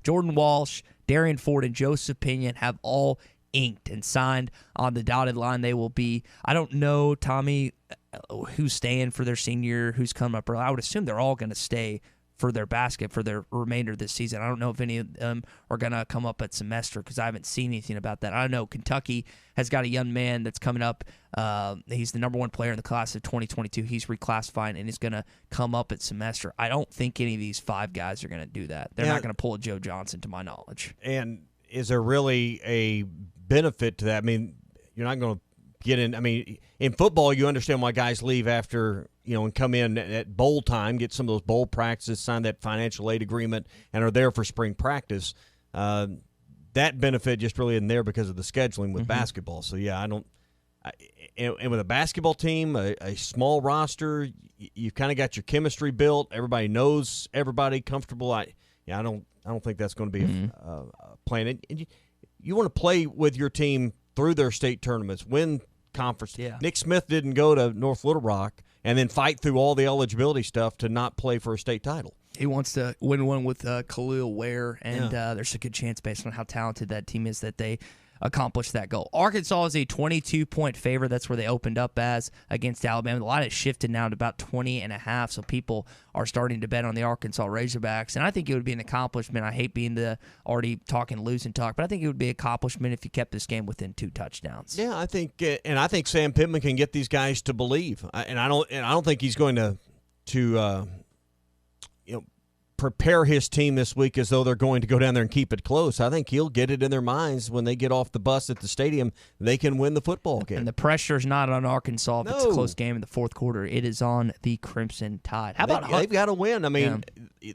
Jordan Walsh, Darian Ford, and Joseph Pinion have all inked and signed on the dotted line. They will be, I don't know, Tommy, who's staying for their senior, who's coming up early. I would assume they're all going to stay for their basket for their remainder of this season. I don't know if any of them are going to come up at semester because I haven't seen anything about that. I know Kentucky has got a young man that's coming up. He's the number 1 player in the class of 2022. He's reclassifying, and he's going to come up at semester. I don't think any of these 5 guys are going to do that. They're not going to pull a Joe Johnson, to my knowledge. And is there really a benefit to that? I mean, you're not going to get in. I mean, in football, you understand why guys leave after, and come in at bowl time, get some of those bowl practices, sign that financial aid agreement, and are there for spring practice. That benefit just really isn't there because of the scheduling with basketball. So, yeah, and with a basketball team, a small roster, you've kind of got your chemistry built. Everybody knows everybody, comfortable. I don't think that's going to be a plan. And you want to play with your team through their state tournaments, win conference. Yeah. Nick Smith didn't go to North Little Rock and then fight through all the eligibility stuff to not play for a state title. He wants to win one with Khalil Ware, and there's a good chance based on how talented that team is that they accomplish that goal. Arkansas is a 22-point favorite. That's where they opened up as against Alabama. The line has shifted now to about 20.5, so people are starting to bet on the Arkansas Razorbacks, and I think it would be an accomplishment. I hate being the already talking losing talk, but I think it would be an accomplishment if you kept this game within 2 touchdowns. Yeah, I think Sam Pittman can get these guys to believe, and I don't think he's going to prepare his team this week as though they're going to go down there and keep it close. I think he'll get it in their minds when they get off the bus at the stadium, they can win the football game. And the pressure is not on Arkansas if it's a close game in the fourth quarter. It is on the Crimson Tide. How about they've got to win. I mean,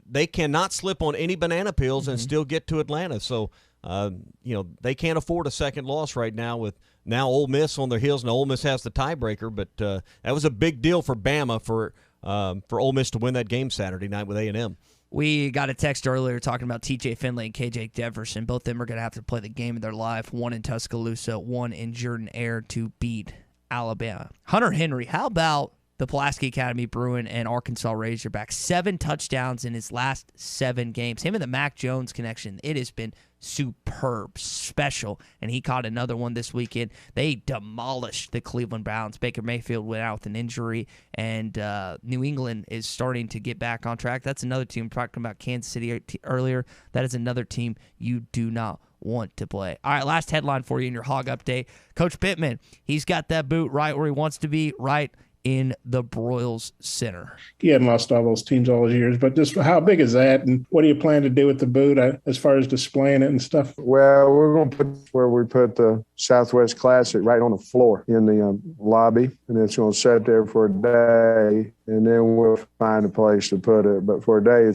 they cannot slip on any banana peels and still get to Atlanta. So, they can't afford a second loss right now with now Ole Miss on their heels. Now Ole Miss has the tiebreaker, but that was a big deal for Bama for Ole Miss to win that game Saturday night with A&M. We got a text earlier talking about T.J. Finley and K.J. Deverson. Both of them are going to have to play the game of their life, one in Tuscaloosa, one in Jordan-Hare to beat Alabama. Hunter Henry, how about the Pulaski Academy Bruin and Arkansas Razorbacks? 7 touchdowns in his last 7 games. Him and the Mac Jones connection, it has been superb, special, and he caught another one this weekend. They demolished the Cleveland Browns. Baker Mayfield went out with an injury, and New England is starting to get back on track. That's another team. We're talking about Kansas City earlier. That is another team you do not want to play. All right, last headline for you in your Hog Update. Coach Pittman, he's got that boot right where he wants to be, right in the Broyles Center. He hadn't lost all those teams all those years, but just how big is that, and what do you plan to do with the boot as far as displaying it and stuff? Well, we're going to put where we put the Southwest Classic right on the floor in the lobby, and it's going to sit there for a day, and then we'll find a place to put it. But for a day, I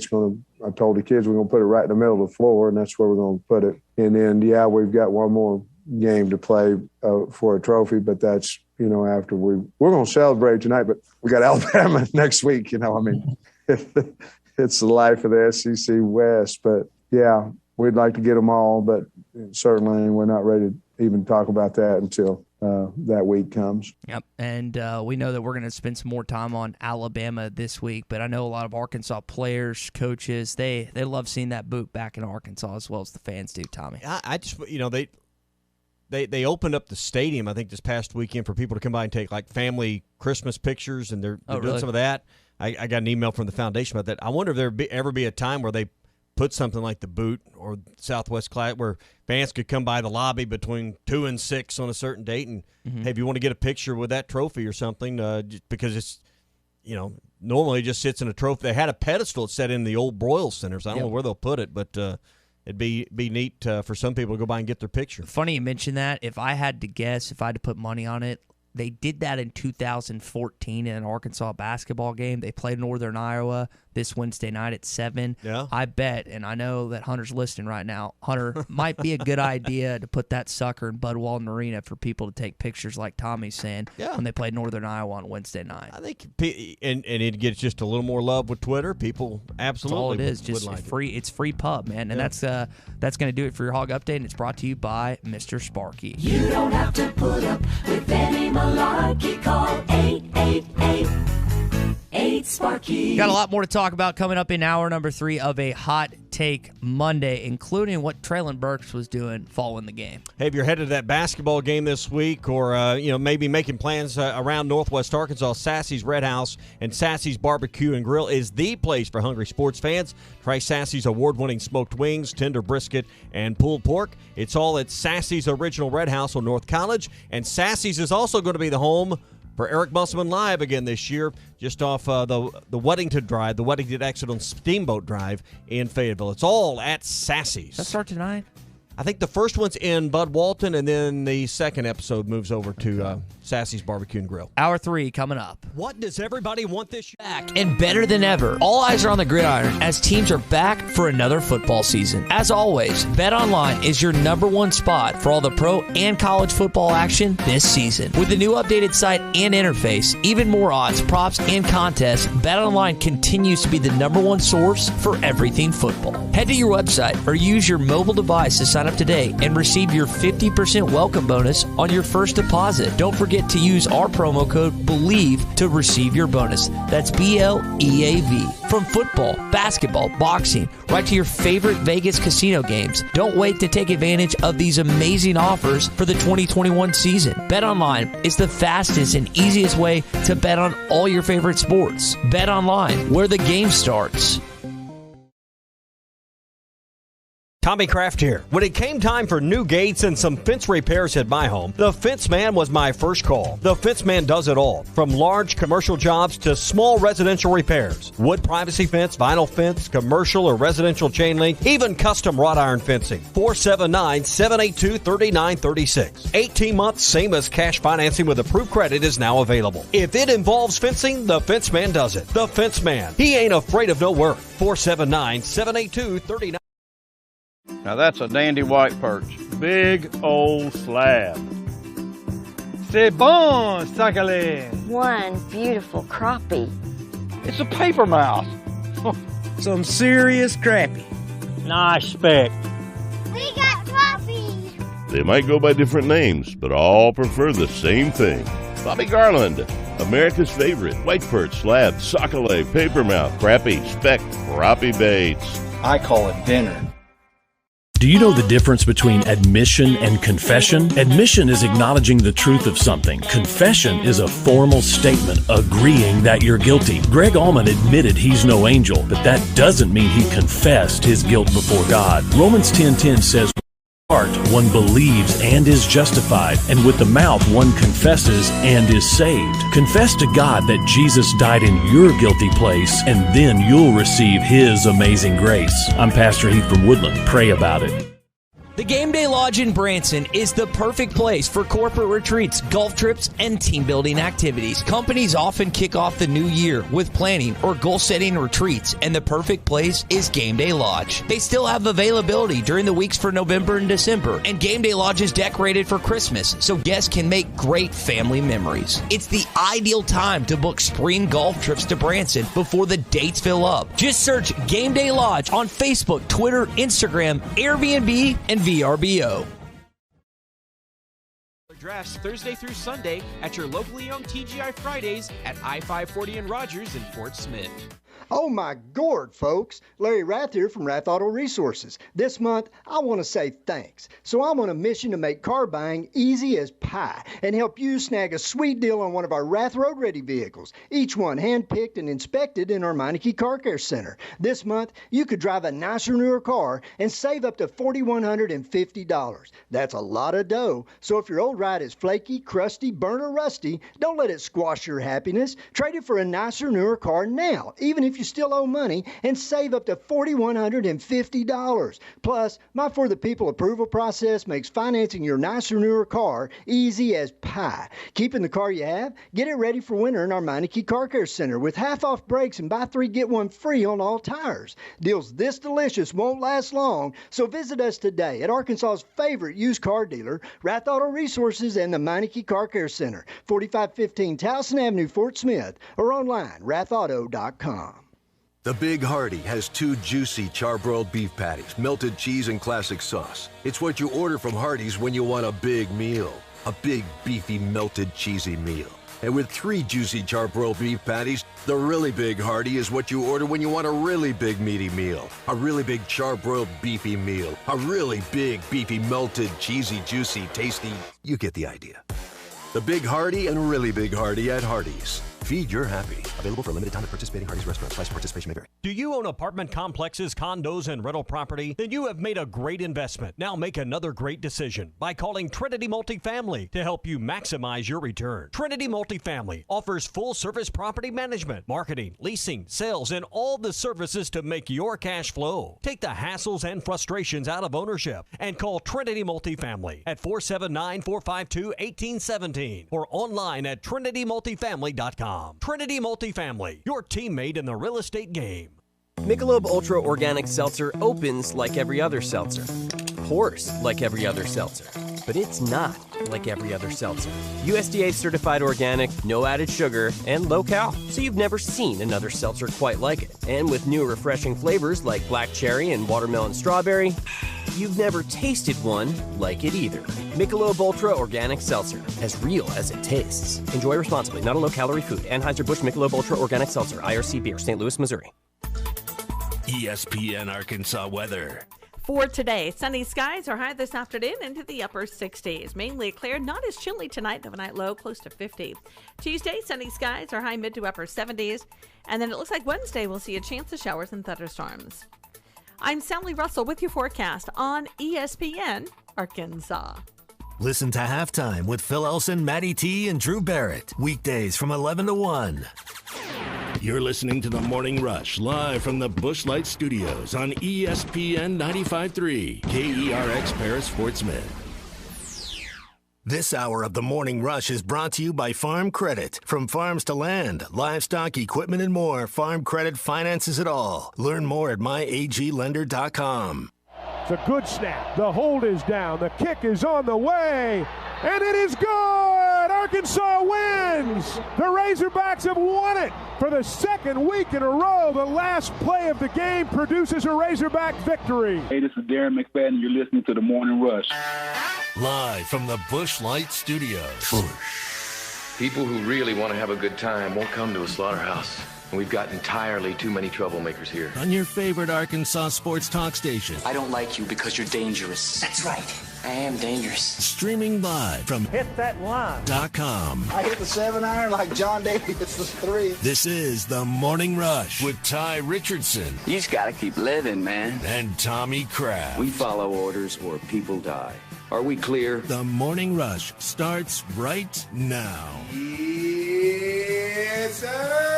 told the kids we're going to put it right in the middle of the floor, and that's where we're going to put it. And then, we've got one more game to play for a trophy, but that's after we're going to celebrate tonight, but we got Alabama next week. It's the life of the SEC West. But we'd like to get them all, but certainly we're not ready to even talk about that until that week comes. Yep, and we know that we're going to spend some more time on Alabama this week, but I know a lot of Arkansas players, coaches, they love seeing that boot back in Arkansas as well as the fans do, Tommy. I just, they opened up the stadium, I think, this past weekend for people to come by and take, like, family Christmas pictures, and they're doing really? some of that. I got an email from the foundation about that. I wonder if there ever be a time where they put something like the boot or Southwest Class where fans could come by the lobby between 2 and 6 on a certain date and, hey, if you want to get a picture with that trophy or something, because it's, normally it just sits in a trophy. They had a pedestal set in the old Broyles Center, so I don't know where they'll put it, but it'd be neat for some people to go by and get their picture. Funny you mention that. If I had to guess, if I had to put money on it, they did that in 2014 in an Arkansas basketball game. They played Northern Iowa this Wednesday night at 7. Yeah. I bet, and I know that Hunter's listening right now, Hunter, might be a good idea to put that sucker in Bud Walton Arena for people to take pictures like Tommy's saying when they played Northern Iowa on Wednesday night. I think, and it gets just a little more love with Twitter. People absolutely That's all it is. Just like free. It's free pub, man. And that's going to do it for your Hog Update, and it's brought to you by Mr. Sparky. You don't have to put up with any malarkey. Call 888-8-SPARKY. Got a lot more to talk about coming up in hour number 3 of a Hot Take Monday, including what Traylon Burks was doing following the game. Hey, if you're headed to that basketball game this week or, maybe making plans around Northwest Arkansas, Sassy's Red House and Sassy's Barbecue and Grill is the place for hungry sports fans. Try Sassy's award-winning smoked wings, tender brisket, and pulled pork. It's all at Sassy's Original Red House on North College, and Sassy's is also going to be the home for Eric Musselman Live again this year, just off the Weddington Drive, the Weddington exit on Steamboat Drive in Fayetteville. It's all at Sassy's. Does that start tonight? I think the first one's in Bud Walton, and then the second episode moves over to Sassy's Barbecue and Grill. Hour 3 coming up. What does everybody want this year? Back and better than ever. All eyes are on the gridiron as teams are back for another football season. As always, BetOnline is your #1 spot for all the pro and college football action this season. With the new updated site and interface, even more odds, props, and contests, BetOnline continues to be the #1 source for everything football. Head to your website or use your mobile device to sign up today and receive your 50% welcome bonus on your first deposit. Don't forget to use our promo code BELIEVE to receive your bonus. That's BLEAV. From football, basketball, boxing, right to your favorite Vegas casino games. Don't wait to take advantage of these amazing offers for the 2021 season. BetOnline is the fastest and easiest way to bet on all your favorite sports. BetOnline, where the game starts. Tommy Kraft here. When it came time for new gates and some fence repairs at my home, the Fence Man was my first call. The Fence Man does it all, from large commercial jobs to small residential repairs. Wood privacy fence, vinyl fence, commercial or residential chain link, even custom wrought iron fencing. 479-782-3936. 18 months, same as cash financing with approved credit is now available. If it involves fencing, the Fence Man does it. The Fence Man. He ain't afraid of no work. 479-782-3936. Now that's a dandy white perch. Big old slab. C'est bon, sacalé. One beautiful crappie. It's a paper mouse. Some serious crappie. Nice speck. We got crappies. They might go by different names, but all prefer the same thing. Bobby Garland, America's favorite white perch, slab, sacalé, paper mouth, crappie, speck, crappie baits. I call it dinner. Do you know the difference between admission and confession? Admission is acknowledging the truth of something. Confession is a formal statement agreeing that you're guilty. Greg Allman admitted he's no angel, but that doesn't mean he confessed his guilt before God. Romans 10:10 says, heart one believes and is justified, and with the mouth one confesses and is saved. Confess to God that Jesus died in your guilty place, and then you'll receive His amazing grace. I'm Pastor Heath from Woodland. Pray about it. The Game Day Lodge in Branson is the perfect place for corporate retreats, golf trips, and team-building activities. Companies often kick off the new year with planning or goal-setting retreats, and the perfect place is Game Day Lodge. They still have availability during the weeks for November and December, and Game Day Lodge is decorated for Christmas, so guests can make great family memories. It's the ideal time to book spring golf trips to Branson before the dates fill up. Just search Game Day Lodge on Facebook, Twitter, Instagram, Airbnb, and VRBO. dress Thursday through Sunday at your locally owned TGI Fridays at I-540 and Rogers in Fort Smith. Oh my gourd, folks. Larry Rath here from Rath Auto Resources. This month, I want to say thanks. So I'm on a mission to make car buying easy as pie and help you snag a sweet deal on one of our Rath Road Ready vehicles, each one hand-picked and inspected in our Meineke Car Care Center. This month, you could drive a nicer, newer car and save up to $4,150. That's a lot of dough. So if your old ride is flaky, crusty, burnt, or rusty, don't let it squash your happiness. Trade it for a nicer, newer car now, even if you still owe money, and save up to $4,150. Plus, my For the People approval process makes financing your nicer, newer car easy as pie. Keeping the car you have? Get it ready for winter in our Meineke Car Care Center with half-off brakes and buy 3, get 1 free on all tires. Deals this delicious won't last long, so visit us today at Arkansas's favorite used car dealer, Rath Auto Resources and the Meineke Car Care Center, 4515 Towson Avenue, Fort Smith, or online, rathauto.com. The Big Hardy has 2 juicy charbroiled beef patties, melted cheese, and classic sauce. It's what you order from Hardee's when you want a big meal. A big, beefy, melted, cheesy meal. And with 3 juicy charbroiled beef patties, the really Big Hardy is what you order when you want a really big, meaty meal. A really big charbroiled beefy meal. A really big, beefy, melted, cheesy, juicy, tasty. You get the idea. The Big Hardy and Really Big Hardy at Hardee's. Feed your happy. Available for a limited time at participating Hardee's restaurants. Price and participation may vary. Do you own apartment complexes, condos, and rental property? Then you have made a great investment. Now make another great decision by calling Trinity Multifamily to help you maximize your return. Trinity Multifamily offers full-service property management, marketing, leasing, sales, and all the services to make your cash flow. Take the hassles and frustrations out of ownership and call Trinity Multifamily at 479-452-1817 or online at trinitymultifamily.com. Trinity Multifamily, your teammate in the real estate game. Michelob Ultra Organic Seltzer opens like every other seltzer, pours like every other seltzer, but it's not like every other seltzer. USDA certified organic, no added sugar, and low cal, so you've never seen another seltzer quite like it. And with new refreshing flavors like black cherry and watermelon strawberry, you've never tasted one like it either. Michelob Ultra Organic Seltzer, as real as it tastes. Enjoy responsibly, not a low-calorie food. Anheuser-Busch Michelob Ultra Organic Seltzer, IRC Beer, St. Louis, Missouri. ESPN Arkansas weather. For today, sunny skies are high this afternoon into the upper 60s. Mainly clear, not as chilly tonight, overnight low close to 50. Tuesday, sunny skies are high mid to upper 70s. And then it looks like Wednesday we'll see a chance of showers and thunderstorms. I'm Sally Russell with your forecast on ESPN Arkansas. Listen to Halftime with Phil Elson, Matty T, and Drew Barrett. Weekdays from 11 to 1. You're listening to The Morning Rush live from the Busch Light Studios on ESPN 95.3, KERX Paris Fort Smith. This hour of The Morning Rush is brought to you by Farm Credit. From farms to land, livestock, equipment, and more, Farm Credit finances it all. Learn more at myaglender.com. It's a good snap. The hold is down. The kick is on the way. And it is good! Arkansas wins! The Razorbacks have won it for the second week in a row. The last play of the game produces a Razorback victory. Hey, this is Darren McFadden. You're listening to The Morning Rush. Live from the Busch Light Studios. People who really want to have a good time won't come to a slaughterhouse. And we've got entirely too many troublemakers here. On your favorite Arkansas sports talk station. I don't like you because you're dangerous. That's right. I am dangerous. Streaming live from HitThatLine.com. I hit the 7-iron like John Daly hits the 3. This is The Morning Rush with Ty Richardson. You just gotta keep living, man. And Tommy Kraft. We follow orders or people die. Are we clear? The Morning Rush starts right now. Yes, sir.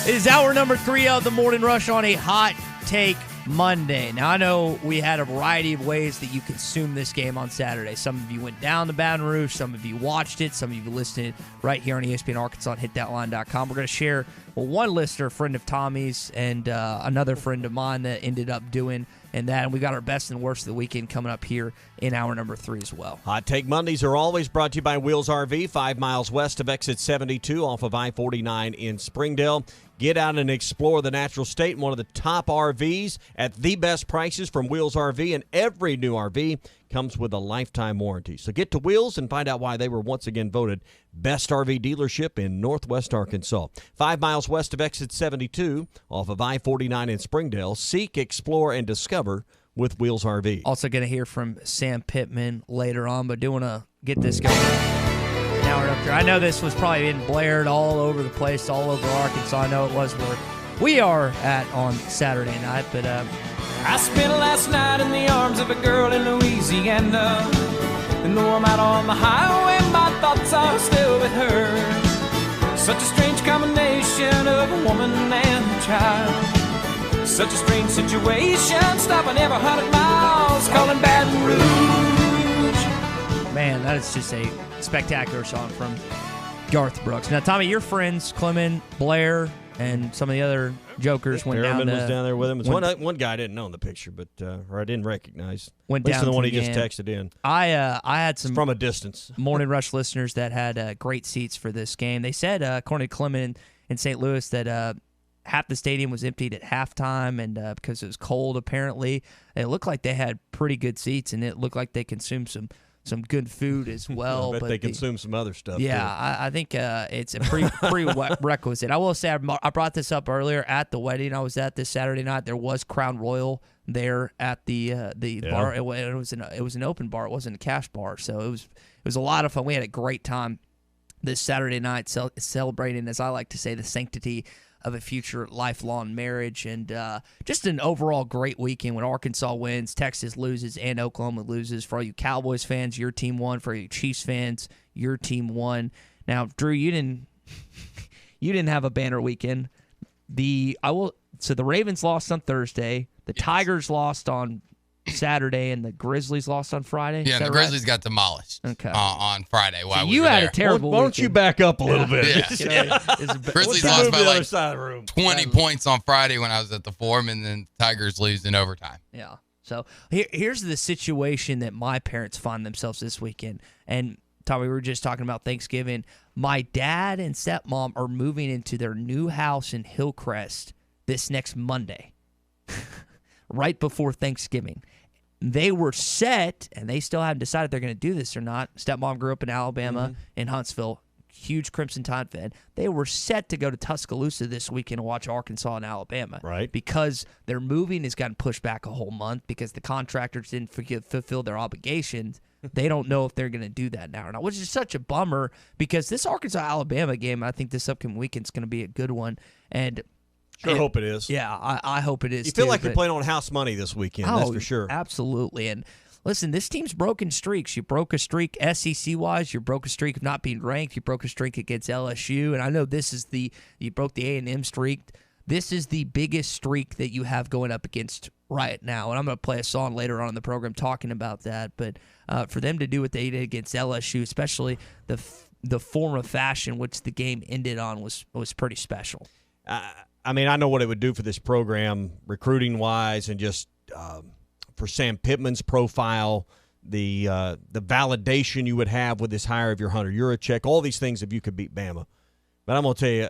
It is hour number 3 of The Morning Rush on a Hot Take Monday. Now, I know we had a variety of ways that you consume this game on Saturday. Some of you went down to Baton Rouge. Some of you watched it. Some of you listened right here on ESPN Arkansas at hitthatline.com. We're going to share one listener, a friend of Tommy's, and another friend of mine that ended up doing and we got our best and worst of the weekend coming up here in hour number 3 as well. Hot Take Mondays are always brought to you by Wheels RV, 5 miles west of exit 72 off of I-49 in Springdale. Get out and explore the natural state in one of the top RVs at the best prices from Wheels RV, and every new RV comes with a lifetime warranty. So get to Wheels and find out why they were once again voted best RV dealership in Northwest Arkansas. 5 miles west of exit 72 off of I-49 in Springdale. Seek, explore, and discover with Wheels RV. Also going to hear from Sam Pittman later on, but do want to get this going. Now we're up there. I know this was probably being blared all over the place, all over Arkansas. I know it was where we are at on Saturday night, but I spent last night in the arms of a girl in Louisiana. And though I'm out on the highway, my thoughts are still with her. Such a strange combination of a woman and a child. Such a strange situation, stopping every 100 miles, calling Baton Rouge. Man, that is just a spectacular song from Garth Brooks. Now, Tommy, your friends, Clement, Blair, and some of the other jokers went down Harriman to... was down there with him. One guy I didn't know in the picture, but or I didn't recognize. Went at least down the one to he the just game. texted in. I had some... From a distance. Morning Rush listeners that had great seats for this game. They said, according to Clement in St. Louis, that half the stadium was emptied at halftime, and because it was cold, apparently. It looked like they had pretty good seats, and it looked like they consumed some good food as well. I bet they consumed some other stuff. Yeah, too. I think it's a prerequisite. I will say I brought this up earlier at the wedding I was at this Saturday night. There was Crown Royal there at the bar. It was an open bar. It wasn't a cash bar, so it was a lot of fun. We had a great time this Saturday night celebrating, as I like to say, the sanctity of a future lifelong marriage, and just an overall great weekend when Arkansas wins, Texas loses, and Oklahoma loses. For all you Cowboys fans, your team won. For all you Chiefs fans, your team won. Now, Drew, you didn't have a banner weekend. So the Ravens lost on Thursday. The Tigers lost on Saturday, and the Grizzlies lost on Friday. Yeah, the Grizzlies got demolished on Friday while we you were had there. a terrible Why don't you back up a little bit? Yeah. Grizzlies lost by like 20 points on Friday when I was at the Forum, and then Tigers lose in overtime. Yeah. So here's the situation that my parents find themselves this weekend. And, Tommy, we were just talking about Thanksgiving. My dad and stepmom are moving into their new house in Hillcrest this next Monday, right before Thanksgiving. They were set, and they still haven't decided they're going to do this or not. Stepmom grew up in Alabama, in Huntsville, huge Crimson Tide fan. They were set to go to Tuscaloosa this weekend and watch Arkansas and Alabama. Right. Because their moving has gotten pushed back a whole month because the contractors didn't fulfill their obligations. They don't know if they're going to do that now or not, which is such a bummer because this Arkansas-Alabama game, I think this upcoming weekend is going to be a good one. And hope it is. Yeah, I hope it is. You feel like you're playing on house money this weekend, that's for sure. Absolutely. And listen, this team's broken streaks. You broke a streak SEC-wise. You broke a streak of not being ranked. You broke a streak against LSU. And I know you broke the A&M streak. This is the biggest streak that you have going up against right now. And I'm going to play a song later on in the program talking about that. But for them to do what they did against LSU, especially the form of fashion which the game ended on was pretty special. I mean, I know what it would do for this program, recruiting-wise, and just for Sam Pittman's profile, the validation you would have with this hire of your Hunter Yurachek, all these things if you could beat Bama. But I'm going to tell you,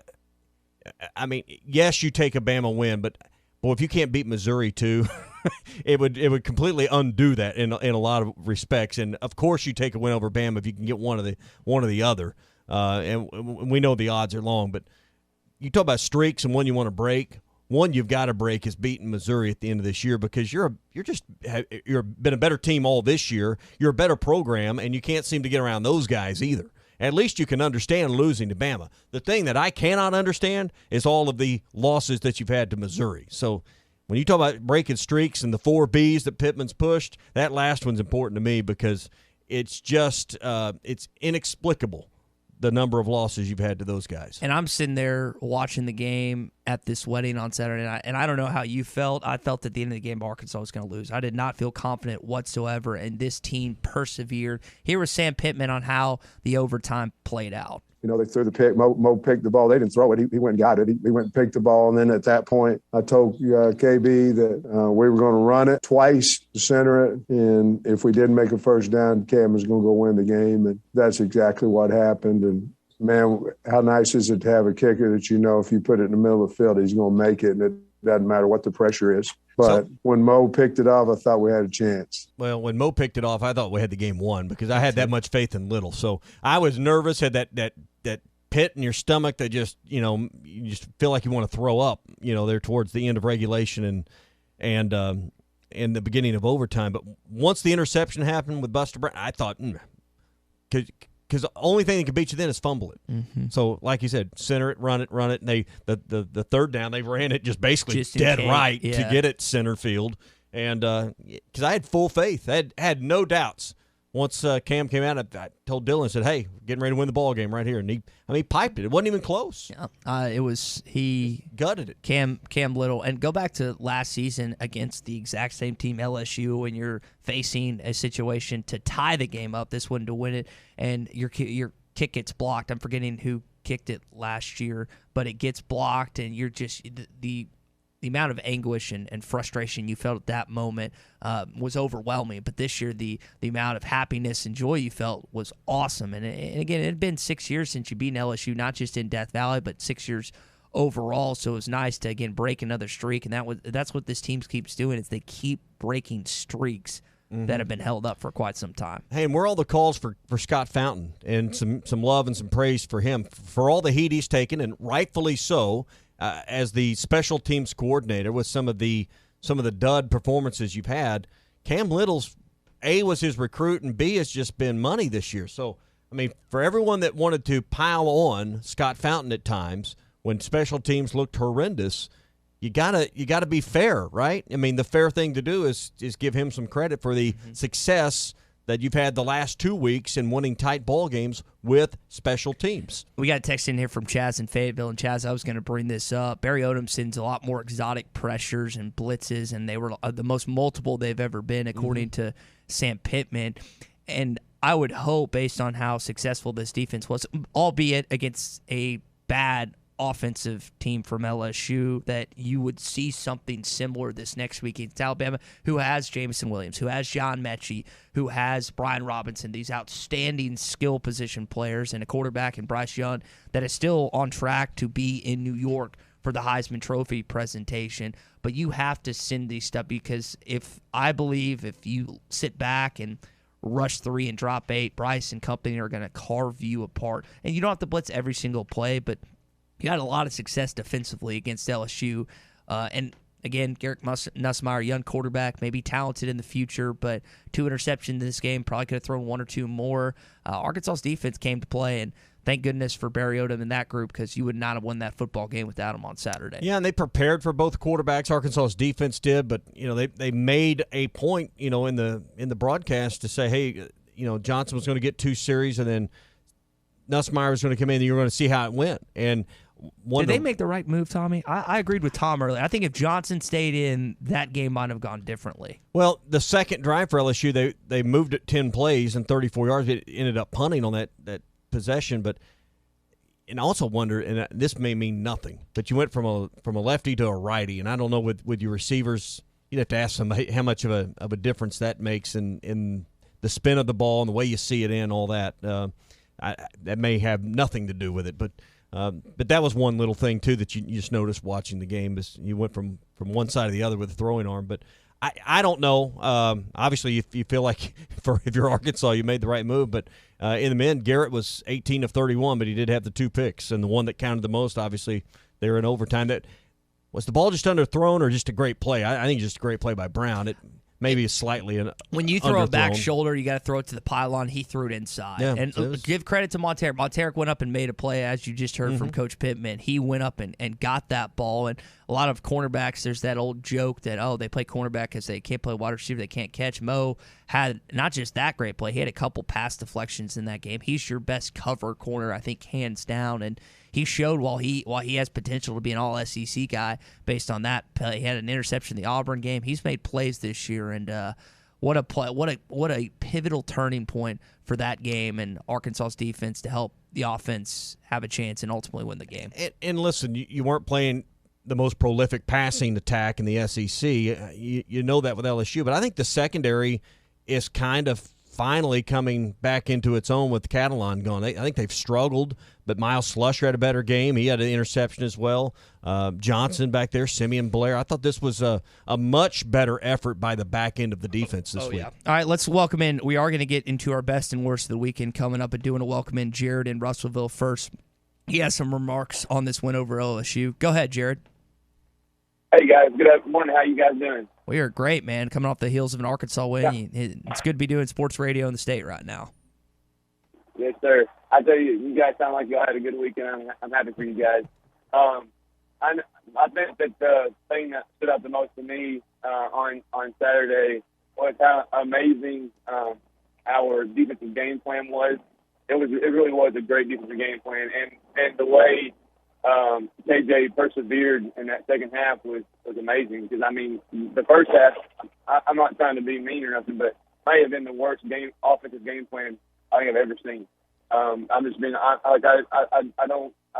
I mean, yes, you take a Bama win, but boy, if you can't beat Missouri too, it would completely undo that in a lot of respects. And of course, you take a win over Bama if you can get one or the other. And we know the odds are long, but you talk about streaks and one you want to break. One you've got to break is beating Missouri at the end of this year because you're been a better team all this year. You're a better program, and you can't seem to get around those guys either. At least you can understand losing to Bama. The thing that I cannot understand is all of the losses that you've had to Missouri. So when you talk about breaking streaks and the 4 Bs that Pittman's pushed, that last one's important to me because it's just it's inexplicable the number of losses you've had to those guys. And I'm sitting there watching the game at this wedding on Saturday night, and I don't know how you felt. I felt at the end of the game Arkansas was going to lose. I did not feel confident whatsoever, and this team persevered. Here was Sam Pittman on how the overtime played out. You know, they threw the pick. Mo picked the ball. They didn't throw it. He went and got it. He went and picked the ball. And then at that point, I told KB that we were going to run it twice to center it. And if we didn't make a first down, Cam was going to go win the game. And that's exactly what happened. And, man, how nice is it to have a kicker that you know if you put it in the middle of the field, he's going to make it. And doesn't matter what the pressure is. But when Mo picked it off, I thought we had a chance. Well, when Mo picked it off, I thought we had the game won because I had that much faith in Little. So I was nervous, had that pit in your stomach that just, you just feel like you want to throw up, there towards the end of regulation and the beginning of overtime. But once the interception happened with Buster Brown, I thought, because the only thing that can beat you then is fumble it. Mm-hmm. So, like you said, center it, run it. And the third down, they ran it just basically dead right to get it center field. And because I had full faith, I had no doubts. Once Cam came out, I told Dylan, I said, hey, getting ready to win the ball game right here. And he piped it. It wasn't even close. Yeah. He gutted it. Cam Little. And go back to last season against the exact same team, LSU, when you're facing a situation to tie the game up, this one to win it, and your kick gets blocked. I'm forgetting who kicked it last year, but it gets blocked, and you're just the amount of anguish and frustration you felt at that moment was overwhelming. But this year, the amount of happiness and joy you felt was awesome. And again, it had been 6 years since you beat LSU, not just in Death Valley, but 6 years overall. So it was nice to, again, break another streak. And that's what this team keeps doing, is they keep breaking streaks that have been held up for quite some time. Hey, and where are all the calls for Scott Fountain, and some love and some praise for him for all the heat he's taken, and rightfully so, as the special teams coordinator with some of the dud performances you've had. Cam Little's, A, was his recruit, and B, has just been money this year. So, I mean, for everyone that wanted to pile on Scott Fountain at times when special teams looked horrendous, you gotta be fair, right? I mean, the fair thing to do is give him some credit for the success that you've had the last 2 weeks in winning tight ball games with special teams. We got a text in here from Chaz in Fayetteville. And Chaz, I was going to bring this up. Barry Odom sends a lot more exotic pressures and blitzes, and they were the most multiple they've ever been, according to Sam Pittman. And I would hope, based on how successful this defense was, albeit against a bad offensive team from LSU, that you would see something similar this next week against Alabama, who has Jameson Williams, who has John Mechie, who has Brian Robinson, these outstanding skill position players, and a quarterback in Bryce Young that is still on track to be in New York for the Heisman Trophy presentation. But you have to send these stuff, because if you sit back and rush 3 and drop 8, Bryce and company are going to carve you apart. And you don't have to blitz every single play, but you had a lot of success defensively against LSU. And again, Garrett Nussmeier, young quarterback, maybe talented in the future, but 2 interceptions in this game, probably could have thrown 1 or 2 more. Arkansas's defense came to play, and thank goodness for Barry Odom in that group, because you would not have won that football game without him on Saturday. Yeah, and they prepared for both quarterbacks. Arkansas's defense did, but they made a point, in the broadcast to say, hey, Johnson was going to get 2 series, and then Nussmeier was going to come in, and you're going to see how it went. And did they make the right move, Tommy? I agreed with Tom earlier. I think if Johnson stayed in, that game might have gone differently. Well, the second drive for LSU, they moved it 10 plays and 34 yards. It ended up punting on that possession. And I also wonder, and this may mean nothing, but you went from a lefty to a righty, and I don't know with your receivers, you'd have to ask them how much of a difference that makes in the spin of the ball and the way you see it in, all that. That may have nothing to do with it, but that was one little thing too that you just noticed watching the game, is you went from one side to the other with a throwing arm. But I don't know. Obviously, if you feel like if you're Arkansas, you made the right move. But in the end, Garrett was 18 of 31, but he did have the 2 picks, and the one that counted the most, obviously, they were in overtime. That was the ball just underthrown or just a great play? I think just a great play by Brown. It maybe slightly when you throw a back shoulder, you got to throw it to the pylon. He threw it inside. Yeah, and give credit to Monteric. Monteric went up and made a play, as you just heard from Coach Pittman. He went up and got that ball. And a lot of cornerbacks, there's that old joke that, they play cornerback because they can't play wide receiver, they can't catch. Mo had not just that great play, he had a couple pass deflections in that game. He's your best cover corner, I think, hands down. And he showed while he has potential to be an all-SEC guy based on that play. He had an interception in the Auburn game. He's made plays this year, and what a play! What a pivotal turning point for that game and Arkansas's defense to help the offense have a chance and ultimately win the game. And listen, you weren't playing the most prolific passing attack in the SEC. You know that with LSU, but I think the secondary is kind of finally coming back into its own with Catalan gone. I think they've struggled, but Miles Slusher had a better game. He had an interception as well. Johnson back there, Simeon Blair. I thought this was a much better effort by the back end of the defense this week. Yeah. All right, let's welcome in. We are going to get into our best and worst of the weekend coming up, and doing a welcome in Jared in Russellville first. He has some remarks on this win over LSU. Go ahead, Jared. Hey, guys. Good morning. How you guys doing? We are great, man. Coming off the heels of an Arkansas win. Yeah. It's good to be doing sports radio in the state right now. Yes, sir. I tell you, you guys sound like y'all had a good weekend. I'm happy for you guys. I think that the thing that stood out the most to me on Saturday was how amazing our defensive game plan was. It really was a great defensive game plan, and the way KJ persevered in that second half was amazing. Because I mean, the first half, I'm not trying to be mean or nothing, but may have been the worst offensive game plan I think I've ever seen. I'm just being I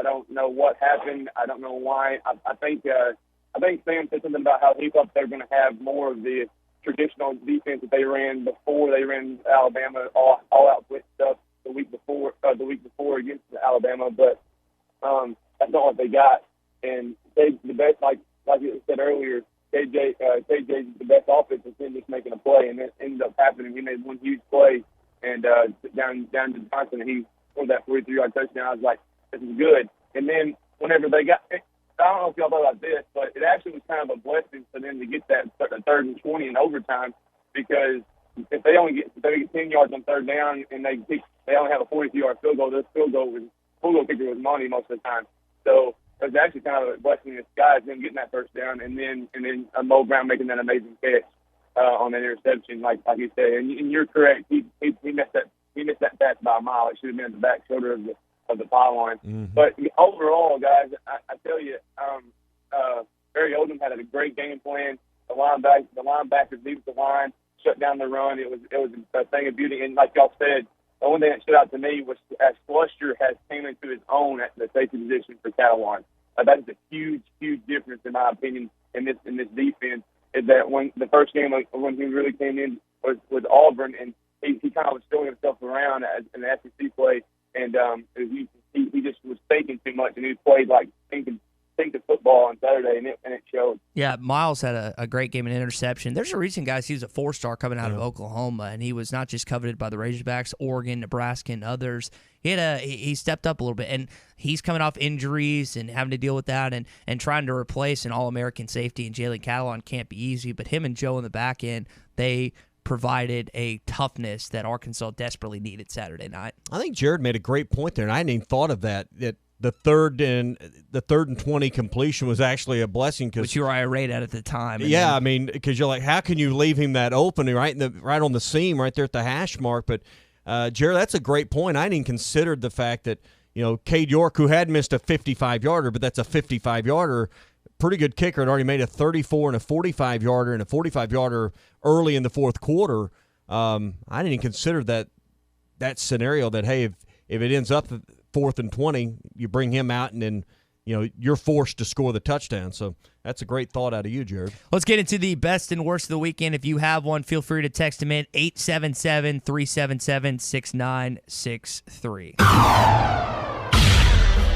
don't know what happened. I don't know why. I think Sam said something about how he thought they were going to have more of the traditional defense that they ran before they ran Alabama all out blitz stuff the week before against Alabama, but that's not what they got. And the best, like you said earlier, KJ's the best offense is him just making a play, and it ended up happening. He made one huge play and down to Johnson, and he scored that 43-yard touchdown. I was like, this is good. And then whenever they got, I don't know if y'all thought about this, but it actually was kind of a blessing for them to get that 3rd and 20 in overtime, because if they get 10 yards on 3rd down and they only have a 42-yard field goal, this field goal kicker was money most of the time. So it was actually kind of a blessing in disguise, them getting that 1st down, and then Mo Brown making that amazing catch on that interception, like you said. And you're correct. He missed that pass by a mile. It should have been at the back shoulder of the pylon. Mm-hmm. But overall, guys, I tell you, Barry Odom had a great game plan. The linebackers, defensive line, shut down the run. It was a thing of beauty. And like y'all said, the one thing that stood out to me was as Slusher has came into his own at the safety position for Catalan. That is a huge, huge difference, in my opinion, in this defense. Is that when the first game when he really came in was Auburn, and he kind of was throwing himself around in the SEC play, and he just was thinking too much, and he played like thinking of football on Saturday, and it showed. Yeah, Miles had a great game, an interception. There's a reason, guys, he was a 4-star coming out of Oklahoma, and he was not just coveted by the Razorbacks, Oregon, Nebraska, and others. He stepped up a little bit, and he's coming off injuries and having to deal with that, and trying to replace an All-American safety, and Jalen Catalan can't be easy, but him and Joe in the back end, they provided a toughness that Arkansas desperately needed Saturday night. I think Jared made a great point there, and I hadn't even thought of that the 3rd and 20 completion was actually a blessing, which you were irate at the time. Yeah, I mean, because you're like, how can you leave him that open right on the seam, right there at the hash mark? But Jared, that's a great point. I hadn't even considered the fact that Cade York, who had missed a 55-yarder, but that's a 55-yarder, pretty good kicker, had already made a 34 and a 45-yarder and a 45-yarder early in the 4th quarter. I didn't even consider that scenario that, hey, if it ends up 4th and 20, you bring him out, and then you're forced to score the touchdown. So that's a great thought out of you, Jared. Let's get into the best and worst of the weekend. If you have one, feel free to text him in 877-377-6963.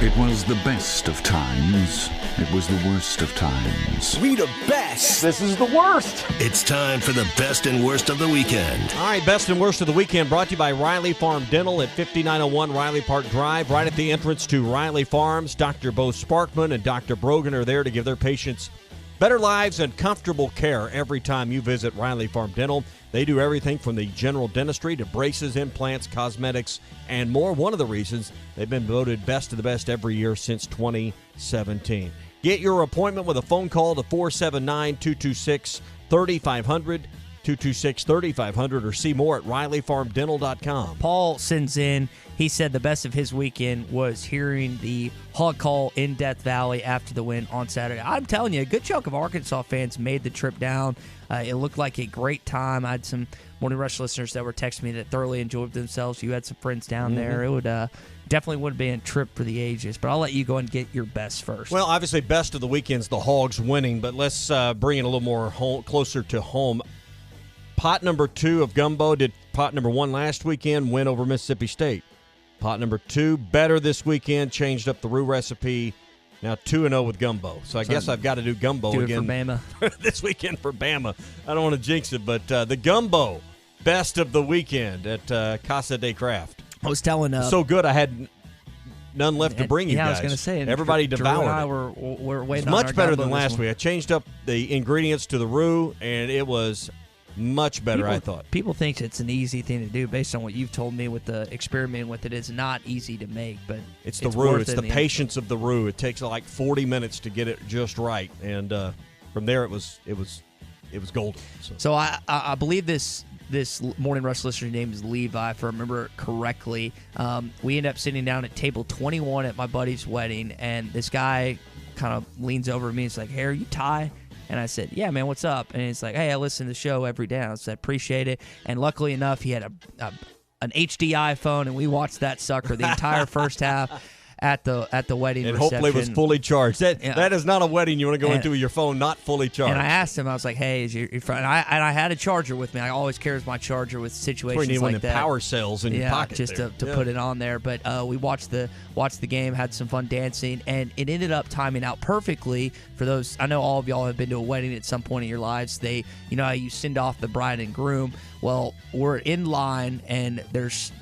It was the best of times. It was the worst of times. We the best. This is the worst. It's time for the best and worst of the weekend. All right, best and worst of the weekend brought to you by Riley Farm Dental at 5901 Riley Park Drive, right at the entrance to Riley Farms. Dr. Bo Sparkman and Dr. Brogan are there to give their patients better lives and comfortable care every time you visit Riley Farm Dental. They do everything from the general dentistry to braces, implants, cosmetics, and more. One of the reasons they've been voted best of the best every year since 2017. Get your appointment with a phone call to 479-226-3500, 226-3500, or see more at RileyFarmDental.com. Paul sends in, he said the best of his weekend was hearing the hog call in Death Valley after the win on Saturday. I'm telling you, a good chunk of Arkansas fans made the trip down. It looked like a great time. I had some Morning Rush listeners that were texting me that thoroughly enjoyed themselves. You had some friends down there. It would definitely would have been a trip for the ages. But I'll let you go and get your best first. Well, obviously, best of the weekend's the Hogs winning, but let's bring it a little more closer to home. pot number 2 of gumbo. Did pot number 1 last weekend, win over Mississippi State. Pot number 2, better this weekend, changed up the roux recipe. Now 2-0 with gumbo. So I guess I've got to do gumbo again. Do it for Bama. This weekend for Bama. I don't want to jinx it, but the gumbo, best of the weekend at Casa de Craft. I was telling... so good, I had none left to bring you guys. I was going to say. Everybody devoured and I it. We're waiting It's on much better than last week. I changed up the ingredients to the roux, and it was much better, I thought. People think it's an easy thing to do based on what you've told me with the experimenting with it. It's not easy to make, but it's the roux. It's the patience of the roux. It takes like 40 minutes to get it just right, and from there it was golden. So I believe this Morning Rush listener's name is Levi, if I remember correctly. We ended up sitting down at table 21 at my buddy's wedding, and this guy kind of leans over to me and is like, "Hey, are you Ty?" And I said, "Yeah, man, what's up?" And he's like, "Hey, I listen to the show every day." And I said, "Appreciate it." And luckily enough, he had an HD iPhone, and we watched that sucker the entire first half at the wedding and reception. hopefully it was fully charged. That is not a wedding you want to go into with your phone not fully charged. And I asked him, I was like, "Hey, is your friend?" And I had a charger with me. I always carry my charger with situations you need like one that. Power cells in your pocket, just to put it on there. But we watched the game, had some fun dancing, and it ended up timing out perfectly for those. I know all of y'all have been to a wedding at some point in your lives. You know how you send off the bride and groom. Well, we're in line, and there's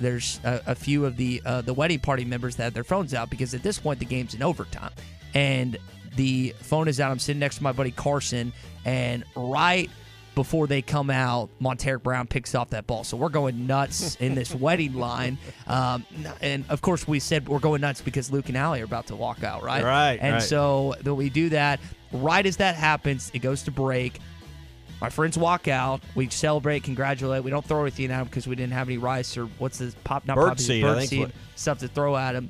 a few of the wedding party members that have their phones out because at this point the game's in overtime, and the phone is out. I'm sitting next to my buddy Carson, and right before they come out, Monteric Brown picks off that ball. So we're going nuts in this wedding line, and of course we said we're going nuts because Luke and Allie are about to walk out, right? Right. And so we do that. Right as that happens, it goes to break. My friends walk out. We celebrate, congratulate. We don't throw anything at them because we didn't have any rice or what's this bird seed stuff to throw at them.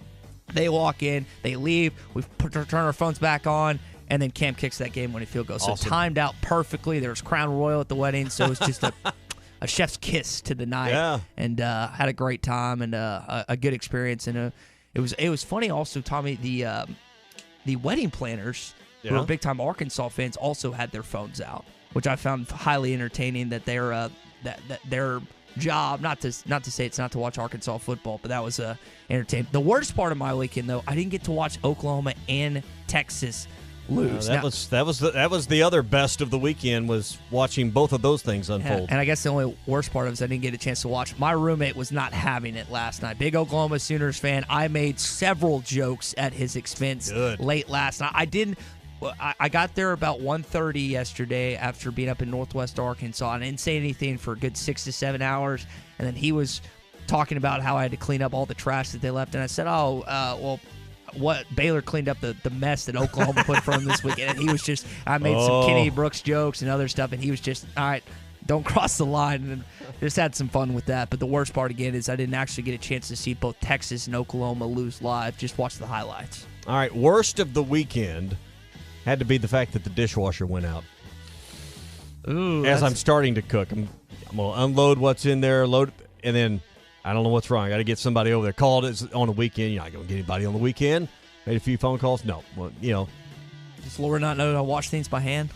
They walk in, they leave. We turn our phones back on, and then Cam kicks that game-winning field goal. So awesome. Timed out perfectly. There was Crown Royal at the wedding, so it was just a chef's kiss to the night. Yeah. And had a great time and a good experience. And it was funny also, Tommy. The wedding planners who are big-time Arkansas fans also had their phones out, which I found highly entertaining. That their job, not to say it's not to watch Arkansas football, but that was entertaining. The worst part of my weekend, though, I didn't get to watch Oklahoma and Texas lose. That was the other best of the weekend, was watching both of those things unfold. And I guess the only worst part of it is I didn't get a chance to watch. My roommate was not having it last night. Big Oklahoma Sooners fan. I made several jokes at his expense late last night. I got there about 1:30 yesterday after being up in Northwest Arkansas. I didn't say anything for a good 6 to 7 hours, and then he was talking about how I had to clean up all the trash that they left, and I said, well, what Baylor cleaned up the mess that Oklahoma put from this weekend, and he was just, I made some Kenny Brooks jokes and other stuff, and he was just, all right, don't cross the line, and just had some fun with that. But the worst part, again, is I didn't actually get a chance to see both Texas and Oklahoma lose live, just watch the highlights. All right, worst of the weekend had to be the fact that the dishwasher went out. Ooh, as I'm starting to cook, I'm going to unload what's in there, load, and then I don't know what's wrong. I got to get somebody over there. Called it on the weekend. You're not going to get anybody on the weekend. Made a few phone calls. No. Well, Does Laura not know how to wash things by hand?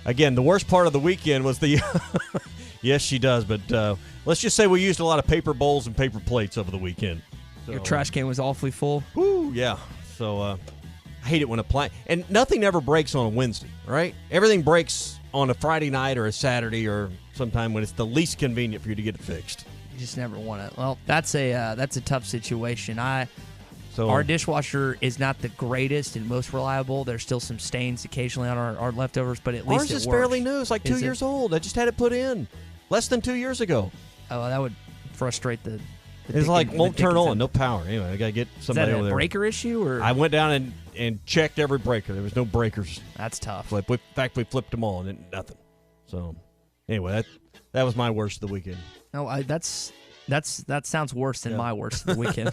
Again, the worst part of the weekend was the... Yes, she does, but let's just say we used a lot of paper bowls and paper plates over the weekend. So, your trash can was awfully full? Woo, yeah. So, I hate it when and nothing ever breaks on a Wednesday, right? Everything breaks on a Friday night or a Saturday or sometime when it's the least convenient for you to get it fixed. You just never want it. Well, that's a tough situation. Our dishwasher is not the greatest and most reliable. There's still some stains occasionally on our leftovers, but at least ours is works. fairly new. It's like 2 years old. I just had it put in less than 2 years ago. Oh, that would frustrate the it's like won't turn on, no power. Anyway, I got to get somebody over there. Is that a breaker issue? Or I went down and checked every breaker. There was no breakers. That's tough. In fact, we flipped them all and nothing. So, anyway, that was my worst of the weekend. No, that sounds worse than my worst of the weekend.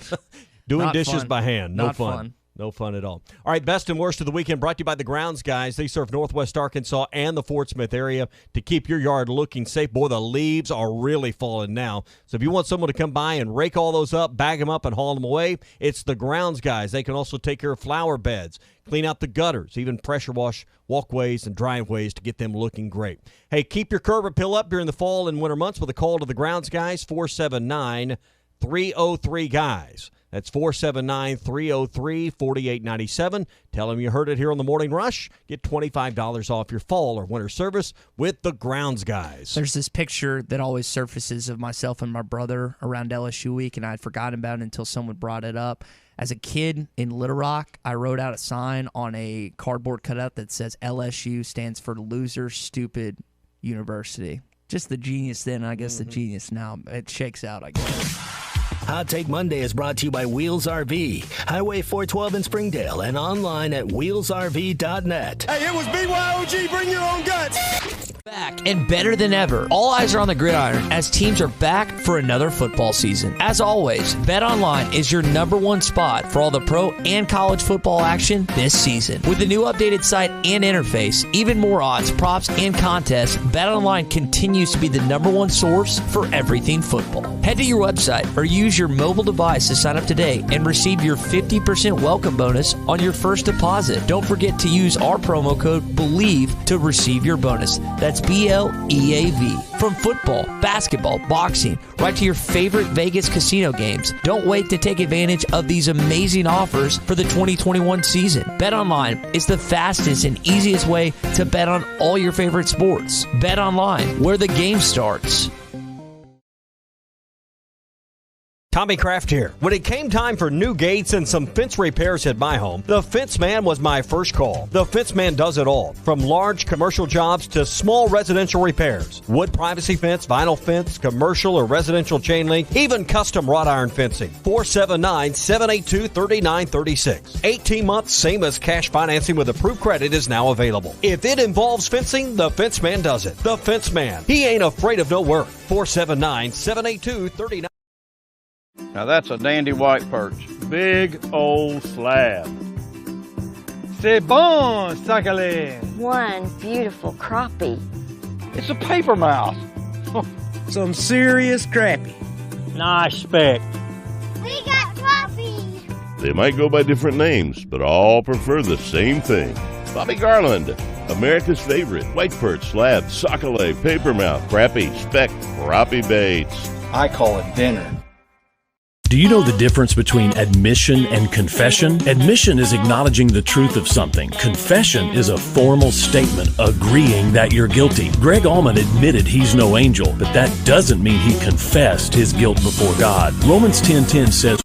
Doing Not dishes fun. by hand, no Not fun. No fun at all. All right, best and worst of the weekend brought to you by the Grounds Guys. They serve Northwest Arkansas and the Fort Smith area to keep your yard looking safe. Boy, the leaves are really falling now. So if you want someone to come by and rake all those up, bag them up, and haul them away, it's the Grounds Guys. They can also take care of flower beds, clean out the gutters, even pressure wash walkways and driveways to get them looking great. Hey, keep your curb appeal up during the fall and winter months with a call to the Grounds Guys, 479-303-GUYS. That's 479-303-4897. Tell them you heard it here on the Morning Rush. Get $25 off your fall or winter service with the Grounds Guys. There's this picture that always surfaces of myself and my brother around LSU week, and I had forgotten about it until someone brought it up. As a kid in Little Rock, I wrote out a sign on a cardboard cutout that says LSU stands for Loser Stupid University. Just the genius then, I guess the genius now. It shakes out, I guess. Hot Take Monday is brought to you by Wheels RV, Highway 412 in Springdale, and online at wheelsrv.net. Hey, it was BYOG, bring your own guts. Back and better than ever. All eyes are on the gridiron as teams are back for another football season. As always, BetOnline is your #1 spot for all the pro and college football action this season. With the new updated site and interface, even more odds, props, and contests, BetOnline continues to be the #1 source for everything football. Head to your website or use your mobile device to sign up today and receive your 50% welcome bonus on your first deposit. Don't forget to use our promo code BELIEVE to receive your bonus. That's BLEAV. From football, basketball, boxing, right to your favorite Vegas casino games. Don't wait to take advantage of these amazing offers for the 2021 season. BetOnline is the fastest and easiest way to bet on all your favorite sports. BetOnline, where the game starts. Tommy Kraft here. When it came time for new gates and some fence repairs at my home, the Fence Man was my first call. The Fence Man does it all, from large commercial jobs to small residential repairs. Wood privacy fence, vinyl fence, commercial or residential chain link, even custom wrought iron fencing. 479-782-3936. 18 months, same as cash financing with approved credit is now available. If it involves fencing, the Fence Man does it. The Fence Man. He ain't afraid of no work. 479-782-3936. Now that's a dandy white perch. Big old slab. C'est bon, sacalé. One beautiful crappie. It's a paper mouth. Some serious crappie. Nice speck. We got crappies. They might go by different names, but all prefer the same thing. Bobby Garland, America's favorite white perch, slab, sockeye, papermouth, crappie, speck, crappie baits. I call it dinner. Do you know the difference between admission and confession? Admission is acknowledging the truth of something. Confession is a formal statement agreeing that you're guilty. Greg Allman admitted he's no angel, but that doesn't mean he confessed his guilt before God. Romans 10:10 says,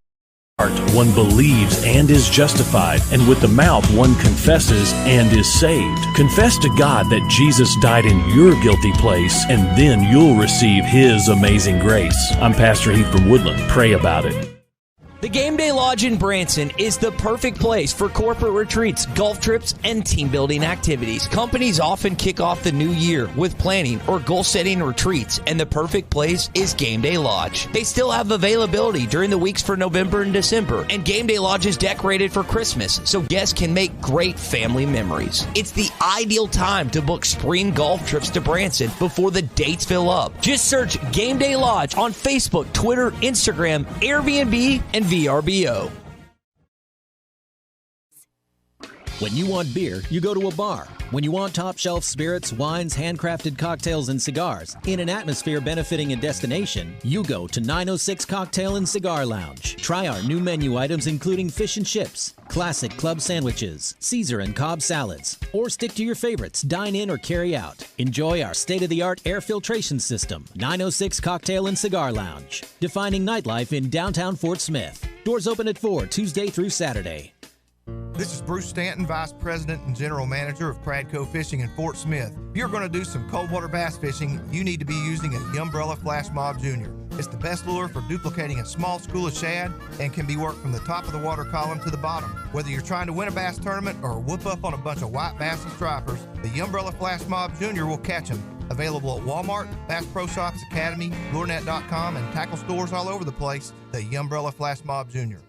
one believes and is justified, and with the mouth one confesses and is saved. Confess to God that Jesus died in your guilty place, and then you'll receive His amazing grace. I'm Pastor Heath from Woodland. Pray about it. The Game Day Lodge in Branson is the perfect place for corporate retreats, golf trips, and team-building activities. Companies often kick off the new year with planning or goal-setting retreats, and the perfect place is Game Day Lodge. They still have availability during the weeks for November and December, and Game Day Lodge is decorated for Christmas, so guests can make great family memories. It's the ideal time to book spring golf trips to Branson before the dates fill up. Just search Game Day Lodge on Facebook, Twitter, Instagram, Airbnb, and VRBO. When you want beer, you go to a bar. When you want top shelf spirits, wines, handcrafted cocktails, and cigars, in an atmosphere benefiting a destination, you go to 906 Cocktail and Cigar Lounge. Try our new menu items including fish and chips, classic club sandwiches, Caesar and Cobb salads, or stick to your favorites, dine in or carry out. Enjoy our state-of-the-art air filtration system. 906 Cocktail and Cigar Lounge, defining nightlife in downtown Fort Smith. Doors open at 4 Tuesday through Saturday. This is Bruce Stanton, Vice President and General Manager of Pradco Fishing in Fort Smith. If you're going to do some cold water bass fishing, you need to be using a Umbrella Flash Mob Jr. It's the best lure for duplicating a small school of shad and can be worked from the top of the water column to the bottom. Whether you're trying to win a bass tournament or whoop up on a bunch of white bass and stripers, the Umbrella Flash Mob Jr. will catch them. Available at Walmart, Bass Pro Shops Academy, LureNet.com, and tackle stores all over the place, the Umbrella Flash Mob Jr.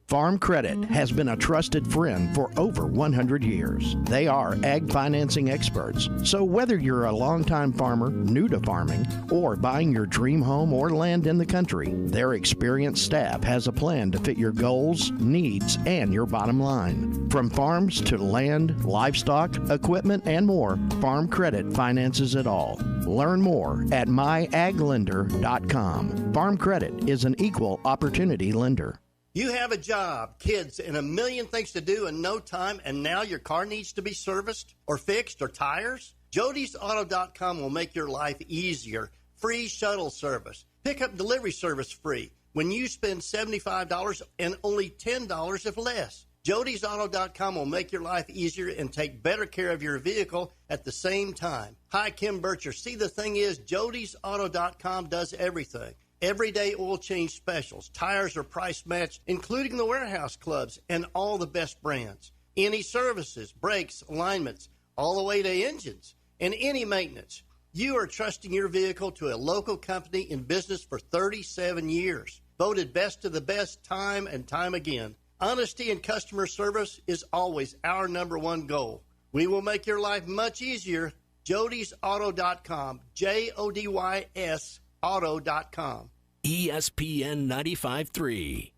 Farm Credit has been a trusted friend for over 100 years. They are ag financing experts. So whether you're a longtime farmer, new to farming, or buying your dream home or land in the country, their experienced staff has a plan to fit your goals, needs, and your bottom line. From farms to land, livestock, equipment, and more, Farm Credit finances it all. Learn more at myaglender.com. Farm Credit is an equal opportunity lender. You have a job, kids, and a million things to do in no time, and now your car needs to be serviced or fixed or tires? Jody'sAuto.com will make your life easier. Free shuttle service. Pickup delivery service free when you spend $75 and only $10 if less. Jody'sAuto.com will make your life easier and take better care of your vehicle at the same time. Hi, Kim Bircher. See, the thing is, Jody'sAuto.com does everything. Everyday oil change specials. Tires are price matched, including the warehouse clubs and all the best brands. Any services, brakes, alignments, all the way to engines, and any maintenance. You are trusting your vehicle to a local company in business for 37 years. Voted best of the best time and time again. Honesty and customer service is always our number one goal. We will make your life much easier. Jody'sAuto.com. JODYS Auto.com. ESPN 95.3.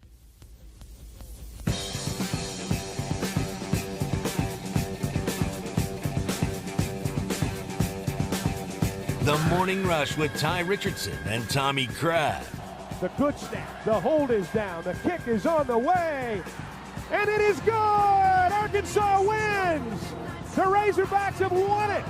The Morning Rush with Ty Richardson and Tommy Kraft. The good snap. The hold is down. The kick is on the way. And it is good! Arkansas wins! The Razorbacks have won it!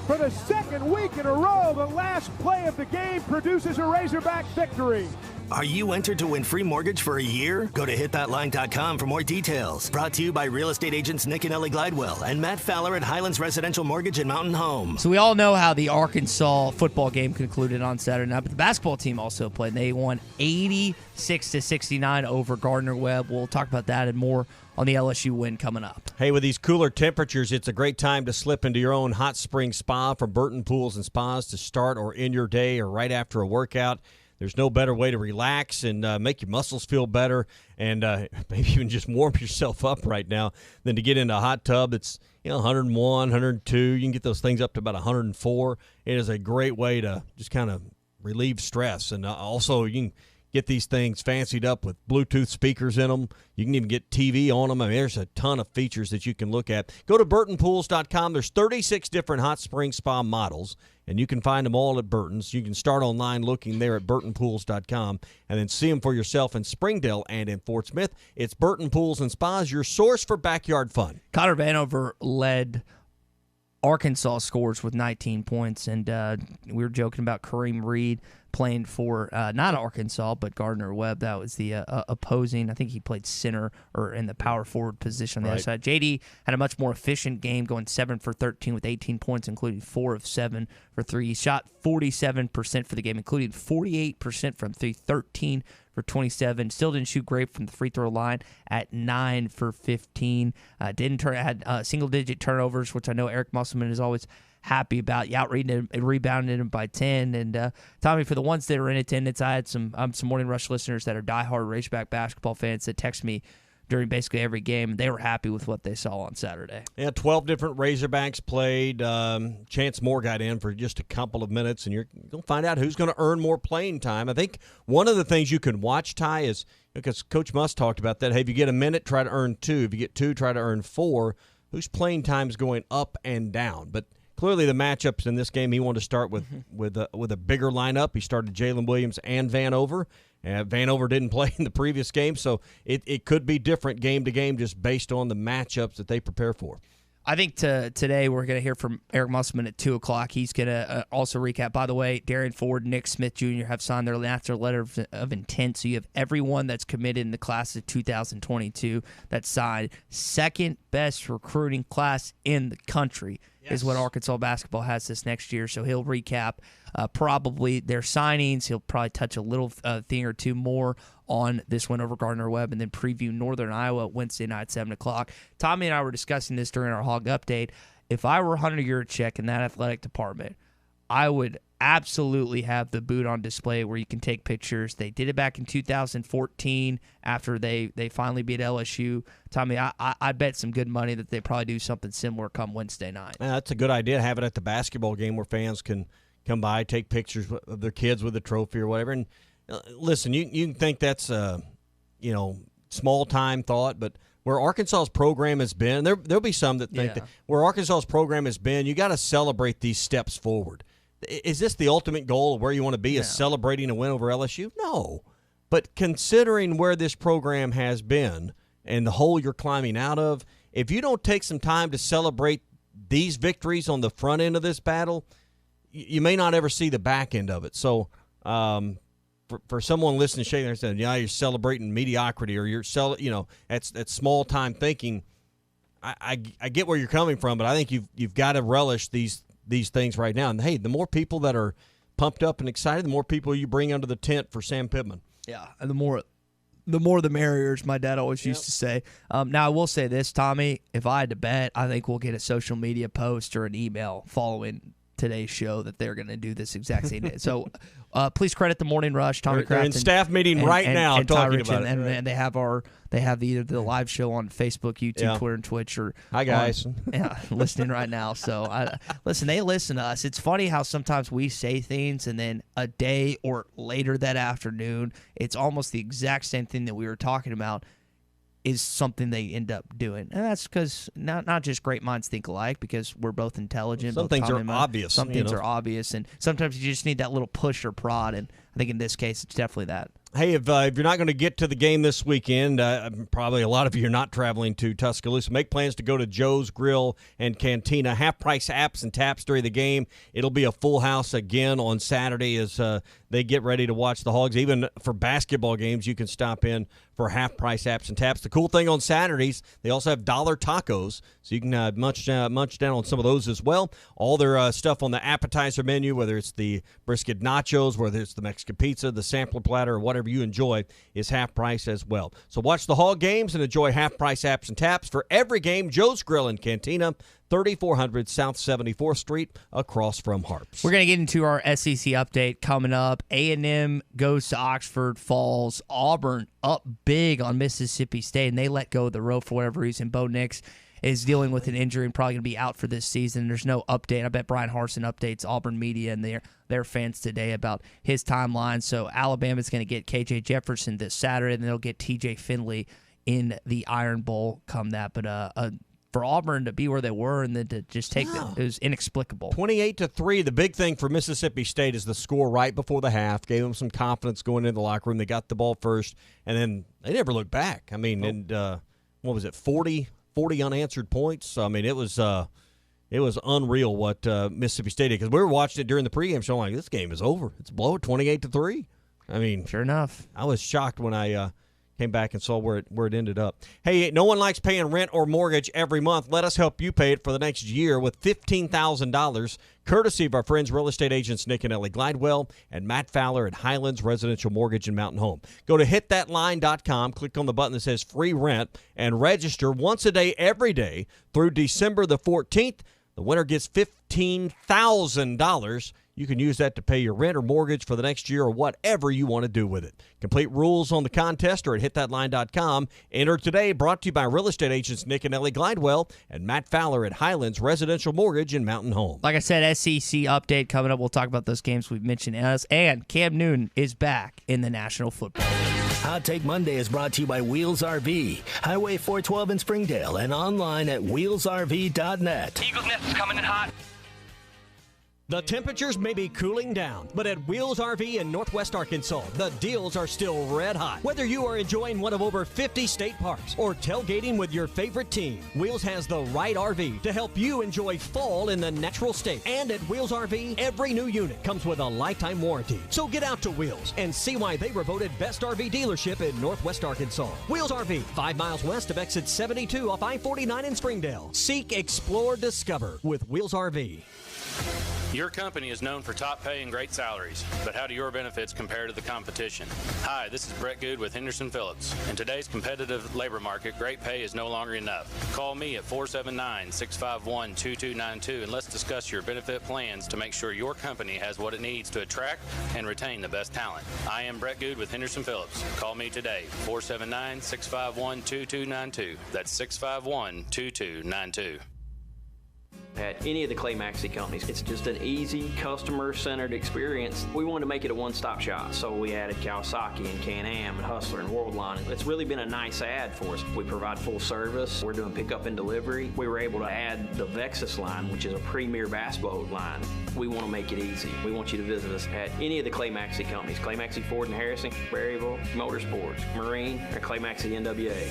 For the second week in a row, the last play of the game produces a Razorback victory. Are you entered to win free mortgage for a year? Go to hitthatline.com for more details. Brought to you by real estate agents Nick and Ellie Glidewell and Matt Fowler at Highlands Residential Mortgage and Mountain Home. So we all know how the Arkansas football game concluded on Saturday night, but the basketball team also played. They won 86-69 over Gardner-Webb. We'll talk about that and more on the LSU win coming up. Hey, with these cooler temperatures, it's a great time to slip into your own hot spring spa from Burton Pools and Spas to start or end your day or right after a workout. There's no better way to relax and make your muscles feel better and maybe even just warm yourself up right now than to get into a hot tub. It's 101, 102. You can get those things up to about 104. It is a great way to just kind of relieve stress. And also you can get these things fancied up with Bluetooth speakers in them. You can even get TV on them. I mean, there's a ton of features that you can look at. Go to BurtonPools.com. There's 36 different hot spring spa models, and you can find them all at Burton's. You can start online looking there at BurtonPools.com and then see them for yourself in Springdale and in Fort Smith. It's Burton Pools and Spas, your source for backyard fun. Connor Vanover led Arkansas scores with 19 points, and we were joking about Kareem Reed playing for not Arkansas, but Gardner-Webb. That was the opposing. I think he played center or in the power forward position on the other side. JD had a much more efficient game, going 7 for 13 with 18 points, including 4 of 7 for 3. He shot 47% for the game, including 48% from 3, 13 for 27. Still didn't shoot great from the free throw line at 9 for 15. Had single-digit turnovers, which I know Eric Musselman is always happy about. You rebounded him by 10. And Tommy, for the ones that are in attendance, I had some Morning Rush listeners that are diehard Razorback basketball fans that text me during basically every game. They were happy with what they saw on Saturday. Yeah, 12 different Razorbacks played. Chance Moore got in for just a couple of minutes, and you're going to find out who's going to earn more playing time. I think one of the things you can watch, Ty, is because Coach Musk talked about that. Hey, if you get a minute, try to earn 2. If you get 2, try to earn 4. Whose playing time is going up and down? But clearly the matchups in this game, he wanted to start with a bigger lineup. He started Jalen Williams and Vanover. Vanover didn't play in the previous game, so it could be different game to game just based on the matchups that they prepare for. I think today we're going to hear from Eric Musselman at 2 o'clock. He's going to also recap. By the way, Darian Ford, Nick Smith Jr. have signed their letter of intent. So you have everyone that's committed in the class of 2022 that's signed. Second best recruiting class in the country is what Arkansas basketball has this next year. So he'll recap probably their signings. He'll probably touch a little thing or two more on this one over Gardner-Webb, and then preview Northern Iowa Wednesday night, 7 o'clock. Tommy and I were discussing this during our Hog Update. If I were Hunter Yurchek in that athletic department, I would absolutely have the boot on display where you can take pictures. They did it back in 2014 after they finally beat LSU. Tommy, I bet some good money that they probably do something similar come Wednesday night. That's a good idea. Have it at the basketball game where fans can come by, take pictures of their kids with a trophy or whatever. And listen, you can think that's small time thought, but where Arkansas's program has been, there'll be some that think that where Arkansas's program has been, you got to celebrate these steps forward. Is this the ultimate goal of where you want to be, is celebrating a win over LSU? No. But considering where this program has been and the hole you're climbing out of, if you don't take some time to celebrate these victories on the front end of this battle, you may not ever see the back end of it. So for someone listening, shaking their head, you're celebrating mediocrity or that's small-time thinking, I get where you're coming from, but I think you've got to relish these things right now. And, hey, the more people that are pumped up and excited, the more people you bring under the tent for Sam Pittman. Yeah, and the more the merrier, as my dad always used to say. Now, I will say this, Tommy, if I had to bet, I think we'll get a social media post or an email following today's show that they're going to do this exact same day. So please credit the Morning Rush, Tommy Kraft. They're in staff meeting right now and talking about it. And they have either the live show on Facebook, YouTube, Twitter, and Twitch. Or hi, guys. Listening right now. So, they listen to us. It's funny how sometimes we say things, and then a day or later that afternoon, it's almost the exact same thing that we were talking about is something they end up doing. And that's because not just great minds think alike, because we're both intelligent. Some things are obvious. Some things are obvious, and sometimes you just need that little push or prod, and I think in this case it's definitely that. Hey, if you're not going to get to the game this weekend, probably a lot of you are not traveling to Tuscaloosa, make plans to go to Joe's Grill and Cantina. Half-price apps and taps during the game. It'll be a full house again on Saturday as they get ready to watch the Hogs. Even for basketball games, you can stop in for half-price apps and taps. The cool thing on Saturdays, they also have dollar tacos, so you can munch down on some of those as well. All their stuff on the appetizer menu, whether it's the brisket nachos, whether it's the Mexican pizza, the sampler platter, or whatever you enjoy, is half price as well. So watch the Hog games and enjoy half-price apps and taps for every game. Joe's Grill and Cantina, 3400 South 74th Street, across from Harps. We're going to get into our SEC update coming up. A&M goes to Oxford Falls. Auburn up big on Mississippi State, and they let go of the rope for whatever reason. Bo Nix is dealing with an injury and probably going to be out for this season. There's no update. I bet Brian Harsin updates Auburn media and their fans today about his timeline. So Alabama's going to get KJ Jefferson this Saturday, and they'll get TJ Finley in the Iron Bowl come that. But for Auburn to be where they were and then to just take them, it was inexplicable. 28-3. The big thing for Mississippi State is the score right before the half. Gave them some confidence going into the locker room. They got the ball first, and then they never looked back. I mean, what was it, 40 unanswered points? I mean, it was unreal what Mississippi State did, because we were watching it during the pregame show. I'm like, this game is over. It's blow 28-3. I mean, sure enough, I was shocked when I came back and saw where it ended up. Hey, no one likes paying rent or mortgage every month. Let us help you pay it for the next year with $15,000, courtesy of our friends, real estate agents Nick and Ellie Glidewell and Matt Fowler at Highlands Residential Mortgage and Mountain Home. Go to hitthatline.com, click on the button that says free rent, and register once a day, every day through December the 14th. The winner gets $15,000. You can use that to pay your rent or mortgage for the next year or whatever you want to do with it. Complete rules on the contest are at hitthatline.com. Enter today, brought to you by real estate agents Nick and Ellie Glidewell and Matt Fowler at Highlands Residential Mortgage and Mountain Home. Like I said, SEC update coming up. We'll talk about those games we've mentioned. And Cam Newton is back in the National Football League. Hot Take Monday is brought to you by Wheels RV, Highway 412 in Springdale, and online at wheelsrv.net. Eagles Nest is coming in hot. The temperatures may be cooling down, but at Wheels RV in Northwest Arkansas, the deals are still red hot. Whether you are enjoying one of over 50 state parks or tailgating with your favorite team, Wheels has the right RV to help you enjoy fall in the natural state. And at Wheels RV, every new unit comes with a lifetime warranty. So get out to Wheels and see why they were voted best RV dealership in Northwest Arkansas. Wheels RV, 5 miles west of exit 72 off I-49 in Springdale. Seek, explore, discover with Wheels RV. Your company is known for top pay and great salaries, but how do your benefits compare to the competition? Hi, this is Brett Good with Henderson Phillips. In today's competitive labor market, great pay is no longer enough. Call me at 479-651-2292 and let's discuss your benefit plans to make sure your company has what it needs to attract and retain the best talent. I am Brett Good with Henderson Phillips. Call me today, 479-651-2292. That's 651-2292. At any of the Clay Maxey companies, it's just an easy, customer-centered experience. We wanted to make it a one-stop shop, so we added Kawasaki and Can-Am and Hustler and Worldline. It's really been a nice add for us. We provide full service. We're doing pickup and delivery. We were able to add the Vexus line, which is a premier bass boat line. We want to make it easy. We want you to visit us at any of the Clay Maxey companies, Clay Maxey Ford and Harrison, Berryville, Motorsports, Marine, or Clay Maxey NWA.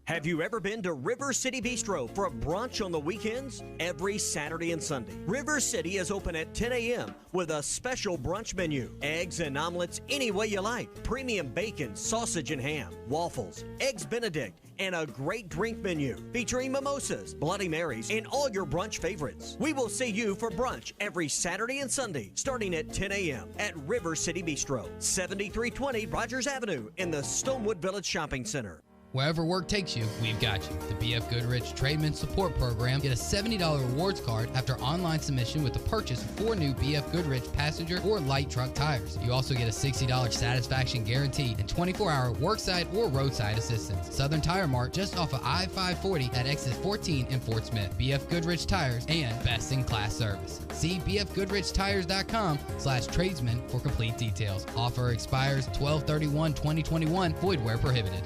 Have you ever been to River City Bistro for a brunch on the weekends? Every Saturday and Sunday, River City is open at 10 a.m. with a special brunch menu. Eggs and omelets any way you like. Premium bacon, sausage and ham, waffles, eggs Benedict, and a great drink menu featuring mimosas, Bloody Marys, and all your brunch favorites. We will see you for brunch every Saturday and Sunday starting at 10 a.m. at River City Bistro, 7320 Rogers Avenue in the Stonewood Village Shopping Center. Wherever work takes you, we've got you. The BF Goodrich Trademan Support Program. Get a $70 rewards card after online submission with the purchase of 4 new BF Goodrich passenger or light truck tires. You also get a $60 satisfaction guarantee and 24-hour worksite or roadside assistance. Southern Tire Mart just off of I-540 at exit 14 in Fort Smith. BF Goodrich Tires and best-in-class service. See bfgoodrichtires.com/tradesman for complete details. Offer expires 12/31/2021. Void where prohibited.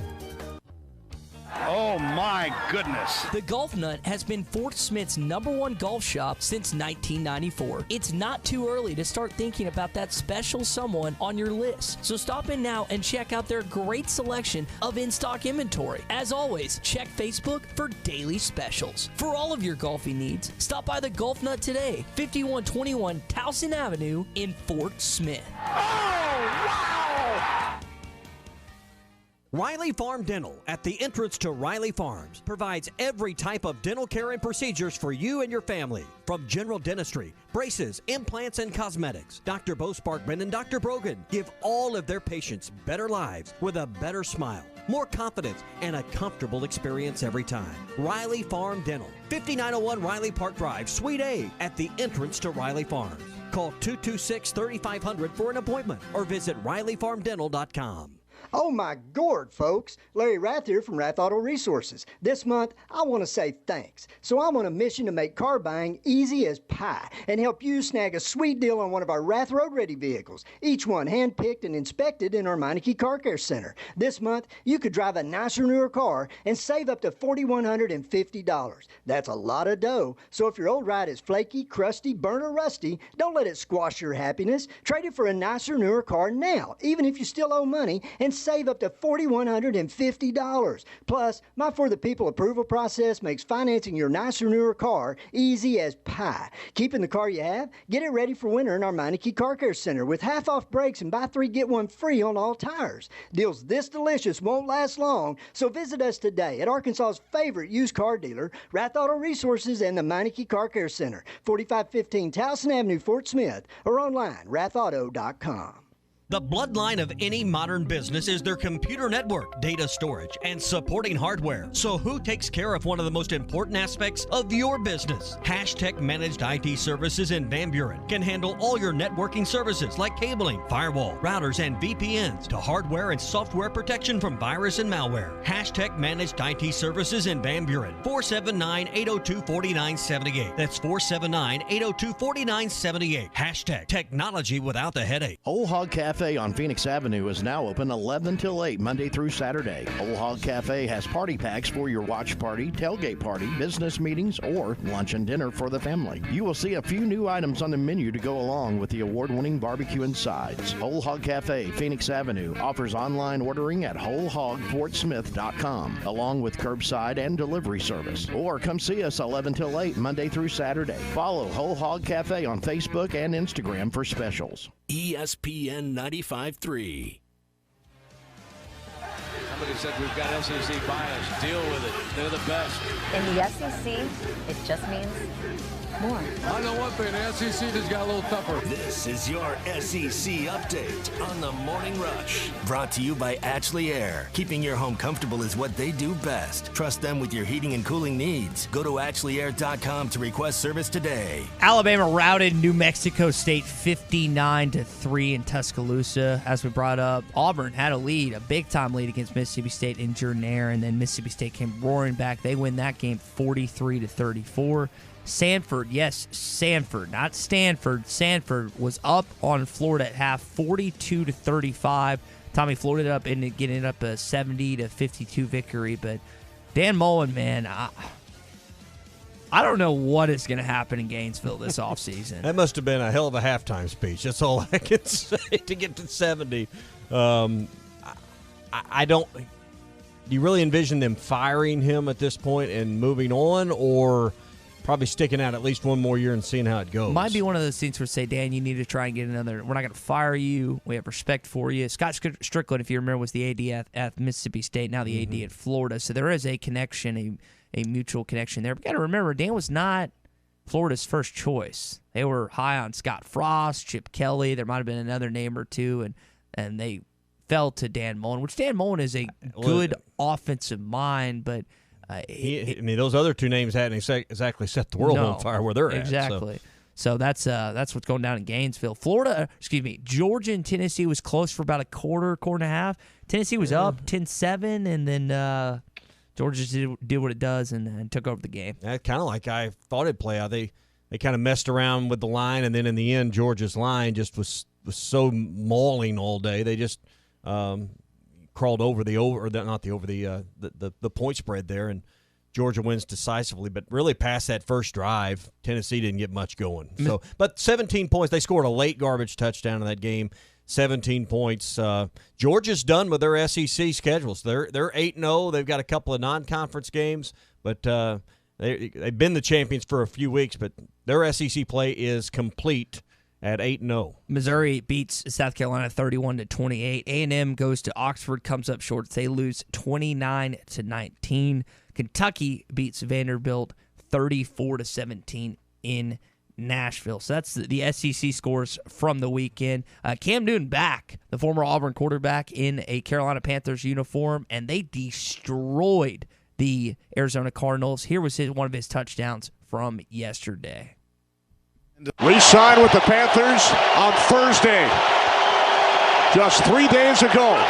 Oh my goodness. The Golf Nut has been Fort Smith's #1 golf shop since 1994. It's not too early to start thinking about that special someone on your list. So stop in now and check out their great selection of in-stock inventory. As always, check Facebook for daily specials. For all of your golfing needs, stop by the Golf Nut today, 5121 Towson Avenue in Fort Smith. Oh, wow! Riley Farm Dental at the entrance to Riley Farms provides every type of dental care and procedures for you and your family. From general dentistry, braces, implants, and cosmetics, Dr. Bo Sparkman and Dr. Brogan give all of their patients better lives with a better smile, more confidence, and a comfortable experience every time. Riley Farm Dental, 5901 Riley Park Drive, Suite A, at the entrance to Riley Farms. Call 226-3500 for an appointment or visit RileyFarmDental.com. Oh my gourd, folks. Larry Rath here from Rath Auto Resources. This month, I want to say thanks. So I'm on a mission to make car buying easy as pie and help you snag a sweet deal on one of our Rath Road Ready vehicles, each one hand-picked and inspected in our Meineke Car Care Center. This month, you could drive a nicer, newer car and save up to $4,150. That's a lot of dough. So if your old ride is flaky, crusty, burnt, or rusty, don't let it squash your happiness. Trade it for a nicer, newer car now, even if you still owe money, and save up to $4,150. Plus, my For the People approval process makes financing your nicer, newer car easy as pie. Keeping the car you have? Get it ready for winter in our Meineke Car Care Center with half-off brakes and buy 3, get 1 free on all tires. Deals this delicious won't last long, so visit us today at Arkansas's favorite used car dealer, Rath Auto Resources and the Meineke Car Care Center, 4515 Towson Avenue, Fort Smith, or online, rathauto.com. The bloodline of any modern business is their computer network, data storage, and supporting hardware. So who takes care of one of the most important aspects of your business? Hashtag Managed IT Services in Van Buren can handle all your networking services like cabling, firewall, routers, and VPNs to hardware and software protection from virus and malware. Hashtag Managed IT Services in Van Buren, 479-802-4978. That's 479-802-4978. Hashtag technology without the headache. Whole Hog Cafe on Phoenix Avenue is now open 11 till 8 Monday through Saturday. Whole Hog Cafe has party packs for your watch party, tailgate party, business meetings, or lunch and dinner for the family. You will see a few new items on the menu to go along with the award-winning barbecue and sides. Whole Hog Cafe, Phoenix Avenue, offers online ordering at wholehogfortsmith.com, along with curbside and delivery service. Or come see us 11 till 8 Monday through Saturday. Follow Whole Hog Cafe on Facebook and Instagram for specials. ESPN 95.3. somebody said we've got SEC bias. Deal with it. They're the best. In the SEC, it just means more. I know one thing, the SEC just got a little tougher. This is your SEC update on the Morning Rush. Brought to you by Ashley Air. Keeping your home comfortable is what they do best. Trust them with your heating and cooling needs. Go to AshleyAir.com to request service today. Alabama routed New Mexico State 59-3 in Tuscaloosa. As we brought up, Auburn had a lead, a big-time lead against Mississippi State in Jordan, and then Mississippi State came roaring back. They win that game 43-34. Sanford, yes, Sanford, not Stanford. Sanford was up on Florida at half, 42-35. Tommy Florida up and getting it up a 70-52 victory. But Dan Mullen, man, I don't know what is going to happen in Gainesville this offseason. That must have been a hell of a halftime speech. That's all I can say to get to 70. I don't. Do you really envision them firing him at this point and moving on, or probably sticking out at least one more year and seeing how it goes? Might be one of those things where say, Dan, you need to try and get another. We're not going to fire you. We have respect for you. Scott Strickland, if you remember, was the AD at Mississippi State, now the AD at Florida. So there is a connection, a mutual connection there. But got to remember, Dan was not Florida's first choice. They were high on Scott Frost, Chip Kelly. There might have been another name or two, and they fell to Dan Mullen, which Dan Mullen is a good offensive mind, but those other two names hadn't exactly set the world on fire where they're at. Exactly. So that's what's going down in Gainesville. Georgia and Tennessee was close for about a quarter and a half. Tennessee was up 10-7, and then Georgia did what it does and took over the game. Kind of like I thought it'd play out. They kind of messed around with the line, and then in the end, Georgia's line just was so mauling all day. They just crawled over the point spread there, and Georgia wins decisively. But really, past that first drive, Tennessee didn't get much going. So, but 17 points. They scored a late garbage touchdown in that game. 17 points. Georgia's done with their SEC schedules. They're 8-0. They've got a couple of non-conference games, but they've been the champions for a few weeks. But their SEC play is complete at 8-0. Missouri beats South Carolina 31-28. A&M goes to Oxford, comes up short. They lose 29-19. Kentucky beats Vanderbilt 34-17 in Nashville. So that's the SEC scores from the weekend. Cam Newton back, the former Auburn quarterback, in a Carolina Panthers uniform, and they destroyed the Arizona Cardinals. Here was one of his touchdowns from yesterday. Re-signed with the Panthers on Thursday. Just 3 days ago.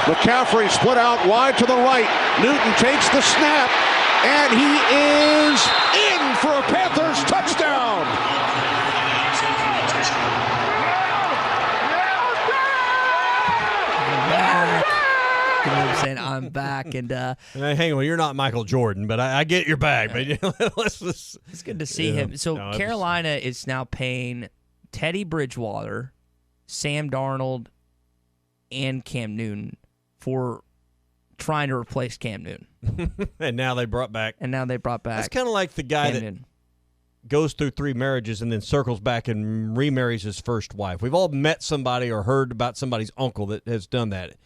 McCaffrey split out wide to the right. Newton takes the snap, and he is in for a Panthers touchdown. Saying I'm back, and hang on, you're not Michael Jordan, but I get your bag. But it's good to see him. So Carolina is now paying Teddy Bridgewater, Sam Darnold, and Cam Newton for trying to replace Cam Newton. And now they brought back. That's kind of like the guy that goes through 3 marriages and then circles back and remarries his first wife. We've all met somebody or heard about somebody's uncle that has done that.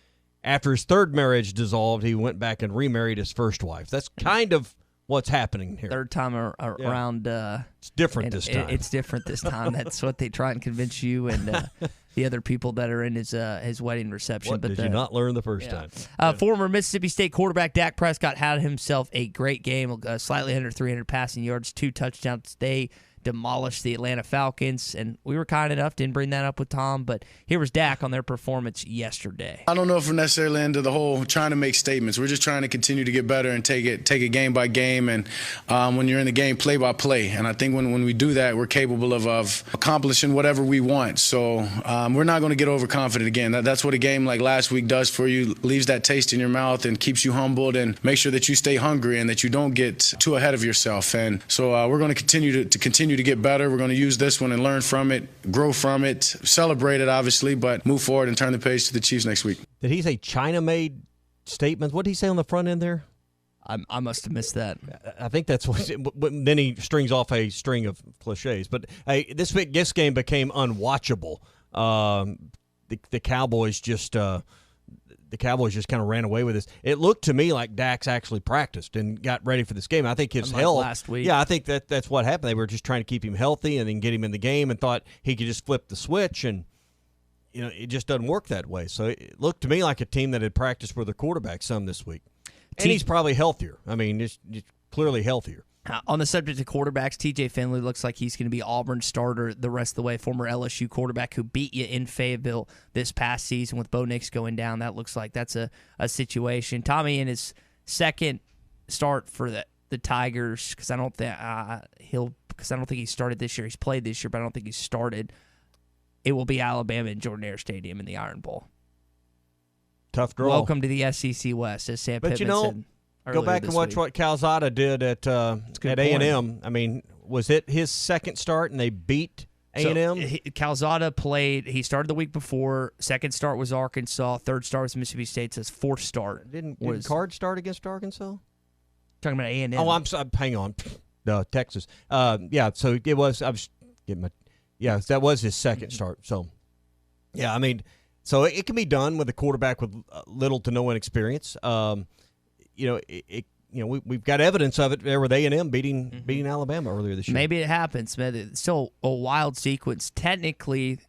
After his 3rd marriage dissolved, he went back and remarried his first wife. That's kind of what's happening here. Third time around. It's different this time. It's different this time. That's what they try and convince you and the other people that are in his wedding reception. What did you not learn the first time? Former Mississippi State quarterback Dak Prescott had himself a great game, slightly under 300 passing yards, 2 touchdowns. They demolished the Atlanta Falcons, and we were kind enough, didn't bring that up with Tom, but here was Dak on their performance yesterday. I don't know if we're necessarily into the whole trying to make statements. We're just trying to continue to get better and take it game by game, and when you're in the game, play by play. And I think when we do that, we're capable of accomplishing whatever we want. So we're not going to get overconfident again. That's what a game like last week does for you, leaves that taste in your mouth and keeps you humbled, and make sure that you stay hungry and that you don't get too ahead of yourself. And so we're going to continue to get better. We're going to use this one and learn from it, grow from it, celebrate it, obviously, but move forward and turn the page to the Chiefs next week. Did he say China-made statements? What did he say on the front end there? I must have missed that. I think that's what. Then he strings off a string of cliches. But this game became unwatchable. The Cowboys just the Cowboys just kind of ran away with this. It looked to me like Dak's actually practiced and got ready for this game. I think his health last week. Yeah, I think that's what happened. They were just trying to keep him healthy and then get him in the game and thought he could just flip the switch, and it just doesn't work that way. So it looked to me like a team that had practiced with their quarterback some this week. And he's probably healthier. I mean, just clearly healthier. On the subject of quarterbacks, TJ Finley looks like he's going to be Auburn's starter the rest of the way. Former LSU quarterback who beat you in Fayetteville this past season with Bo Nix going down. That looks like that's a situation. Tommy, in his second start for the Tigers, because I don't think he started this year. He's played this year, but I don't think he started. It will be Alabama in Jordan-Hare Stadium in the Iron Bowl. Tough draw. Welcome to the SEC West, as Sam Pittman said. Go back and watch what Calzada did at A&M. I mean, was it his second start and they beat A&M? So, Calzada played. He started the week before. Second start was Arkansas. Third start was Mississippi State. His fourth start didn't Card start against Arkansas? Talking about A&M. Oh, hang on. No, Texas. Yeah. So it was. I was getting my. Yeah, that was his second start. So, yeah, I mean, so it can be done with a quarterback with little to no inexperience. We've got evidence of it there with A&M beating Alabama earlier this year. Maybe it happens. It's still a wild sequence. Technically,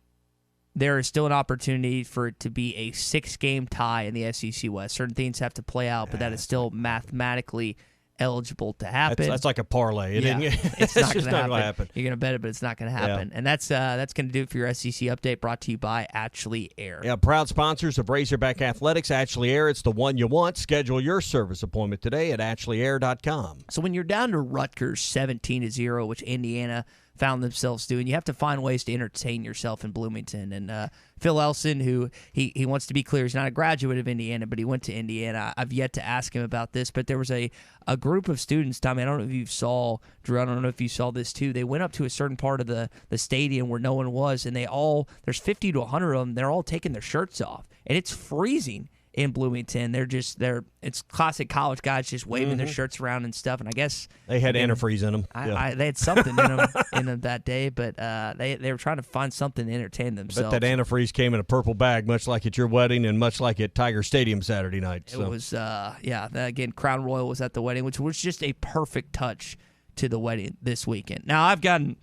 there is still an opportunity for it to be a 6-game tie in the SEC West. Certain things have to play out, but that is still mathematically eligible to happen. That's like a parlay. It's not going to happen. You're going to bet it, but it's not going to happen. Yeah. And that's going to do it for your SEC update, brought to you by Ashley Air. Yeah, proud sponsors of Razorback Athletics. Ashley Air, it's the one you want. Schedule your service appointment today at ashley.air.com. So when you're down to Rutgers 17-0, which Indiana found themselves doing, you have to find ways to entertain yourself in Bloomington. And Phil Elson, who he wants to be clear, he's not a graduate of Indiana, but he went to Indiana. I've yet to ask him about this, but there was a group of students, Tommy, I don't know if you saw, Drew, I don't know if you saw this too. They went up to a certain part of the stadium where no one was, and there's 50 to 100 of them, they're all taking their shirts off. And it's freezing in Bloomington. It's classic college guys just waving their shirts around and stuff. And I guess they had antifreeze in them. They had something in them that day, but they were trying to find something to entertain themselves. But that antifreeze came in a purple bag, much like at your wedding and much like at Tiger Stadium Saturday night. So. It was, again, Crown Royal was at the wedding, which was just a perfect touch to the wedding this weekend. Now, I've gotten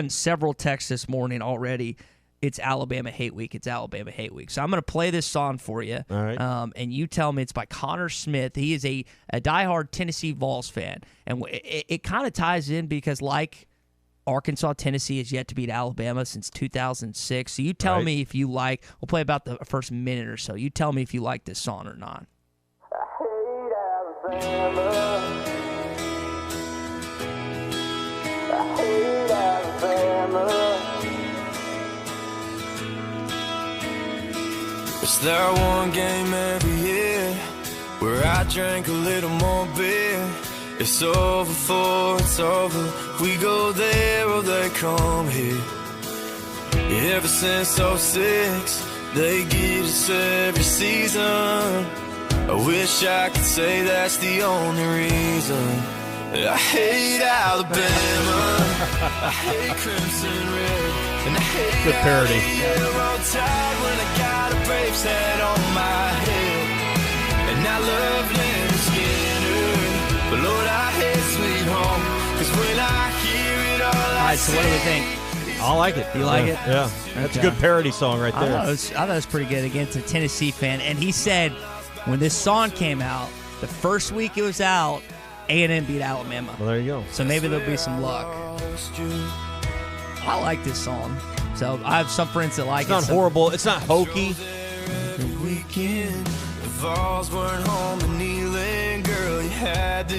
several texts this morning already. It's Alabama Hate Week. It's Alabama Hate Week. So I'm going to play this song for you. All right. And you tell me. It's by Connor Smith. He is a diehard Tennessee Vols fan. And it kind of ties in because, like Arkansas, Tennessee has yet to beat Alabama since 2006. So you tell me if you like. We'll play about the first minute or so. You tell me if you like this song or not. I hate Alabama. Is there one game every year where I drank a little more beer? It's over for it's over. We go there or they come here. Ever since 06, they get us every season. I wish I could say that's the only reason. I hate Alabama. I hate Crimson Red. And I hate good parody. When I got a Braves hat on my head. And I love Leonard Skinner. But Lord, I hate Sweet Home. Cause when I hear it all right, so what do we think? I like it. You like it? Yeah. That's a good parody song right there. I thought it was pretty good. Again, it's a Tennessee fan. And he said when this song came out, the first week it was out, A&M beat Alabama. Well, there you go. So maybe there'll be some luck. I like this song. So I have some friends that like it. It's not horrible. It's not hokey.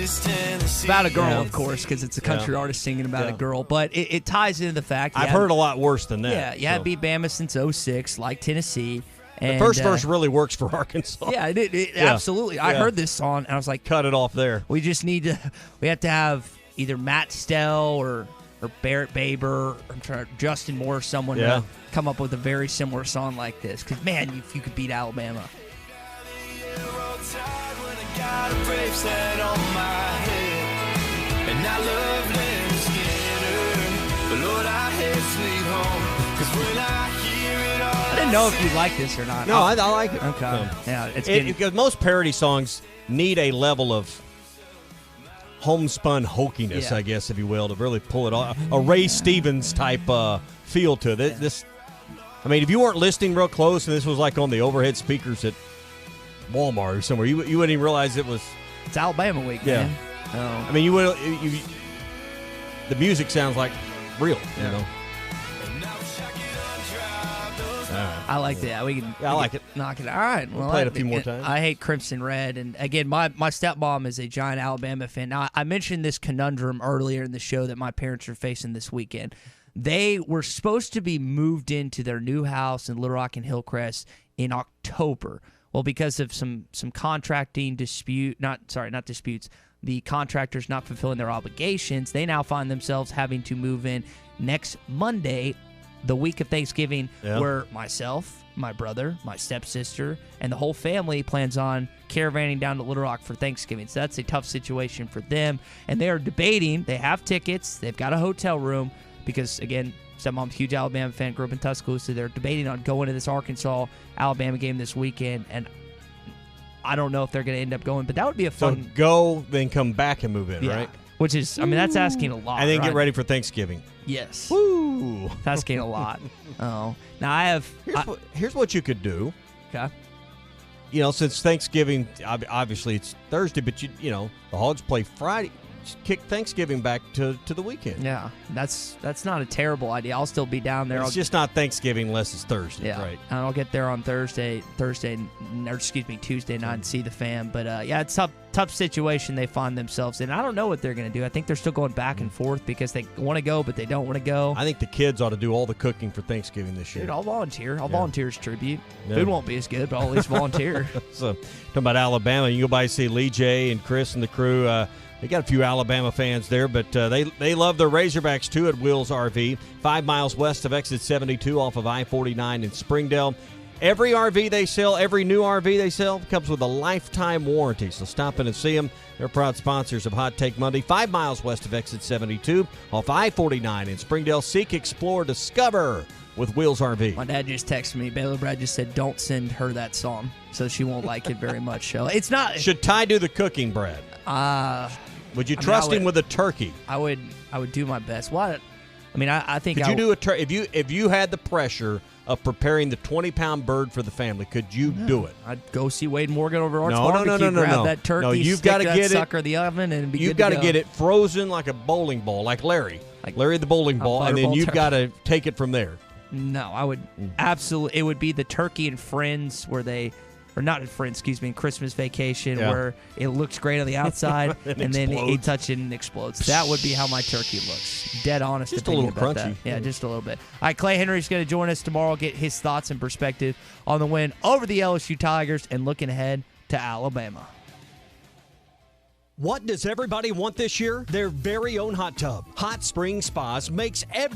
It's about a girl, of course, because it's a country artist singing about a girl. But it ties into the fact. I've heard a lot worse than that. Yeah, you had beat Bama since 06, like Tennessee. And, the first verse really works for Arkansas. Yeah, absolutely. I heard this song, and I was like, cut it off there. We just need to. We have to have either Matt Stell or Barrett Baber or Justin Moore, someone to come up with a very similar song like this. Because, man, if you could beat Alabama. I didn't know if you like this or not. No, I like it. Okay. Yeah, because most parody songs need a level of homespun hokiness, I guess, if you will, to really pull it off. A Ray Stevens type feel to it. If you weren't listening real close and this was like on the overhead speakers at Walmart or somewhere, you wouldn't even realize it was. It's Alabama week, man. Oh. The music sounds like real, you know. I like that. I like it. Knock it. All right. We'll play it a few more times. I hate Crimson Red. And again, my stepmom is a giant Alabama fan. Now, I mentioned this conundrum earlier in the show that my parents are facing this weekend. They were supposed to be moved into their new house in Little Rock and Hillcrest in October. Well, because of some contracting dispute, not disputes, the contractors not fulfilling their obligations, they now find themselves having to move in next Monday, the week of Thanksgiving, where myself, my brother, my stepsister, and the whole family plans on caravanning down to Little Rock for Thanksgiving. So that's a tough situation for them. And they are debating. They have tickets. They've got a hotel room because, again, stepmom's a huge Alabama fan, grew up in Tuscaloosa. They're debating on going to this Arkansas-Alabama game this weekend. And I don't know if they're going to end up going, but that would be a fun. So go, then come back and move in, right? Which is, that's asking a lot. And then get ready for Thanksgiving. Yes. Woo! That's asking a lot. Oh. Now I have. Here's what you could do. Okay. Since Thanksgiving, obviously it's Thursday, but the Hogs play Friday. Just kick Thanksgiving back to the weekend. Yeah, that's not a terrible idea. I'll still be down there. It's just not Thanksgiving unless it's Thursday, right? And I'll get there on Tuesday night and see the fam. But it's a tough situation they find themselves in. I don't know what they're going to do. I think they're still going back and forth because they want to go, but they don't want to go. I think the kids ought to do all the cooking for Thanksgiving this year. Dude, I'll volunteer. I'll volunteer as tribute. Yeah. Food won't be as good, but I'll at least volunteer. So, talking about Alabama, you can go by and see Lee J and Chris and the crew. They got a few Alabama fans there, but they love the Razorbacks, too, at Will's RV, 5 miles west of Exit 72 off of I-49 in Springdale. Every RV they sell, every new RV they sell, comes with a lifetime warranty. So stop in and see them. They're proud sponsors of Hot Take Monday, 5 miles west of Exit 72 off I-49 in Springdale. Seek, explore, discover with Will's RV. My dad just texted me. Baylor Brad just said, don't send her that song, so she won't like it very much. So it's not. Should Ty do the cooking, Brad? Would you trust him with a turkey? I would do my best. What? I think. Could you do a turkey if you had the pressure of preparing the 20-pound bird for the family? Could you do it? I'd go see Wade Morgan over Arts Barbecue. Grab that turkey. No, you've got to get sucker in the oven and be. You've got to get it frozen like a bowling ball, like Larry the bowling ball, and then you've got to take it from there. No, I would absolutely. It would be the turkey and Friends where they. Or not in Friends, in Christmas Vacation, where it looks great on the outside, and then you touch it and it explodes. That would be how my turkey looks. Dead honest. Just a little crunchy. That. Yeah, just a little bit. All right, Clay Henry's going to join us tomorrow, get his thoughts and perspective on the win over the LSU Tigers and looking ahead to Alabama. What does everybody want this year? Their very own hot tub. Hot Spring Spas makes every